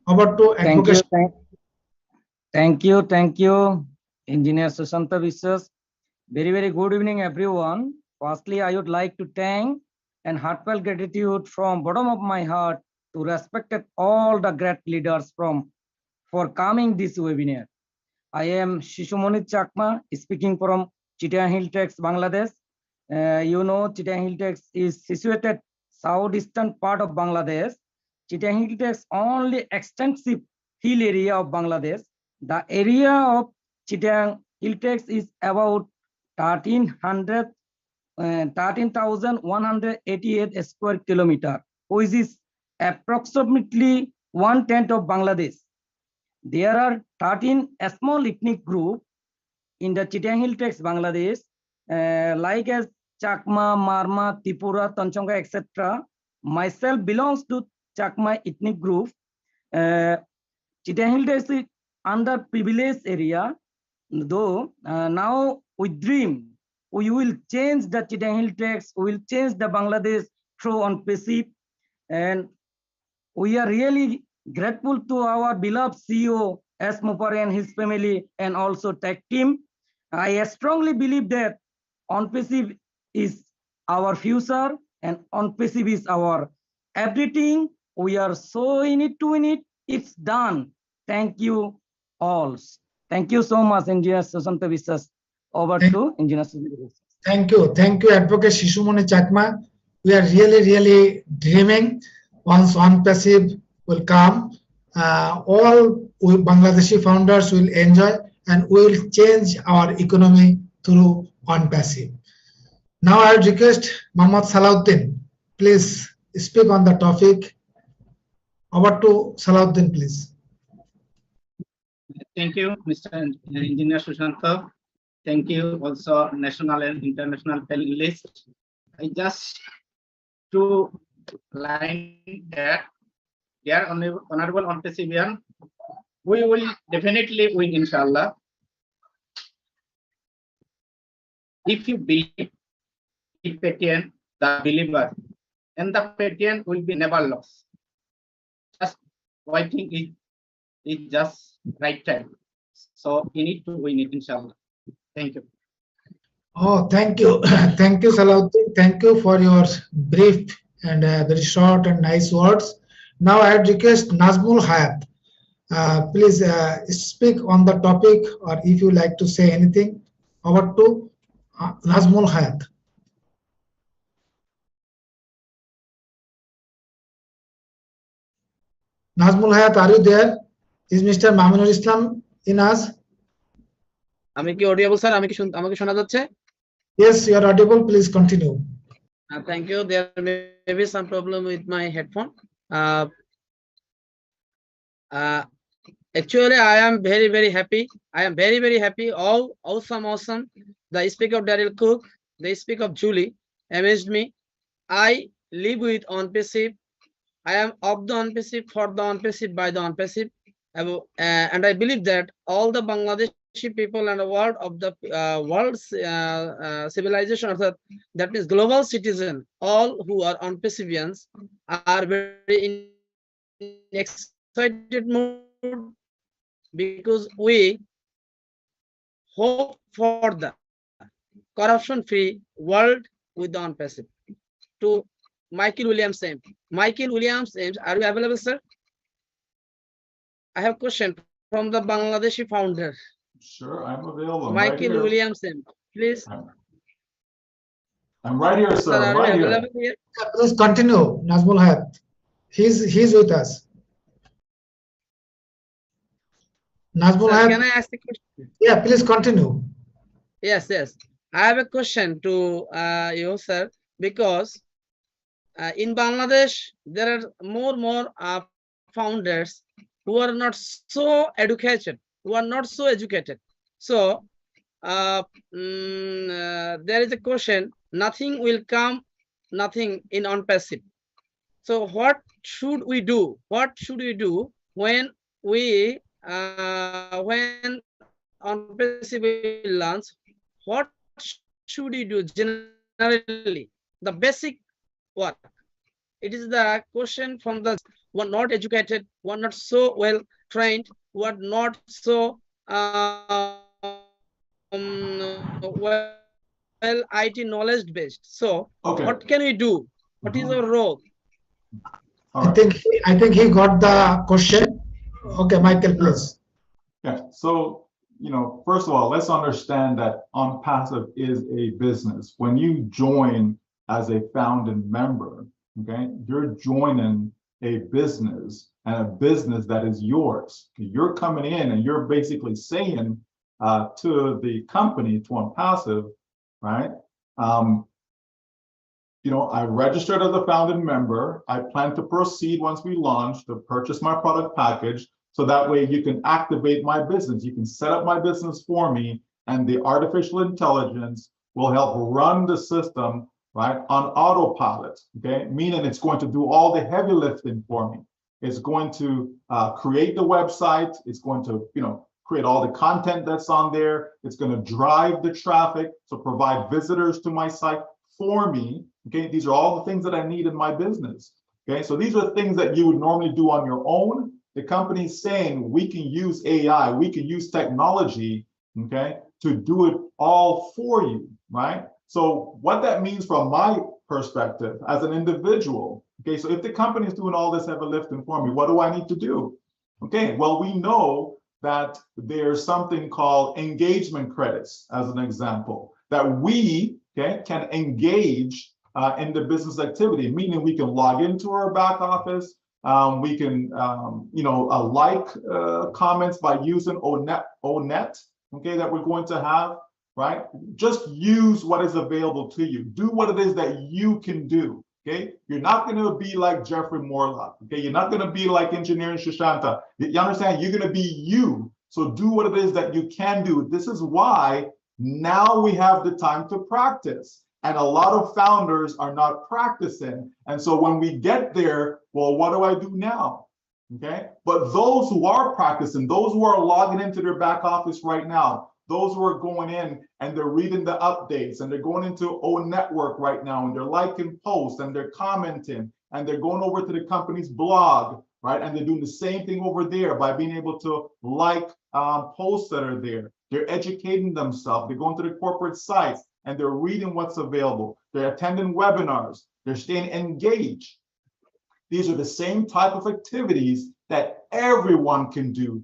Over to Advocate. Thank you, Engineer Sushanta Viswas. Very good evening, everyone. Firstly, I would like to thank and heartfelt gratitude from bottom of my heart to respected all the great leaders for coming this webinar. I am Shishumoni Chakma, speaking from Chittagong Hill Tracks, Bangladesh. You know, Chittagong Hill Tracks is situated southeastern part of Bangladesh. Chittagong Hill Tracks only extensive hill area of Bangladesh. The area of Chittagong Hill Tracks is about 13,188 square kilometer, which is approximately 1/10 of Bangladesh. There are 13 small ethnic groups in the Chittagong Hill Tracks, Bangladesh, like as Chakma, Marma, Tripura, Tanchonga, etc. Myself belongs to Chakma ethnic group. Chittagong Hill Tracks is underprivileged area, though now we dream we will change the Chittagong Hill Tracks, we will change the Bangladesh through OnPassive, and we are really grateful to our beloved CEO S. Mupari and his family, and also tech team. I strongly believe that OnPassive is our future, and OnPassive is our everything. We are so in it to win it. It's done. Thank you all. Thank you so much, Engineer Sushanta Viswas. Over to Engineer Sushanta Viswas. Thank you, Advocate Shishumoni Chakma. We are really dreaming once OnPassive will come. All Bangladeshi founders will enjoy, and we will change our economy through OnPassive. Now I would request Mohammad Salahuddin, please speak on the topic. Over to Salahuddin, please. Thank you, Mr. Engineer Sushanta. Thank you also national and international panelists. I just to line that, dear honorable OnPassivian, we will definitely win, inshallah. If you believe in Patian, the believer, and the Patian will be never lost. Just waiting is just right time. So you need to win it, inshallah. Thank you. Oh, thank you. Thank you, Salahuddin. Thank you for your brief and very short and nice words. Now I would request Nazmul Hayat. Please speak on the topic, or if you like to say anything. Over to Nazmul Hayat. Nazmul Hayat, are you there? Is Mr. Maminur Islam in us? আমি কি audible sir? আমাকে শোনা যাচ্ছে? Yes, you are audible. Please continue. Thank you. There may be some problem with my headphone. Actually, I am very happy. I am very happy. All awesome. The speak of Daryl Cook, the speak of Julie amazed me. I live with OnPassive. I am of the OnPassive, for the OnPassive, by the OnPassive, and I believe that all the Bangladesh Bangladeshi people and the world of the world's civilization, or that means global citizen, all who are on perseverance are very in excited mood because we hope for the corruption-free world with the on-passive. To Michael Williams Ames. Michael Williams Ames, are you available, sir? I have a question from the Bangladeshi founder. Sure, I'm available. I'm Michael right here. Williams Ames, please. I'm right here, sir. I'm right here. Please continue, Nazmul Hayat. He's with us. Nazmul Sir, Hayat. can I ask a question? Yeah, please continue. Yes. I have a question to you, sir, because in Bangladesh, there are more founders who are not so educated, So there is a question, nothing will come, nothing in on-passive. So what should we do? What should we do when we when on-passive will launch? What should we do generally? The basic what? It is the question from the one not educated, one not so well trained, one not so well IT knowledge based. So what can we do? What is our role? I think he got the question. Okay, Michael, please. Yeah. So, first of all, let's understand that OnPassive is a business. When you join as a founding member, okay, you're joining a business, and a business that is yours. You're coming in and you're basically saying to the company, to OnPassive, right? I registered as a founding member. I plan to proceed once we launch to purchase my product package. So that way you can activate my business. You can set up my business for me, and the artificial intelligence will help run the system, right, on autopilot, okay? Meaning it's going to do all the heavy lifting for me. It's going to create the website. It's going to, create all the content that's on there. It's going to drive the traffic, so provide visitors to my site for me, okay? These are all the things that I need in my business, okay? So these are things that you would normally do on your own. The company's saying we can use AI, we can use technology, okay, to do it all for you, right? So what that means from my perspective as an individual, okay, so if the company is doing all this heavy lifting for me, what do I need to do? Okay, well, we know that there's something called engagement credits, as an example, that we, okay, can engage in the business activity, meaning we can log into our back office. We can, like comments by using ONet, okay, that we're going to have, right? Just use what is available to you. Do what it is that you can do, okay? You're not going to be like Jeffrey Morlock, okay? You're not going to be like Engineering Shoshanta. You understand? You're going to be you. So do what it is that you can do. This is why now we have the time to practice. And a lot of founders are not practicing. And so when we get there, well, what do I do now? Okay. But those who are practicing, those who are logging into their back office right now, those who are going in and they're reading the updates and they're going into O Network right now and they're liking posts and they're commenting and they're going over to the company's blog, right? And they're doing the same thing over there by being able to like posts that are there. They're educating themselves. They're going to the corporate sites and they're reading what's available. They're attending webinars. They're staying engaged. These are the same type of activities that everyone can do.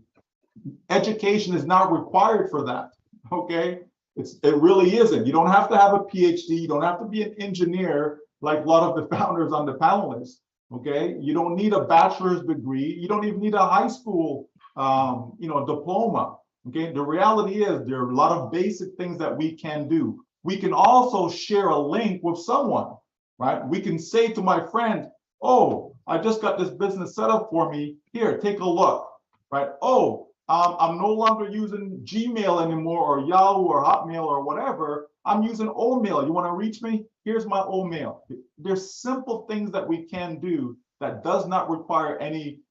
Education is not required for that, okay? It really isn't. You don't have to have a PhD. You don't have to be an engineer like a lot of the founders on the panelists, okay? You don't need a bachelor's degree. You don't even need a high school, diploma, okay? The reality is there are a lot of basic things that we can do. We can also share a link with someone, right? We can say to my friend, oh, I just got this business set up for me. Here, take a look, right? Oh, I'm no longer using Gmail anymore or Yahoo or Hotmail or whatever. I'm using Omail. You want to reach me? Here's my Omail. There's simple things that we can do that does not require any,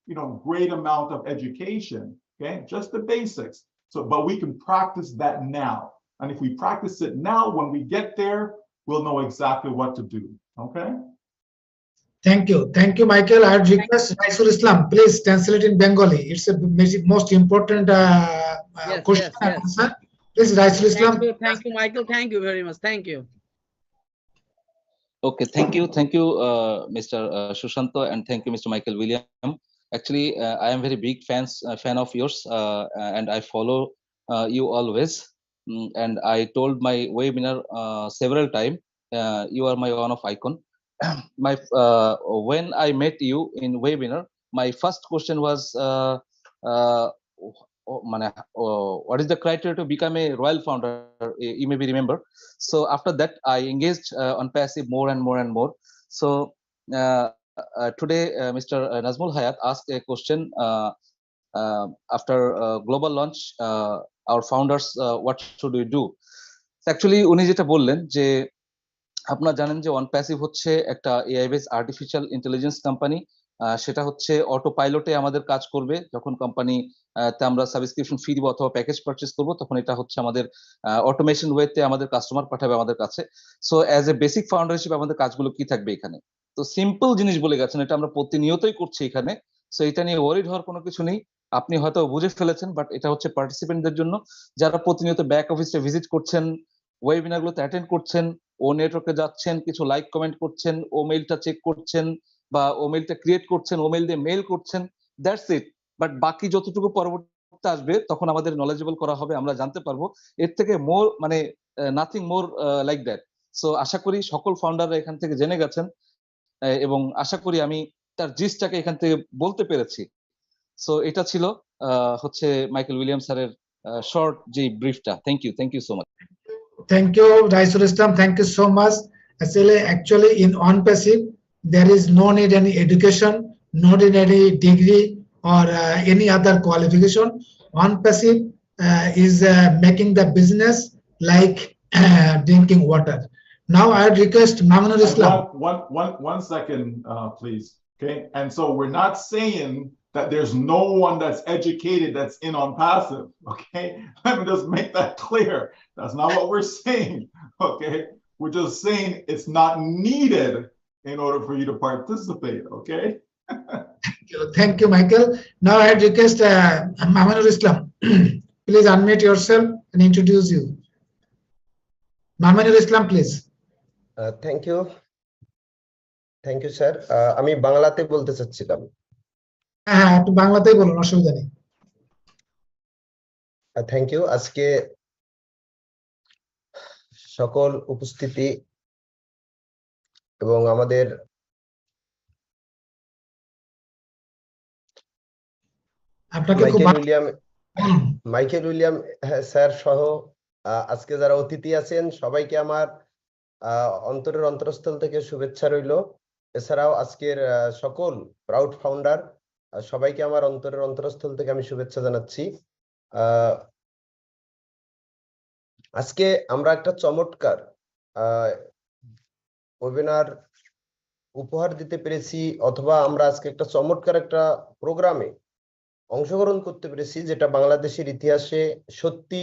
great amount of education, okay? Just the basics. So, but we can practice that now. And if we practice it now, when we get there, we'll know exactly what to do. Okay? Thank you, Michael. I would request Raisul Islam, please translate in Bengali. It's a most important question and answer. Please, Raisul Islam. Thank you, Michael. Thank you very much. Thank you. Okay, thank you, Mr. Shushanto, and thank you, Mr. Michael William. Actually, I am very big fan of yours, and I follow you always. And I told my webinar several times, you are my one of icon. When I met you in webinar, my first question was, what is the criteria to become a royal founder? You maybe remember. So after that, I engaged on passive more and more and more. So today, Mr. Nazmul Hayat asked a question after global launch, our founders, what should we do? Actually, উনি যেটা বললেন যে আপনারা জানেন যে OnePassive হচ্ছে একটা AI based artificial intelligence company. সেটা হচ্ছে অটো পাইলটে আমাদের কাজ করবে। যখন কোম্পানি তে আমরা সাবস্ক্রিপশন ফি দিব অথবা প্যাকেজ পারচেজ করব, তখন এটা হচ্ছে আমাদের অটোমেশন ওয়েতে আমাদের কাস্টমার পাঠাবে আমাদের কাছে। So as a basic founder হিসেবে আমাদের কাজগুলো কি থাকবে এখানে? তো সিম্পল জিনিস বলে গেছেন, এটা আমরা প্রতিনিয়তই করছি এখানে। সো এটা নিয়ে ওয়ারিড হওয়ার কোনো কিছু নেই। আপনি হয়তো বুঝে ফেলেছেন, বাট এটা হচ্ছে পার্টিসিপেন্টদের জন্য যারা প্রতিনিয়ত ব্যাক অফিসে ভিজিট করছেন, ওয়েবিনারগুলোতে অ্যাটেন্ড করছেন, ও নেটওয়ার্কে যাচ্ছেন, কিছু লাইক কমেন্ট করছেন, ও মেইলটা চেক করছেন বা ও মেইলটা ক্রিয়েট করছেন, ও মেইল দিয়ে মেইল করছেন, দ্যাটস ইট। বাট বাকি যতটুকু পরবর্তীতে আসবে তখন আমাদের নলেজেবল করা হবে, আমরা জানতে পারবো। এর থেকে মোর মানে nothing more like that. So আশা করি সকল ফাউন্ডাররা এখান থেকে জেনে গেছেন এবং আশা করি আমি তার জিসটাকে এখান থেকে বলতে পেরেছি। সো এটা ছিল হচ্ছে মাইকেল উইলিয়াম স্যারের শর্ট যে ব্রিফটা। Thank you so much. Thank you, Raisul Islam. Thank you so much. Actually, in OnePassive, there is no need any education, no need any degree or any other qualification. OnePassive is making the business like drinking water. Now, I request Mamunur Islam. One second, please. Okay, and so we're not saying that there's no one that's educated that's in OnePassive. Okay, let me just make that clear. That's not what we're saying. Okay, we're just saying it's not needed in order for you to participate. Okay. Thank you, Michael. Now I request Mamunur Islam. Please unmute yourself and introduce you. Mamunur Islam, please. Thank you. Thank you, sir. আমি বাংলাতে বলতে চাচ্ছিলাম। হ্যাঁ, একটু বাংলাতেই বলুন, অসুবিধা নেই। Thank you. আজকে সকল উপস্থিতি এবং আমাদের মাইকেল উইলিয়াম স্যার সহ আজকে যারা অতিথি আছেন সবাইকে আমার অন্তরের অন্তরস্থল থেকে শুভেচ্ছা রইল। এছাড়াও আজকের সকল প্রাউড ফাউন্ডার সবাইকে আমার অন্তরের অন্তরস্থল থেকে আমি শুভেচ্ছা জানাচ্ছি। আজকে আমরা একটা চমৎকার ওয়েবিনার উপহার দিতে পেরেছি, অথবা আমরা আজকে একটা চমৎকার একটা প্রোগ্রামে অংশগ্রহণ করতে পেরেছি, যেটা বাংলাদেশের ইতিহাসে সত্যি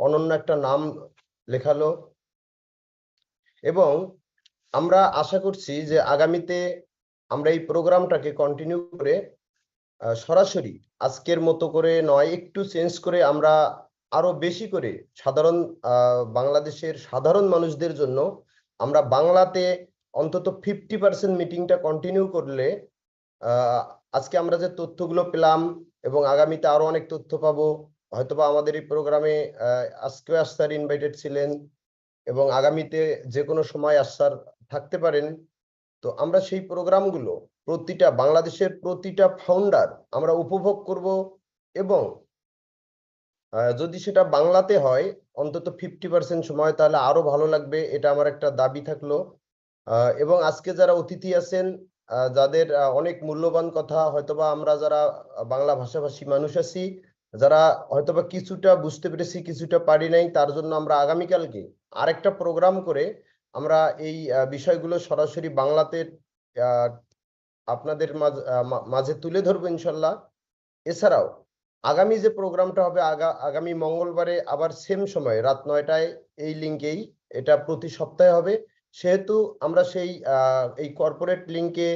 অনন্য একটা নাম লেখালো। এবং আমরা আশা করছি যে আগামীতে আমরা এই প্রোগ্রামটাকে কন্টিনিউ করে সরাসরি আজকের মতো করে নয়, একটু চেঞ্জ করে আমরা আরো বেশি করে বাংলাদেশের সাধারণ মানুষদের জন্য আমরা বাংলাতে অন্তত 50% মিটিংটা কন্টিনিউ করলে আজকে আমরা যে তথ্যগুলো পেলাম এবং আগামীতে আরো অনেক তথ্য পাবো, হয়তোবা আমাদের এই প্রোগ্রামে আজকে স্যার ইনভাইটেড ছিলেন এবং আগামীতে যে কোনো সময় স্যার থাকতে পারেন। তো আমরা সেই প্রোগ্রামগুলো বাংলাদেশের প্রতিটা ফাউন্ডার আমরা উপভোগ করব এবং যদি সেটা বাংলাতে হয় অন্তত 50% সময়, তাহলে আরো ভালো লাগবে। এটা আমার একটা দাবি থাকলো। এবং আজকে যারা অতিথি আছেন, যাদের অনেক মূল্যবান কথা, হয়তোবা আমরা যারা বাংলা ভাষাভাষী মানুষ আছি, যারা হয়তোবা কিছুটা বুঝতে পেরেছি কিছুটা পারি নাই, তার জন্য আমরা আগামীকালকে আরেকটা প্রোগ্রাম করে আমরা এই বিষয়গুলো সরাসরি বাংলাতে আপনাদের মাঝে তুলে ধরবো ইনশাল্লাহ। এছাড়াও আগামী যে প্রোগ্রামটা হবে আগামী মঙ্গলবারে আবার সেম সময় রাত 9টায় এই লিঙ্কেই, এটা প্রতি সপ্তাহে হবে। সেহেতু আমরা সেই এই কর্পোরেট লিঙ্কে,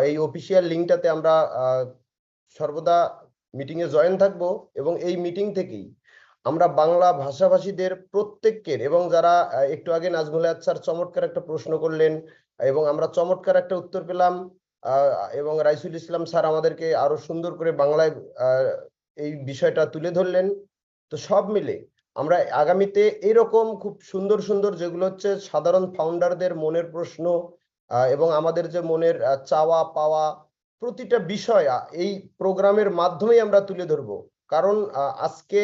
এই অফিসিয়াল লিঙ্কটাতে আমরা সর্বদা মিটিংয়ে জয়েন থাকবো, এবং এই মিটিং থেকেই আমরা বাংলা ভাষাভাষীদের প্রত্যেকের, এবং যারা একটু আগে নাজমুল হায়াত স্যার চমৎকার একটা প্রশ্ন করলেন এবং আমরা চমৎকার একটা উত্তর পেলাম, এবং রাইসুল ইসলাম স্যার আমাদেরকে আরো সুন্দর করে বাংলায় এই বিষয়টা তুলে ধরলেন। তো সব মিলে আমরা আগামীতে এরকম খুব সুন্দর সুন্দর, যেগুলো হচ্ছে সাধারণ ফাউন্ডারদের মনের প্রশ্ন এবং আমাদের যে মনের চাওয়া পাওয়া, প্রতিটা বিষয় এই প্রোগ্রামের মাধ্যমেই আমরা তুলে ধরবো। কারণ আজকে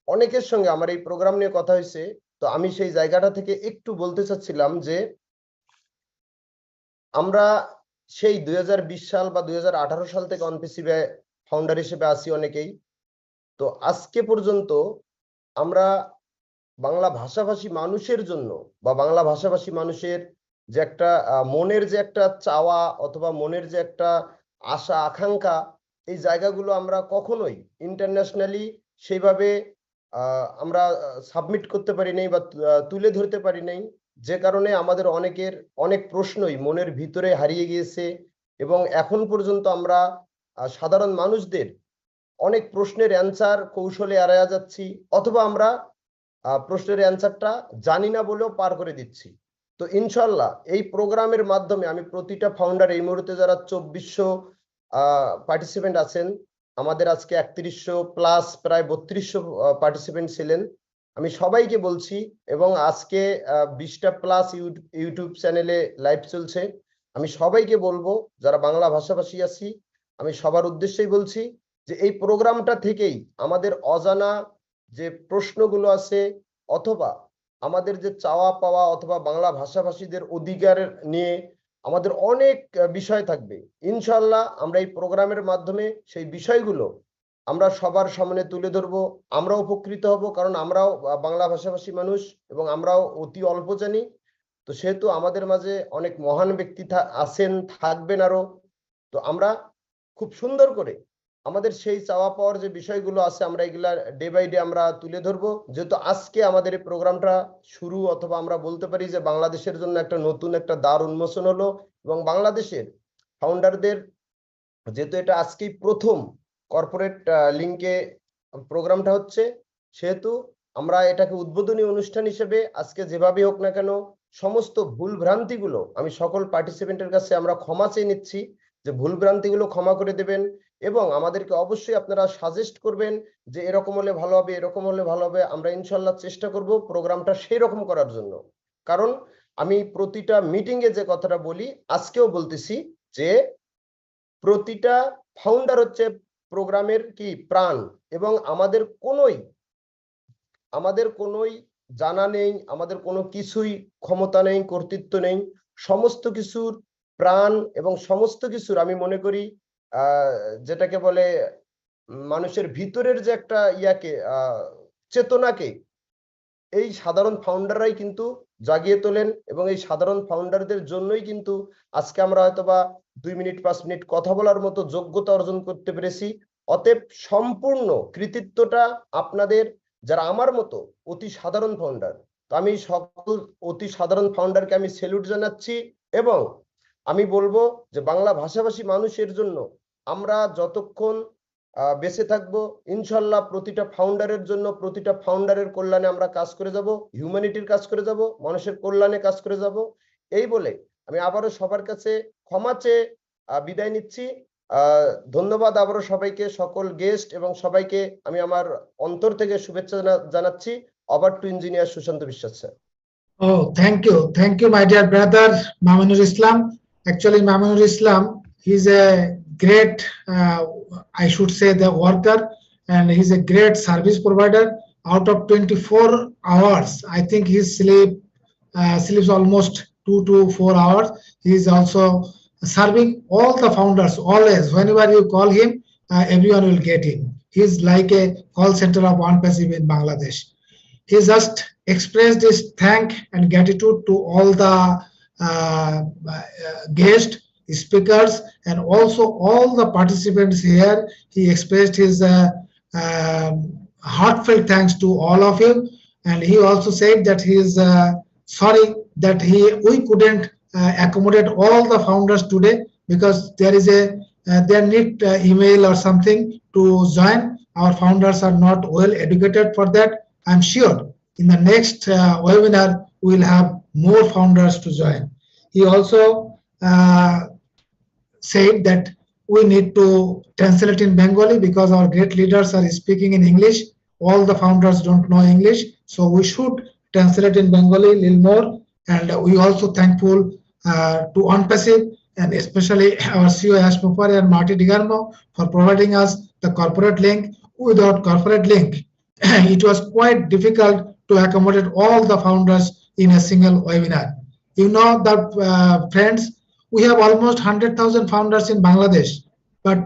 অনেকের সঙ্গে আমার এই প্রোগ্রাম নিয়ে কথা হয়েছে, তো আমি সেই জায়গাটা থেকে একটু বলতে চাচ্ছিলাম যে আমরা সেই 2020 সাল বা 2018 সাল থেকে অনপিসিবে ফাউন্ডার হিসেবে আসি অনেকেই। তো আজকে পর্যন্ত আমরা বাংলা ভাষাভাষী মানুষের জন্য বা বাংলা ভাষাভাষী মানুষের যে একটা মনের যে একটা চাওয়া অথবা মনের যে একটা আশা আকাঙ্ক্ষা, এই জায়গাগুলো আমরা কখনোই ইন্টারন্যাশনালি সেইভাবে আমরা সাবমিট করতে পারি নাই বা তুলে ধরতে পারি নাই, যে কারণে আমাদের অনেকের অনেক প্রশ্নই মনের ভিতরে হারিয়ে গিয়েছে, এবং এখন পর্যন্ত আমরা সাধারণ মানুষদের অনেক প্রশ্নের অ্যান্সার কৌশলে এড়ায়া যাচ্ছি, অথবা আমরা প্রশ্নের অ্যান্সারটা জানি না বলেও পার করে দিচ্ছি। তো ইনশাল্লাহ এই প্রোগ্রামের মাধ্যমে আমি প্রতিটা ফাউন্ডার, এই মুহূর্তে যারা 2400 পার্টিসিপেন্ট আছেন, আমাদের আজকে 3100 প্লাস প্রায় 3200 পার্টিসিপেন্ট ছিলেন, আমি সবাইকে বলছি, এবং আজকে 20টা প্লাস ইউটিউব চ্যানেলে লাইভ চলছে, আমি সবাইকে বলবো যারা বাংলা ভাষাভাষী আছি, আমি সবার উদ্দেশ্যেই বলছি যে এই প্রোগ্রামটা থেকেই আমাদের অজানা যে প্রশ্নগুলো আছে অথবা আমাদের যে চাওয়া পাওয়া অথবা বাংলা ভাষাভাষীদের অধিকার নিয়ে আমাদের অনেক বিষয় থাকবে। ইনশাল্লাহ আমরা এই প্রোগ্রামের মাধ্যমে সেই বিষয়গুলো আমরা সবার সামনে তুলে ধরবো, আমরাও উপকৃত হব, কারণ আমরাও বাংলা ভাষাভাষী মানুষ এবং আমরাও অতি অল্প জানি। তো সেহেতু আমাদের মাঝে অনেক মহান ব্যক্তি আছেন, থাকবেন আরো। তো আমরা খুব সুন্দর করে আমাদের সেই চাওয়া পাওয়ার যে বিষয়গুলো আছে আমরা এগুলা ডে বাই ডে আমরা তুলে ধরবো। যেহেতু আজকে আমাদের এই প্রোগ্রামটা শুরু, অথবা আমরা বলতে পারি যে বাংলাদেশের জন্য একটা নতুন একটা দ্বার উন্মোচন হলো, এবং বাংলাদেশের ফাউন্ডারদের যেহেতু এটা আজকেই প্রথম কর্পোরেট লিঙ্কে প্রোগ্রামটা হচ্ছে, সেহেতু আমরা এটাকে উদ্বোধনী অনুষ্ঠান হিসেবে আজকে যেভাবে হোক না কেন সমস্ত ভুল ভ্রান্তিগুলো আমি সকল পার্টিসিপেন্টের কাছে আমরা ক্ষমা চেয়ে নিচ্ছি, যে ভুল ভ্রান্তিগুলো ক্ষমা করে দেবেন, এবং আমাদেরকে অবশ্যই আপনারা সাজেস্ট করবেন যে এরকম হলে ভালো হবে, এরকম হলে ভালো হবে। আমরা ইনশাল্লাহ চেষ্টা করব প্রোগ্রামটা সেই রকম করার জন্য। কারণ আমি প্রতিটা মিটিংয়ে যে কথাটা বলি, আজকেও বলতেছি যে প্রতিটা ফাউন্ডার হচ্ছে প্রোগ্রামের কি প্রাণ, এবং আমাদের কোনোই জানা নেই, আমাদের কোনো কিছুই ক্ষমতা নেই, কর্তৃত্ব নেই, সমস্ত কিছুর প্রাণ এবং সমস্ত কিছুর আমি মনে করি যেটাকে বলে মানুষের ভিতরের যে একটা চেতনাকে এই সাধারণ ফাউন্ডাররাই কিন্তু জাগিয়ে তোলেন, এবং এই সাধারণ ফাউন্ডারদের জন্যই কিন্তু আজকে আমরা হয়তোবা 2 মিনিট 5 মিনিট কথা বলার মতো যোগ্যতা অর্জন করতে পেরেছি। অতএব সম্পূর্ণ কৃতিত্বটা আপনাদের, যারা আমার মতো অতি সাধারণ ফাউন্ডার। তো আমি সকল অতি সাধারণ ফাউন্ডারকে আমি স্যালুট জানাচ্ছি, এবং আমি বলবো যে বাংলা ভাষাভাষী মানুষের জন্য আমরা যতক্ষণ বেঁচে থাকবো ইনশাল্লাহ প্রতিটা ফাউন্ডারের জন্য, প্রতিটা ফাউন্ডারের কল্যাণে আমরা কাজ করে যাব, হিউম্যানিটির কাজ করে যাব, মানুষের কল্যাণে কাজ করে যাব। এই বলে আমি আবারও সবার কাছে ক্ষমা চেয়ে বিদায় নিচ্ছি। ধন্যবাদ আবারও সবাইকে, সকল গেস্ট এবং সবাইকে আমি আমার অন্তর থেকে শুভেচ্ছা জানাচ্ছি। ওভার টু ইঞ্জিনিয়ার সুশান্ত বিশ্বাস sir. Oh, thank you, my dear brother Mamunur Islam. Actually, Mamunur Islam, he's a great, I should say, the worker, and he's a great service provider. Out of 24 hours, I think he sleeps almost 2 to 4 hours. He is also serving all the founders always. Whenever you call him, everyone will get him. He's like a call center of One Pacific in Bangladesh. He just expressed his thank and gratitude to all the guests speakers and also all the participants here. He expressed his heartfelt thanks to all of you, and he also said that he is sorry that we couldn't accommodate all the founders today because there is a they need email or something to join. Our founders are not well educated for that. I'm sure in the next webinar we will have more founders to join. He also said that we need to translate in Bengali because our great leaders are speaking in English. All the founders don't know English, so we should translate in Bengali a little more. And we also thankful to OnPassive and especially our CEO Ash Mufari and Marty Digarmo for providing us the corporate link. Without corporate link, it was quite difficult to accommodate all the founders in a single webinar. You know that, friends, we have almost 100,000 founders in Bangladesh, but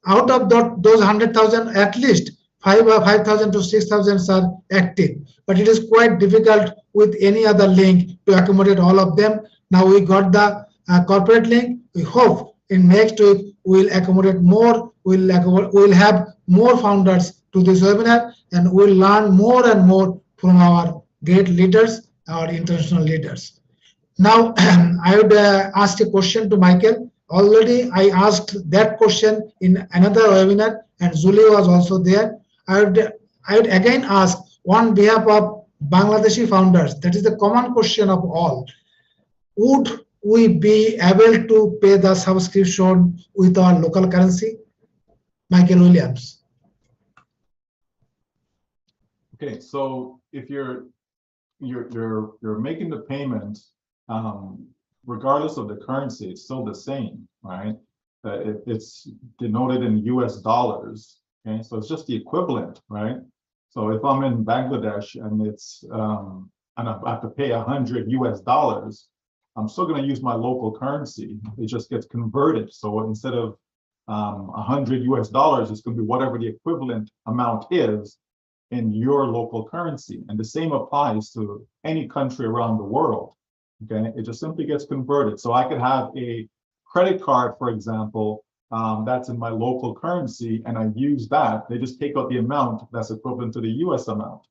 out of those 100,000, at least 5,000 to 6,000 are active. But it is quite difficult with any other link to accommodate all of them. Now we got the corporate link. We hope in next week we will accommodate more. We'll have more founders to this webinar, and we'll learn more and more from our great leaders, our international leaders. Now, I would ask a question to Michael. Already, I asked that question in another webinar, and Julie was also there. I would again ask on behalf of Bangladeshi founders, that is the common question of all. Would we be able to pay the subscription with our local currency? Michael Williams. Okay, so if you're making the payment, regardless of the currency, it's still the same, right? It's denoted in US dollars. Okay, so it's just the equivalent, right? So if I'm in Bangladesh and it's and I have to pay 100 US dollars, I'm still going to use my local currency. It just gets converted. So instead of 100 US dollars, it's going to be whatever the equivalent amount is in your local currency. And the same applies to any country around the world. Okay, it just simply gets converted. So I could have a credit card, for example, that's in my local currency, and I use that. They just take out the amount that's equivalent to the US amount,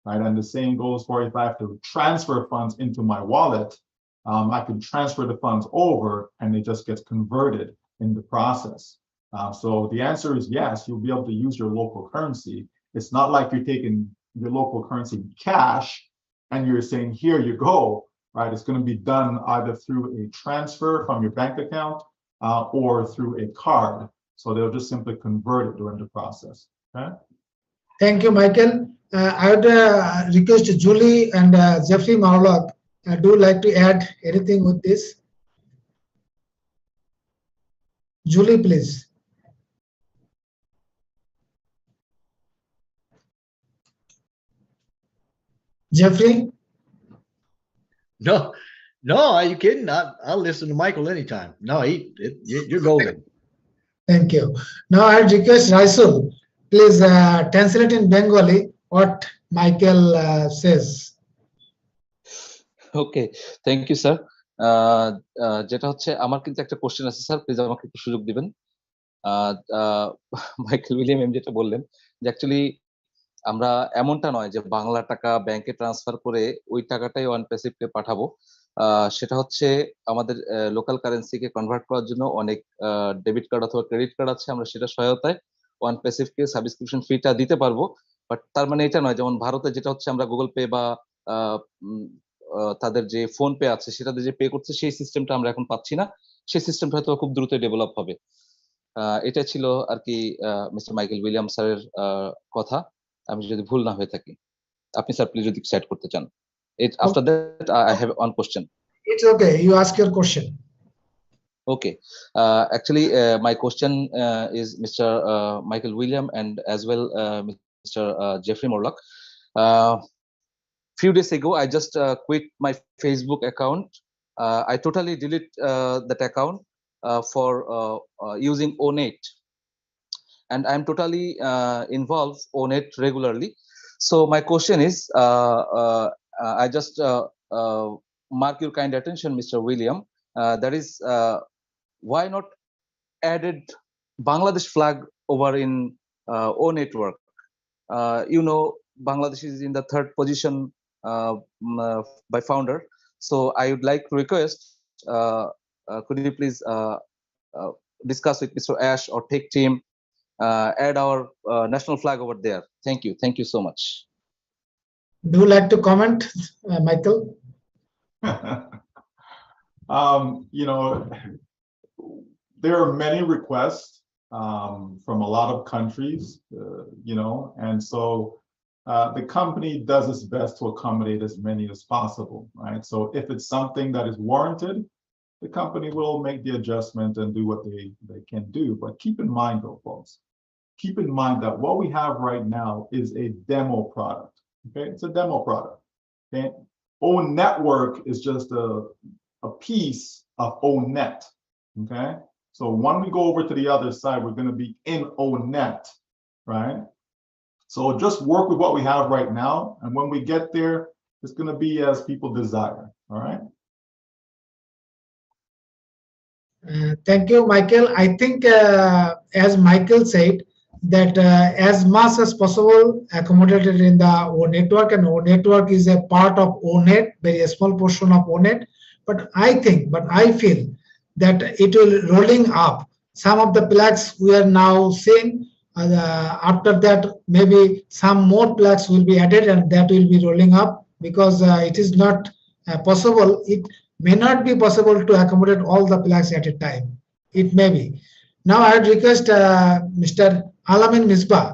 right? And the same goes for if I have to transfer funds into my wallet, I can transfer the funds over and it just gets converted in the process. So the answer is yes, you'll be able to use your local currency. It's not like you're taking your local currency in cash and you're saying, here you go, right? It's going to be done either through a transfer from your bank account or through a card. So they'll just simply convert it during the process. Okay. Thank you, Michael. I would request Julie and Jeffrey Marlock. Do you like to add anything with this? Julie, please. Jeffrey? No, are you kidding? I'll listen to Michael anytime. No, you're golden. Thank you. Now I request Raisul, please translate in Bengali what Michael says. Okay thank you sir যেটা হচ্ছে আমার কিন্তু একটা question আছে sir, please আমাকে একটু সুযোগ দিবেন। মাইকেল উইলিয়াম এম যেটা বললেন যে অ্যাকচুয়ালি আমরা এমনটা নয় যে বাংলা টাকা ব্যাংকে ট্রান্সফার করে ওই টাকাটাই OnePassive-কে পাঠাবো। সেটা হচ্ছে আমাদের লোকাল কারেন্সিকে কনভার্ট করার জন্য অনেক ডেবিট কার্ড অথবা ক্রেডিট কার্ড আছে, আমরা সেটা সহায়তায় OnePassive-কে সাবস্ক্রিপশন ফিটা দিতে পারবো। বাট তার মানে এটা নয় যেমন ভারতে যেটা হচ্ছে আমরা গুগল পে বা তাদের যে ফোন পে আছে সেটাতে যে পে করছে সেই সিস্টেমটা আমরা এখন পাচ্ছি না, সেই সিস্টেমটা হয়তো খুব দ্রুত ডেভেলপ হবে। এটা ছিল আর কি মিস্টার মাইকেল উইলিয়াম স্যারের কথা, আমি যদি ভুল না হয়ে থাকি। আপনি স্যার প্লিজ যদি সেট করতে চান। After that I have one question. It's okay, you ask your question. Okay, actually my question is Mr. Michael William and as well Mr. Jeffrey Morlock. Few days ago I just quit my Facebook account. I totally delete that account for using Onet, and I'm totally involved Onet regularly. So my question is I just mark your kind attention, Mr. William, that is why not added Bangladesh flag over in O network? You know, Bangladesh is in the 3rd position by founder. So I would like to request, could you please discuss with Mr. Ash or tech team, add our national flag over there. Thank you. Thank you so much. Do you like to comment, Michael? You know, there are many requests from a lot of countries, you know, and so the company does its best to accommodate as many as possible, right? So if it's something that is warranted, the company will make the adjustment and do what they can do. But keep in mind though, folks, keep in mind that what we have right now is a demo product, okay? It's a demo product, okay? O network is just a piece of O net, okay? So when we go over to the other side, we're gonna be in O net, right? So just work with what we have right now. And when we get there, it's gonna be as people desire, all right? Thank you, Michael. I think, as Michael said, that as much as possible accommodated in the O network, and O network is a part of O net, very small portion of O net. But I feel that it will rolling up. Some of the plugs we are now seeing. After that, maybe some more plugs will be added, and that will be rolling up, because it is not possible. It may not be possible to accommodate all the plugs at a time. It may be. Now I would request Mr. Alamin Misbah.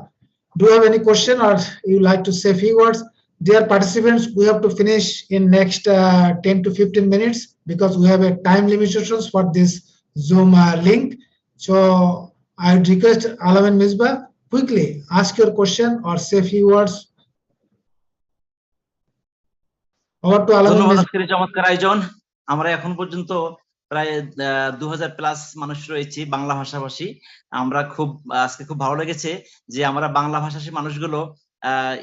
Do you have any question, or you like to say a few words? Dear participants, we have to finish in next 10 to 15 minutes because we have a time limitations for this Zoom link. So I would request Alamin Misbah, quickly ask your question or say a few words. Over to Alamin Misbah. চমৎকার আয়োজন। আমরা এখন পর্যন্ত প্রায় 2000+ মানুষ রয়েছি বাংলা ভাষাভাষী। আমরা আজকে খুব ভালো লেগেছে যে আমরা বাংলা ভাষাভাষী মানুষগুলো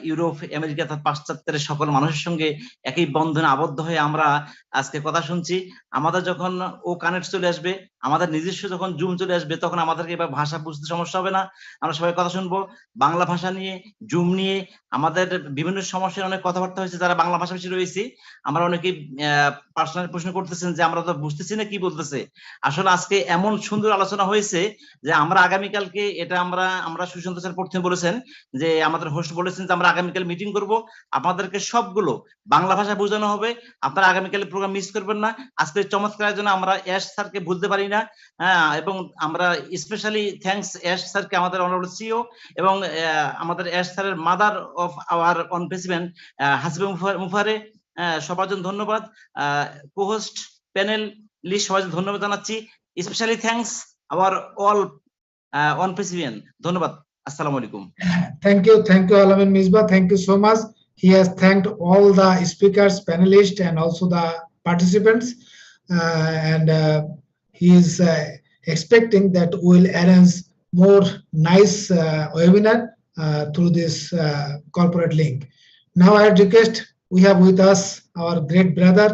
ইউরোপ, আমেরিকা তথা পাশ্চাত্যের সকল মানুষের সঙ্গে একই বন্ধনে আবদ্ধ হয়ে আমরা আজকে কথা শুনছি। আমাদের যখন ও কানেক্ট চলে আসবে, আমাদের নিজস্ব যখন জুম চলে আসবে, তখন আমাদেরকে এবার ভাষা বুঝতে সমস্যা হবে না। আমরা সবাই কথা শুনবো বাংলা ভাষা নিয়ে, জুম নিয়ে। আমাদের বিভিন্ন সমস্যার অনেক কথাবার্তা হয়েছে যারা বাংলা ভাষাভাষী রয়েছে। আমরা অনেকেই পার্সোনাল প্রশ্ন করতেছেন যে আমরা তো বুঝতেছি না কি বলতেছে। আসলে আজকে এমন সুন্দর আলোচনা হয়েছে যে আমরা আগামীকালকে এটা আমরা সুশান্ত স্যার প্রথমে বলেছেন যে আমাদের হোস্ট বলেছেন যে আমরা আগামীকাল মিটিং করব, আপনাদেরকে সবগুলো বাংলা ভাষা বোঝানো হবে। আপনারা আগামীকালের প্রোগ্রাম মিস করবেন না। আজকের চমৎকারের জন্য আমরা অ্যাশ স্যারকে ভুলতে পারি না, এবং আমরা স্পেশালি থ্যাঙ্কস অ্যাশ স্যারকে, আমাদের অনারেবল সিইও, এবং আমাদের অ্যাশ স্যারের mother of our own president Hasiba Mufare, সবার জন্য ধন্যবাদ। কো-হোস্ট, প্যানেল লিস্ট সবাই ধন্যবাদ জানাচ্ছি। Specially thanks our all own president. ধন্যবাদ। Assalamu alaikum. Thank you, Alamin Misbah. Thank you so much. He has thanked all the speakers, panelists, and also the participants, and he is expecting that we will arrange more nice webinar through this corporate link. Now I request, we have with us our great brother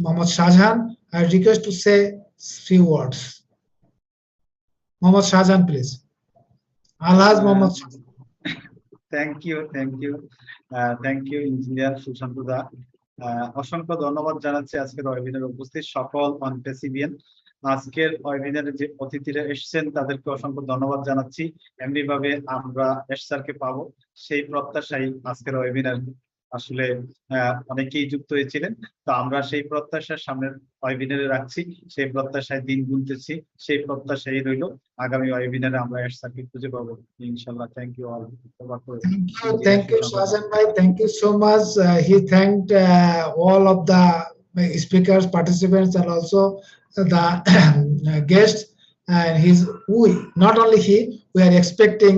Mohammad Shahjahan. I request to say few words. Mohammad Shahjahan, please. Thank you, engineer Sushanta da. অসংখ্য ধন্যবাদ জানাচ্ছি আজকের ওয়েবিনারে উপস্থিত সকল অনপ্রেসিভিয়ান। আজকের ওয়েবিনারে যে অতিথিরা এসেছেন তাদেরকে অসংখ্য ধন্যবাদ জানাচ্ছি। এমনি ভাবে আমরা এস স্যারকে পাবো সেই প্রত্যাশায় আজকের ওয়েবিনার আসলে অনেকেই যুক্ত হয়েছিলেন। তো আমরা সেই প্রত্যাশার সামনের ওয়েবিনারে রাখছি, সেই প্রত্যাশায় দিন গুনতেছি, সেই প্রত্যাশাই রইল আগামী ওয়েবিনারে আমরা এস স্যারকে খুঁজে পাবো ইনশাআল্লাহ। Thank you all. Thank you Shahjahan bhai, thank you so much. He thanked all of the speakers, participants, and also the guests, and not only we are expecting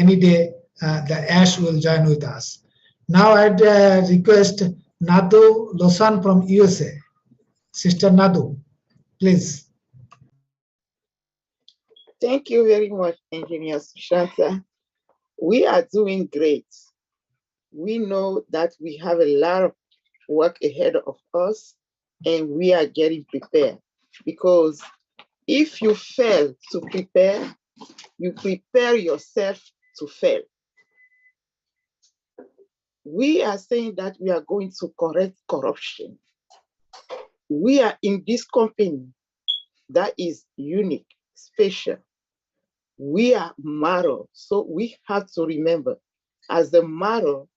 any day the Ash will join with us. Now I'd request Nadu Losan from USA. Sister Nadu, please. Thank you very much, Engineer Sushanta. We are doing great. We know that we have a lot of work ahead of us, and we are getting prepared because If you fail to prepare, you prepare yourself to fail. We are saying that we are going to correct corruption. We are in this company that is unique, special. We are Maro, so we have to remember, as the Maro,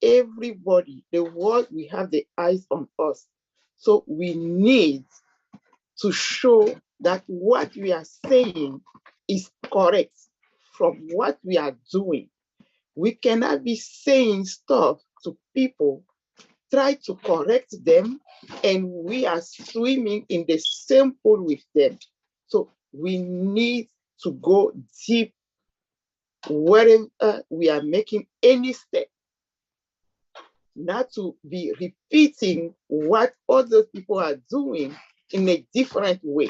everybody, the world, we have the eyes on us. So we need to show that what we are saying is correct from what we are doing. We cannot be saying stuff to people, try to correct them, and we are swimming in the same pool with them. So we need to go deep wherever we are making any step, not to be repeating what other people are doing in a different way.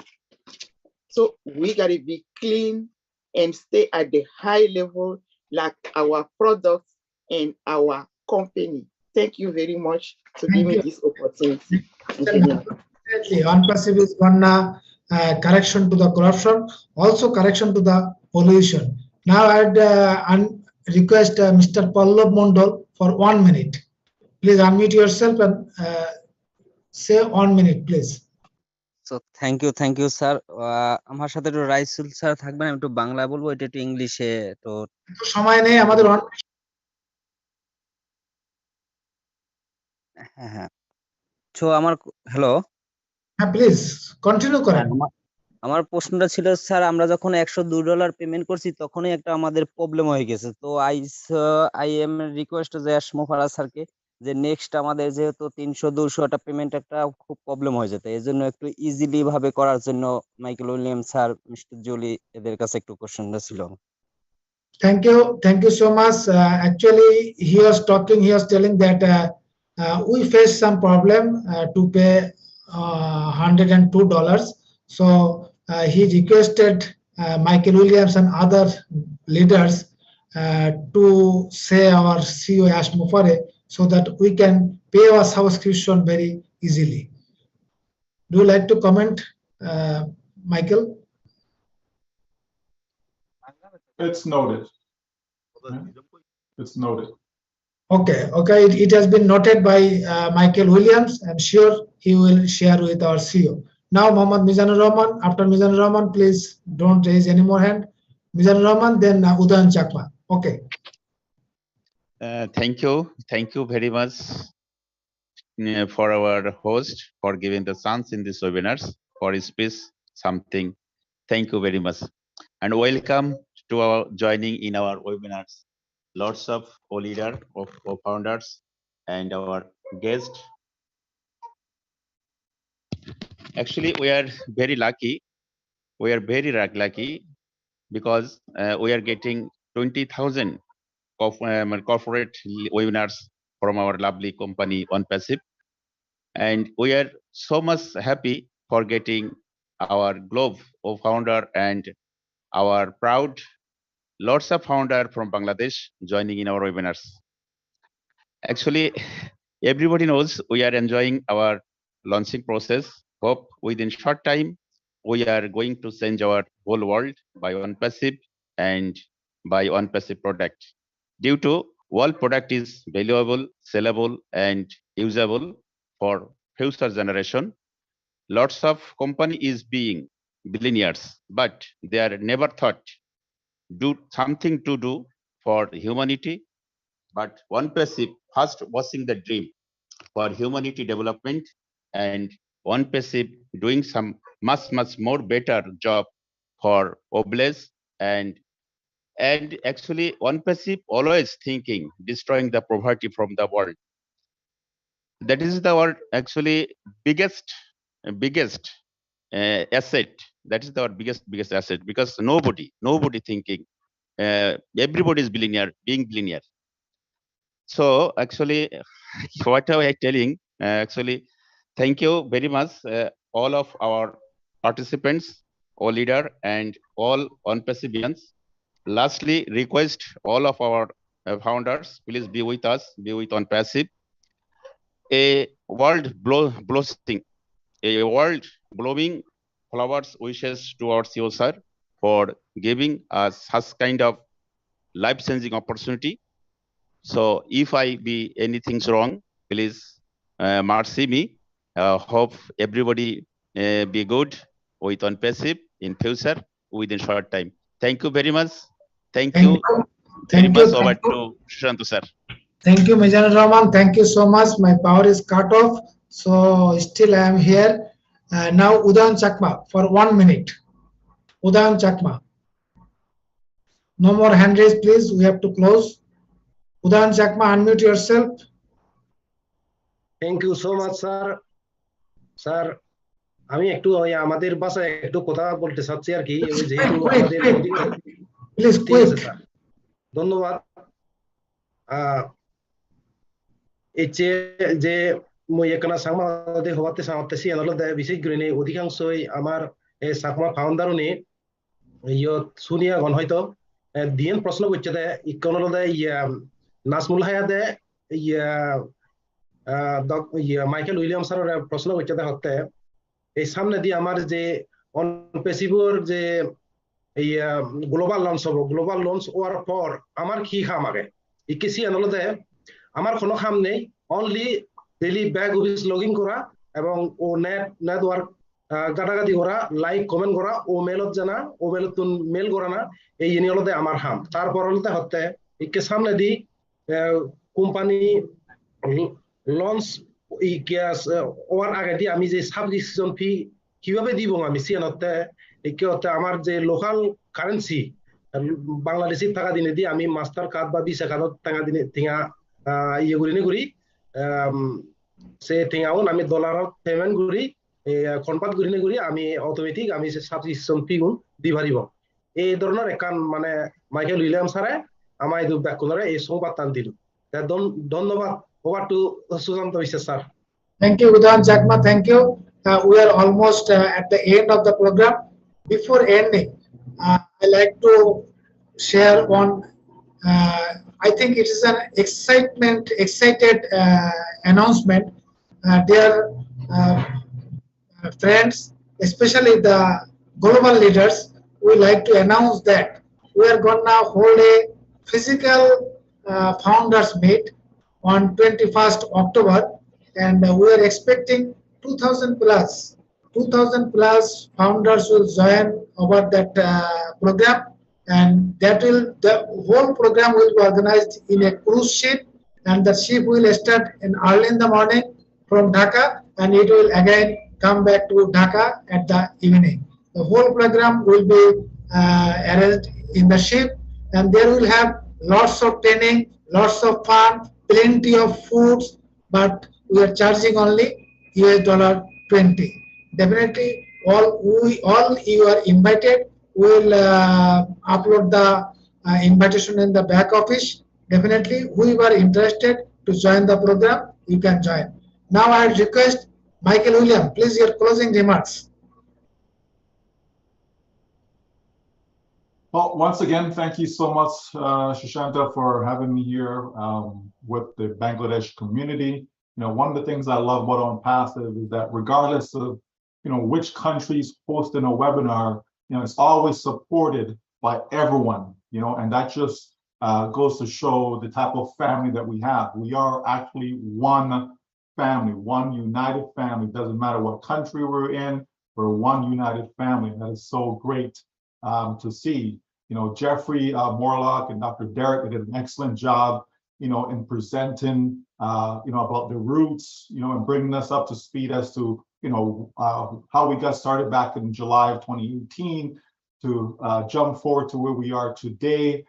So we gotta be clean and stay at the high level like our products and our company. Thank you very much to give me this opportunity. Definitely, OnePassive is one correction to the corruption, also correction to the pollution. Now I'd request Mr. Pallab Mondol for 1 minute. Please unmute yourself and say 1 minute, please. So thank you sir. আমার সাথে একটু Raisul sir থাকবেন, আমি একটু বাংলা বলবো, এটা একটু ইংলিশে তো সময় নেই আমাদের। হ্যাঁ তো আমার হ্যালো, হ্যাঁ প্লিজ কন্টিনিউ করেন। আমার প্রশ্নটা ছিল স্যার, আমরা যখন $102 পেমেন্ট করছি তখনই একটা আমাদের প্রবলেম হয়ে গেছে। তো আই এম রিকোয়েস্ট যে মোফারা স্যারকে যে নেক্সট আমাদের যেহেতু 300-200 একটা পেমেন্ট একটা খুব প্রবলেম হয়ে যেত, এই জন্য একটু ইজিলি ভাবে করার জন্য Michael William sir, mister Jolly এদের কাছে একটু কোশ্চেনটা ছিল। Thank you so much. Actually, he was telling that we faced some problem to pay $102. So he requested Michael Williams and other leaders to say our CEO Ash Mufare so that we can pay our subscription very easily. Do you like to comment, Michael? It's noted. It's noted. Okay. It has been noted by Michael Williams. I'm sure he will share with our CEO. Now, Mohammad Mizanur Rahman. After Mizanur Rahman, please don't raise any more hand. Mizanur Rahman, then Udayan Chakma. Okay. Thank you very much for our host for giving the chance in this webinars for his speech something. Thank you very much, and welcome to our joining in our webinars. Lots of co-leader, co-founders, and our guests. Actually, we are very lucky. We are very lucky because we are getting 20,000 corporate webinars from our lovely company OnePassive, and we are so much happy for getting our Globe founder and our proud lots of founder from Bangladesh joining in our webinars. Actually, everybody knows we are enjoying our launching process. Hope within short time we are going to change our whole world by OnePassive and by OnePassive product. Due to all product is valuable, sellable, and usable for future generation. Lots of company is being billionaires, but they are never thought do something to do for humanity. But OnePassive first watching the dream for humanity development, and OnePassive doing some much more better job for obelisk and actually OnePassive always thinking destroying the poverty from the world. That is our actually biggest asset. That is our biggest asset, because nobody thinking everybody is being billionaire. So actually what am I telling, actually thank you very much all of our participants, all leader and all OnePassivians. Lastly, request all of our founders, please be with us, be with OnePassive. A world blowing flowers wishes towards you, sir, for giving us such kind of life-changing opportunity. So if I be anything wrong, please mercy me. Hope everybody be good with on passive in future within short time. Thank you very much. Thank you very much. Over to Shantu, sir. Thank you, Mizanur Rahman. Thank you so much. My power is cut off, so still I am here. Now Udayan Chakma for 1 minute. Udayan Chakma. No more hand raise, please. We have to close. Udayan Chakma, unmute yourself. Thank you so much, sir. Sir, আমি একটু আমাদের ভাষায় একটু কথা বলতে চাচ্ছি আর কি যেহেতু আমাদের প্লিজ কুইক স্যার ধন্যবাদ এই যে মই এখানে সাংবাদিক হওয়াতে সামর্থ্যছি আনলদে বিশেষ করে অধিকাংশই আমার সাকমা ফাউন্ডারনি ইয়ত সুনিয়া গণ হয়তো দিন প্রশ্ন করছে দে ইকনলদে নাসমুল হায়াদে মাইকেল উইলিয়ামস স্যারের প্রশ্ন করছে দে হতে এই সামনে দিয়ে আমার যে অনপেসিভর যে এই গ্লোবাল লঞ্চ হবো গ্লোবাল লঞ্চ হওয়ার পর আমার কি খাম আগে ইকেসি আনলদে আমার কোনো খাম নেই only daily back office log in করা এবং ও নেটওয়ার্ক গাটাগাটি করা লাইক কমেন্ট করা ও মেলত জানা ও মেলত মেল করা না এই ইনিয়লদে আমার খাম তারপর হলতে হতে ইকে সামনে দি কোম্পানি লঞ্চ ওয়ার আগে দিয়ে আমি যে সাবস্ক্রিপশন ফি কিভাবে দিব আমি সিয়ানতে একে আমার যে লোকাল কারেন্সি বাংলাদেশি টাকা দিনে দিয়ে আমি মাস্টার কার্ড বা ভিসা কার্ডত টাকা দিনে টিঙা ইয়ে করি সে টিঙাও আমি ডলারত পেমেন্ট করি কনভার্ট করি আমি অটোমেটিক আমি সাবস্ক্রিপশন ফি গুণ দি পারিব এই ধরনের একান মানে মাইকেল উইলিয়াম স্যারে আমার এই ব্যাকুলরে এই সংবাদ টান দিল ধন্যবাদ over to Susanto Vishal sir. Thank you, Udayan Chakma. Thank you. We are almost at the end of the program. Before ending, I like to share one. I think it is an excited announcement. Dear friends, especially the global leaders, we like to announce that we are going to hold a physical founders meet on 21st October, and we are expecting 2,000 plus founders will join over that program, and the whole program will be organized in a cruise ship, and the ship will start early in the morning from Dhaka, and it will again come back to Dhaka at the evening. The whole program will be arranged in the ship, and there will have lots of training, lots of fun, plenty of foods, but we are charging only $20. Definitely, all you are invited. We will upload the invitation in the back office. Definitely, whoever are interested to join the program, you can join. Now, I request Michael William, please your closing remarks. Well, once again, thank you so much, Shashanta, for having me here with the Bangladesh community. You know, one of the things I love about OnPassive is that regardless of, you know, which countries hosting a webinar, you know, it's always supported by everyone, you know, and that just goes to show the type of family that we have. We are actually one family, one united family. Doesn't matter what country we're in, we're one united family. That is so great to see. You know, Jeffrey Morlock and Dr. Derek did an excellent job, you know, in presenting, you know, about the roots, you know, and bringing us up to speed as to, you know, how we got started back in July of 2018 to jump forward to where we are today.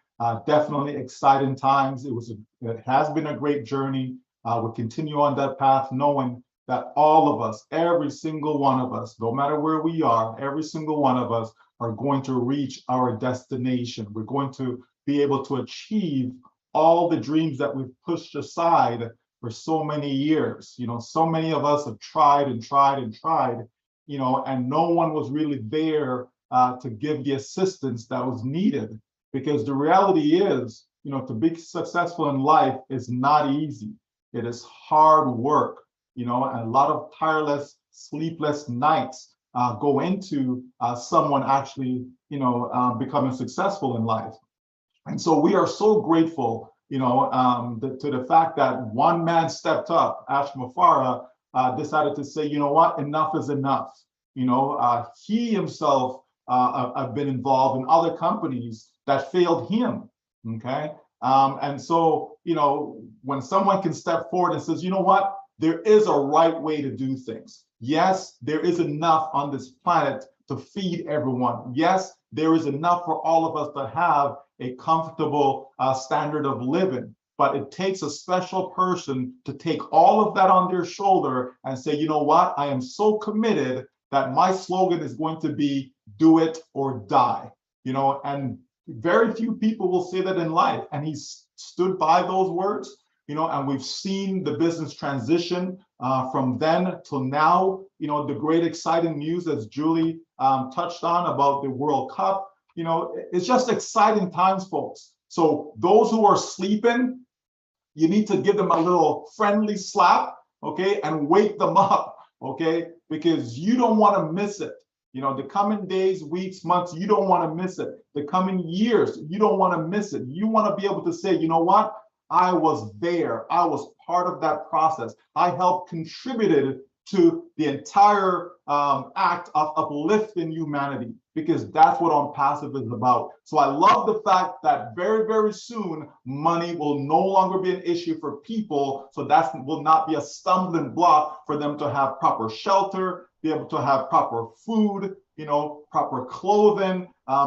Definitely exciting times. It has been a great journey. We'll continue on that path, knowing that all of us, every single one of us, no matter where we are, every single one of us are going to reach our destination. We're going to be able to achieve all the dreams that we've pushed aside for so many years. You know, so many of us have tried and tried and tried, you know, and no one was really there to give the assistance that was needed. Because the reality is, you know, to be successful in life is not easy. It is hard work, you know, and a lot of tireless, sleepless nights go into someone actually, becoming successful in life. And so we are so grateful, to the fact that one man stepped up. Ash Mufara decided to say, you know what, enough is enough. He himself have been involved in other companies that failed him. Okay. And so, when someone can step forward and says, you know what, there is a right way to do things. Yes, there is enough on this planet to feed everyone. Yes, there is enough for all of us to have a comfortable standard of living. But it takes a special person to take all of that on their shoulder and say, you know what, I am so committed that my slogan is going to be do it or die. And very few people will say that in life. And he stood by those words, and we've seen the business transition from then till now. The great exciting news, as Julie touched on, about the World Cup. It's just exciting times, folks. So those who are sleeping, you need to give them a little friendly slap, okay, and wake them up, okay, because you don't want to miss it. The coming days, weeks, months, you don't want to miss it. The coming years, you don't want to miss it. You want to be able to say, you know what? I was there. I was part of that process. I helped contributed to the entire act of uplifting humanity, because that's what On Passive is about. So I love the fact that very, very soon, money will no longer be an issue for people. So that will not be a stumbling block for them to have proper shelter, be able to have proper food, proper clothing,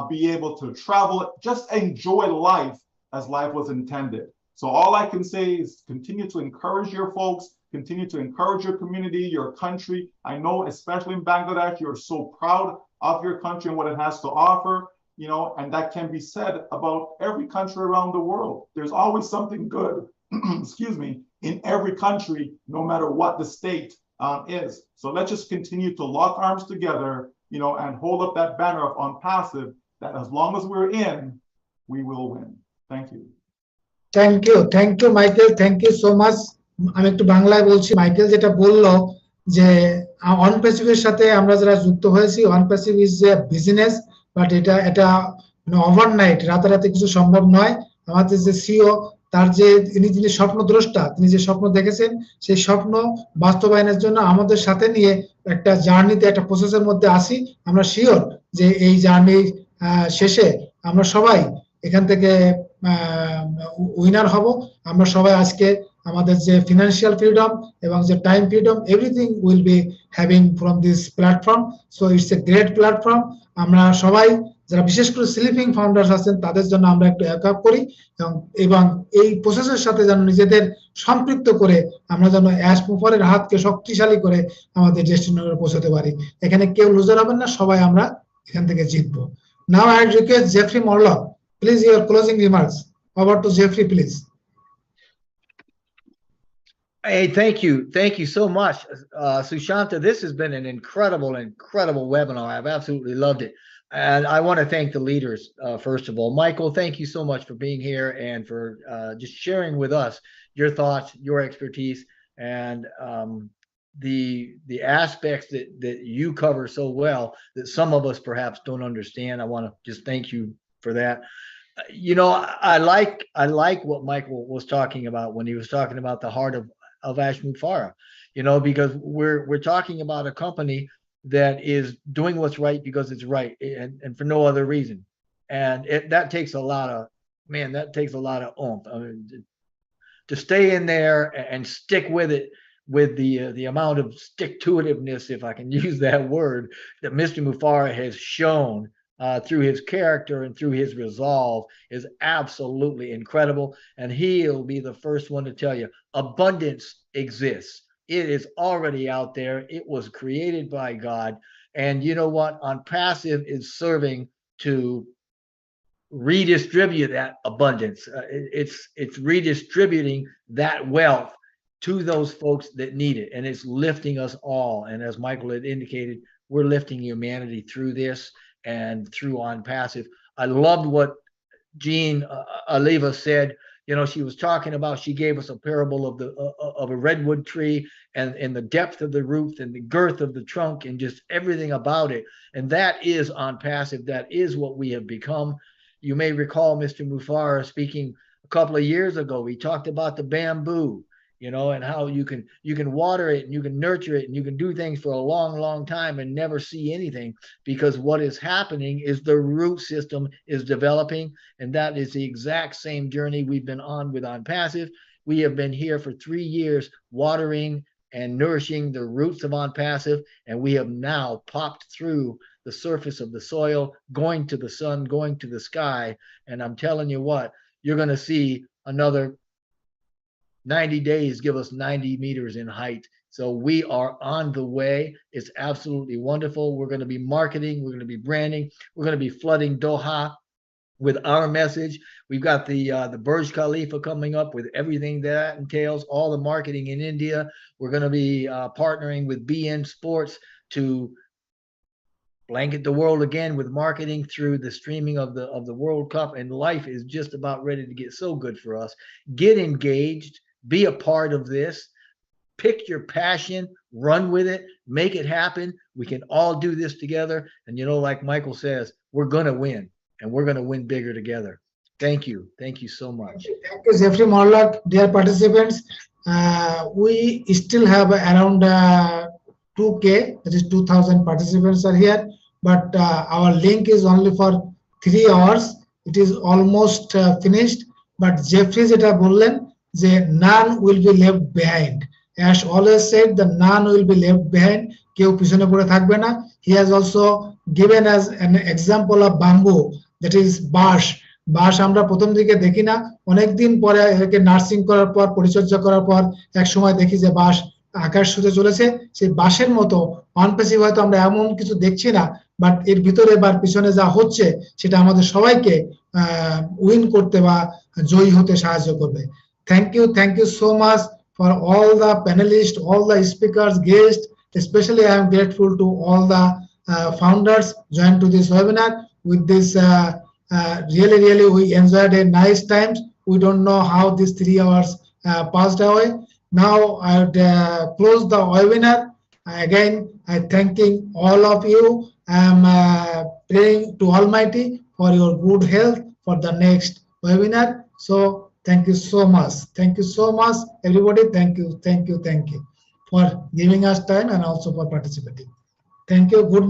be able to travel, just enjoy life as life was intended. So all I can say is continue to encourage your folks, continue to encourage your community, your country. I know, especially in Bangladesh, you're so proud of your country and what it has to offer, and that can be said about every country around the world. There's always something good, excuse me, in every country, no matter what the state is. So let's just continue to lock arms together, and hold up that banner of On Passive, that as long as we're in, we will win. Thank you. Thank you Michael, thank you so much. আমি একটু বাংলায় বলছি। Michael যেটা বললো যে on প্যাসিভের সাথে আমরা যারা যুক্ত হয়েছি, on passive is a business, but এটা ওভারনাইট, রাতারাতি কিছু সম্ভব নয়। আমাদের যে সিও, তার যে যিনি স্বপ্নদ্রষ্টা, তিনি যে স্বপ্ন দেখেছেন, সেই স্বপ্ন বাস্তবায়নের জন্য আমাদের সাথে নিয়ে একটা জার্নিতে, একটা প্রসেসের মধ্যে আসি। আমরা শিওর যে এই জার্নি শেষে আমরা সবাই এখান থেকে উইনার হব। আমরা সবাই আজকে আমাদের যে ফিনান্সিয়াল ফ্রিডম এবং যে time freedom, everything will be having from this platform. So it's a great platform. আমরা সবাই যারা বিশেষ করে স্লিপিং ফাউন্ডার্স আছেন, তাদের জন্য আমরা একটু এক করি এবং এই প্রসেসের সাথে যেন নিজেদের সম্পৃক্ত করে আমরা যেন অ্যাশ মুফারের হাতকে শক্তিশালী করে আমাদের ডেস্টিনেশনে পৌঁছাতে পারি। এখানে কেউ লুজার হবেন না, সবাই আমরা এখান থেকে জিতবো। Now I request Jeffrey Morlock, please your closing remarks. Over to Jeffrey, please. Hey, thank you so much, Sushanta. This has been an incredible webinar. I've absolutely loved it, and I want to thank the leaders first of all. Michael, thank you so much for being here and for just sharing with us your thoughts, your expertise, and the aspects that you cover so well that some of us perhaps don't understand. I want to just thank you for that. I like what Michael was talking about when he was talking about the heart of Ash Mufara, because we're talking about a company that is doing what's right because it's right, and for no other reason. And that takes a lot of oomph. I mean, to stay in there and stick with it, with the amount of stick-to-itiveness, if I can use that word, that Mr. Mufara has shown through his character and through his resolve is absolutely incredible. And he'll be the first one to tell you abundance exists. It is already out there. It was created by God. And you know what? On Passive is serving to redistribute that abundance. It's redistributing that wealth to those folks that need it. And it's lifting us all. And as Michael had indicated, we're lifting humanity through this and through On Passive. I loved what Jean Aliva said. You know, she was talking about, she gave us a parable of of a redwood tree and the depth of the roots and the girth of the trunk and just everything about it. And that is on passive. That is what we have become. You may recall Mr. Mufar speaking a couple of years ago. He talked about the bamboo, you know, and how you can water it and you can nurture it and you can do things for a long time and never see anything, because what is happening is the root system is developing, and that is the exact same journey we've been on with On Passive. We have been here for 3 years watering and nourishing the roots of On Passive, and we have now popped through the surface of the soil, going to the sun, going to the sky, and I'm telling you what, you're going to see another 90 days give us 90 meters in height. So we are on the way. It's absolutely wonderful. We're going to be marketing. We're going to be branding. We're going to be flooding Doha with our message. We've got the Burj Khalifa coming up with everything that entails, all the marketing in India. We're going to be partnering with BN Sports to blanket the world again with marketing through the streaming of the World Cup. And life is just about ready to get so good for us. Get engaged. Be a part of this. Pick your passion, run with it, make it happen. We can all do this together. And you know, like Michael says, we're going to win, and we're going to win bigger together. Thank you. Thank you so much. Thank you, Jeffrey Morlock. Dear participants, we still have around 2K, that is 2,000 participants are here, but our link is only for 3 hours. It is almost finished, but Jeffrey jeta bollen, যে none will be left behind. As always said, the none will be left behind. কেউ পিছনে পড়ে থাকবে না. He has also given us an example of bamboo, that is বাঁশ. বাঁশ আমরা প্রথম দিকে দেখি না, অনেকদিন পরে একে নার্সিং করার পর, পরিচর্যা করার পর এক সময় দেখি যে বাঁশ আকাশ ছুঁতে চলেছে। সেই বাঁশের মতো অন প্যাসিভ হয়তো আমরা এমন কিছু দেখছি না, বাট এর ভিতরে বা পিছনে যা হচ্ছে সেটা আমাদের সবাইকে উইন করতে বা জয়ী হতে সাহায্য করবে। Thank you so much for all the panelists, all the speakers, guests. Especially I am grateful to all the founders joined to this webinar. With this, really we enjoyed a nice times. We don't know how these 3 hours passed away. Now I would close the webinar. Again, I thanking all of you. I am praying to Almighty for your good health for the next webinar. So thank you so much. Thank you so much, everybody. Thank you for giving us time and also for participating. Thank you. Good night.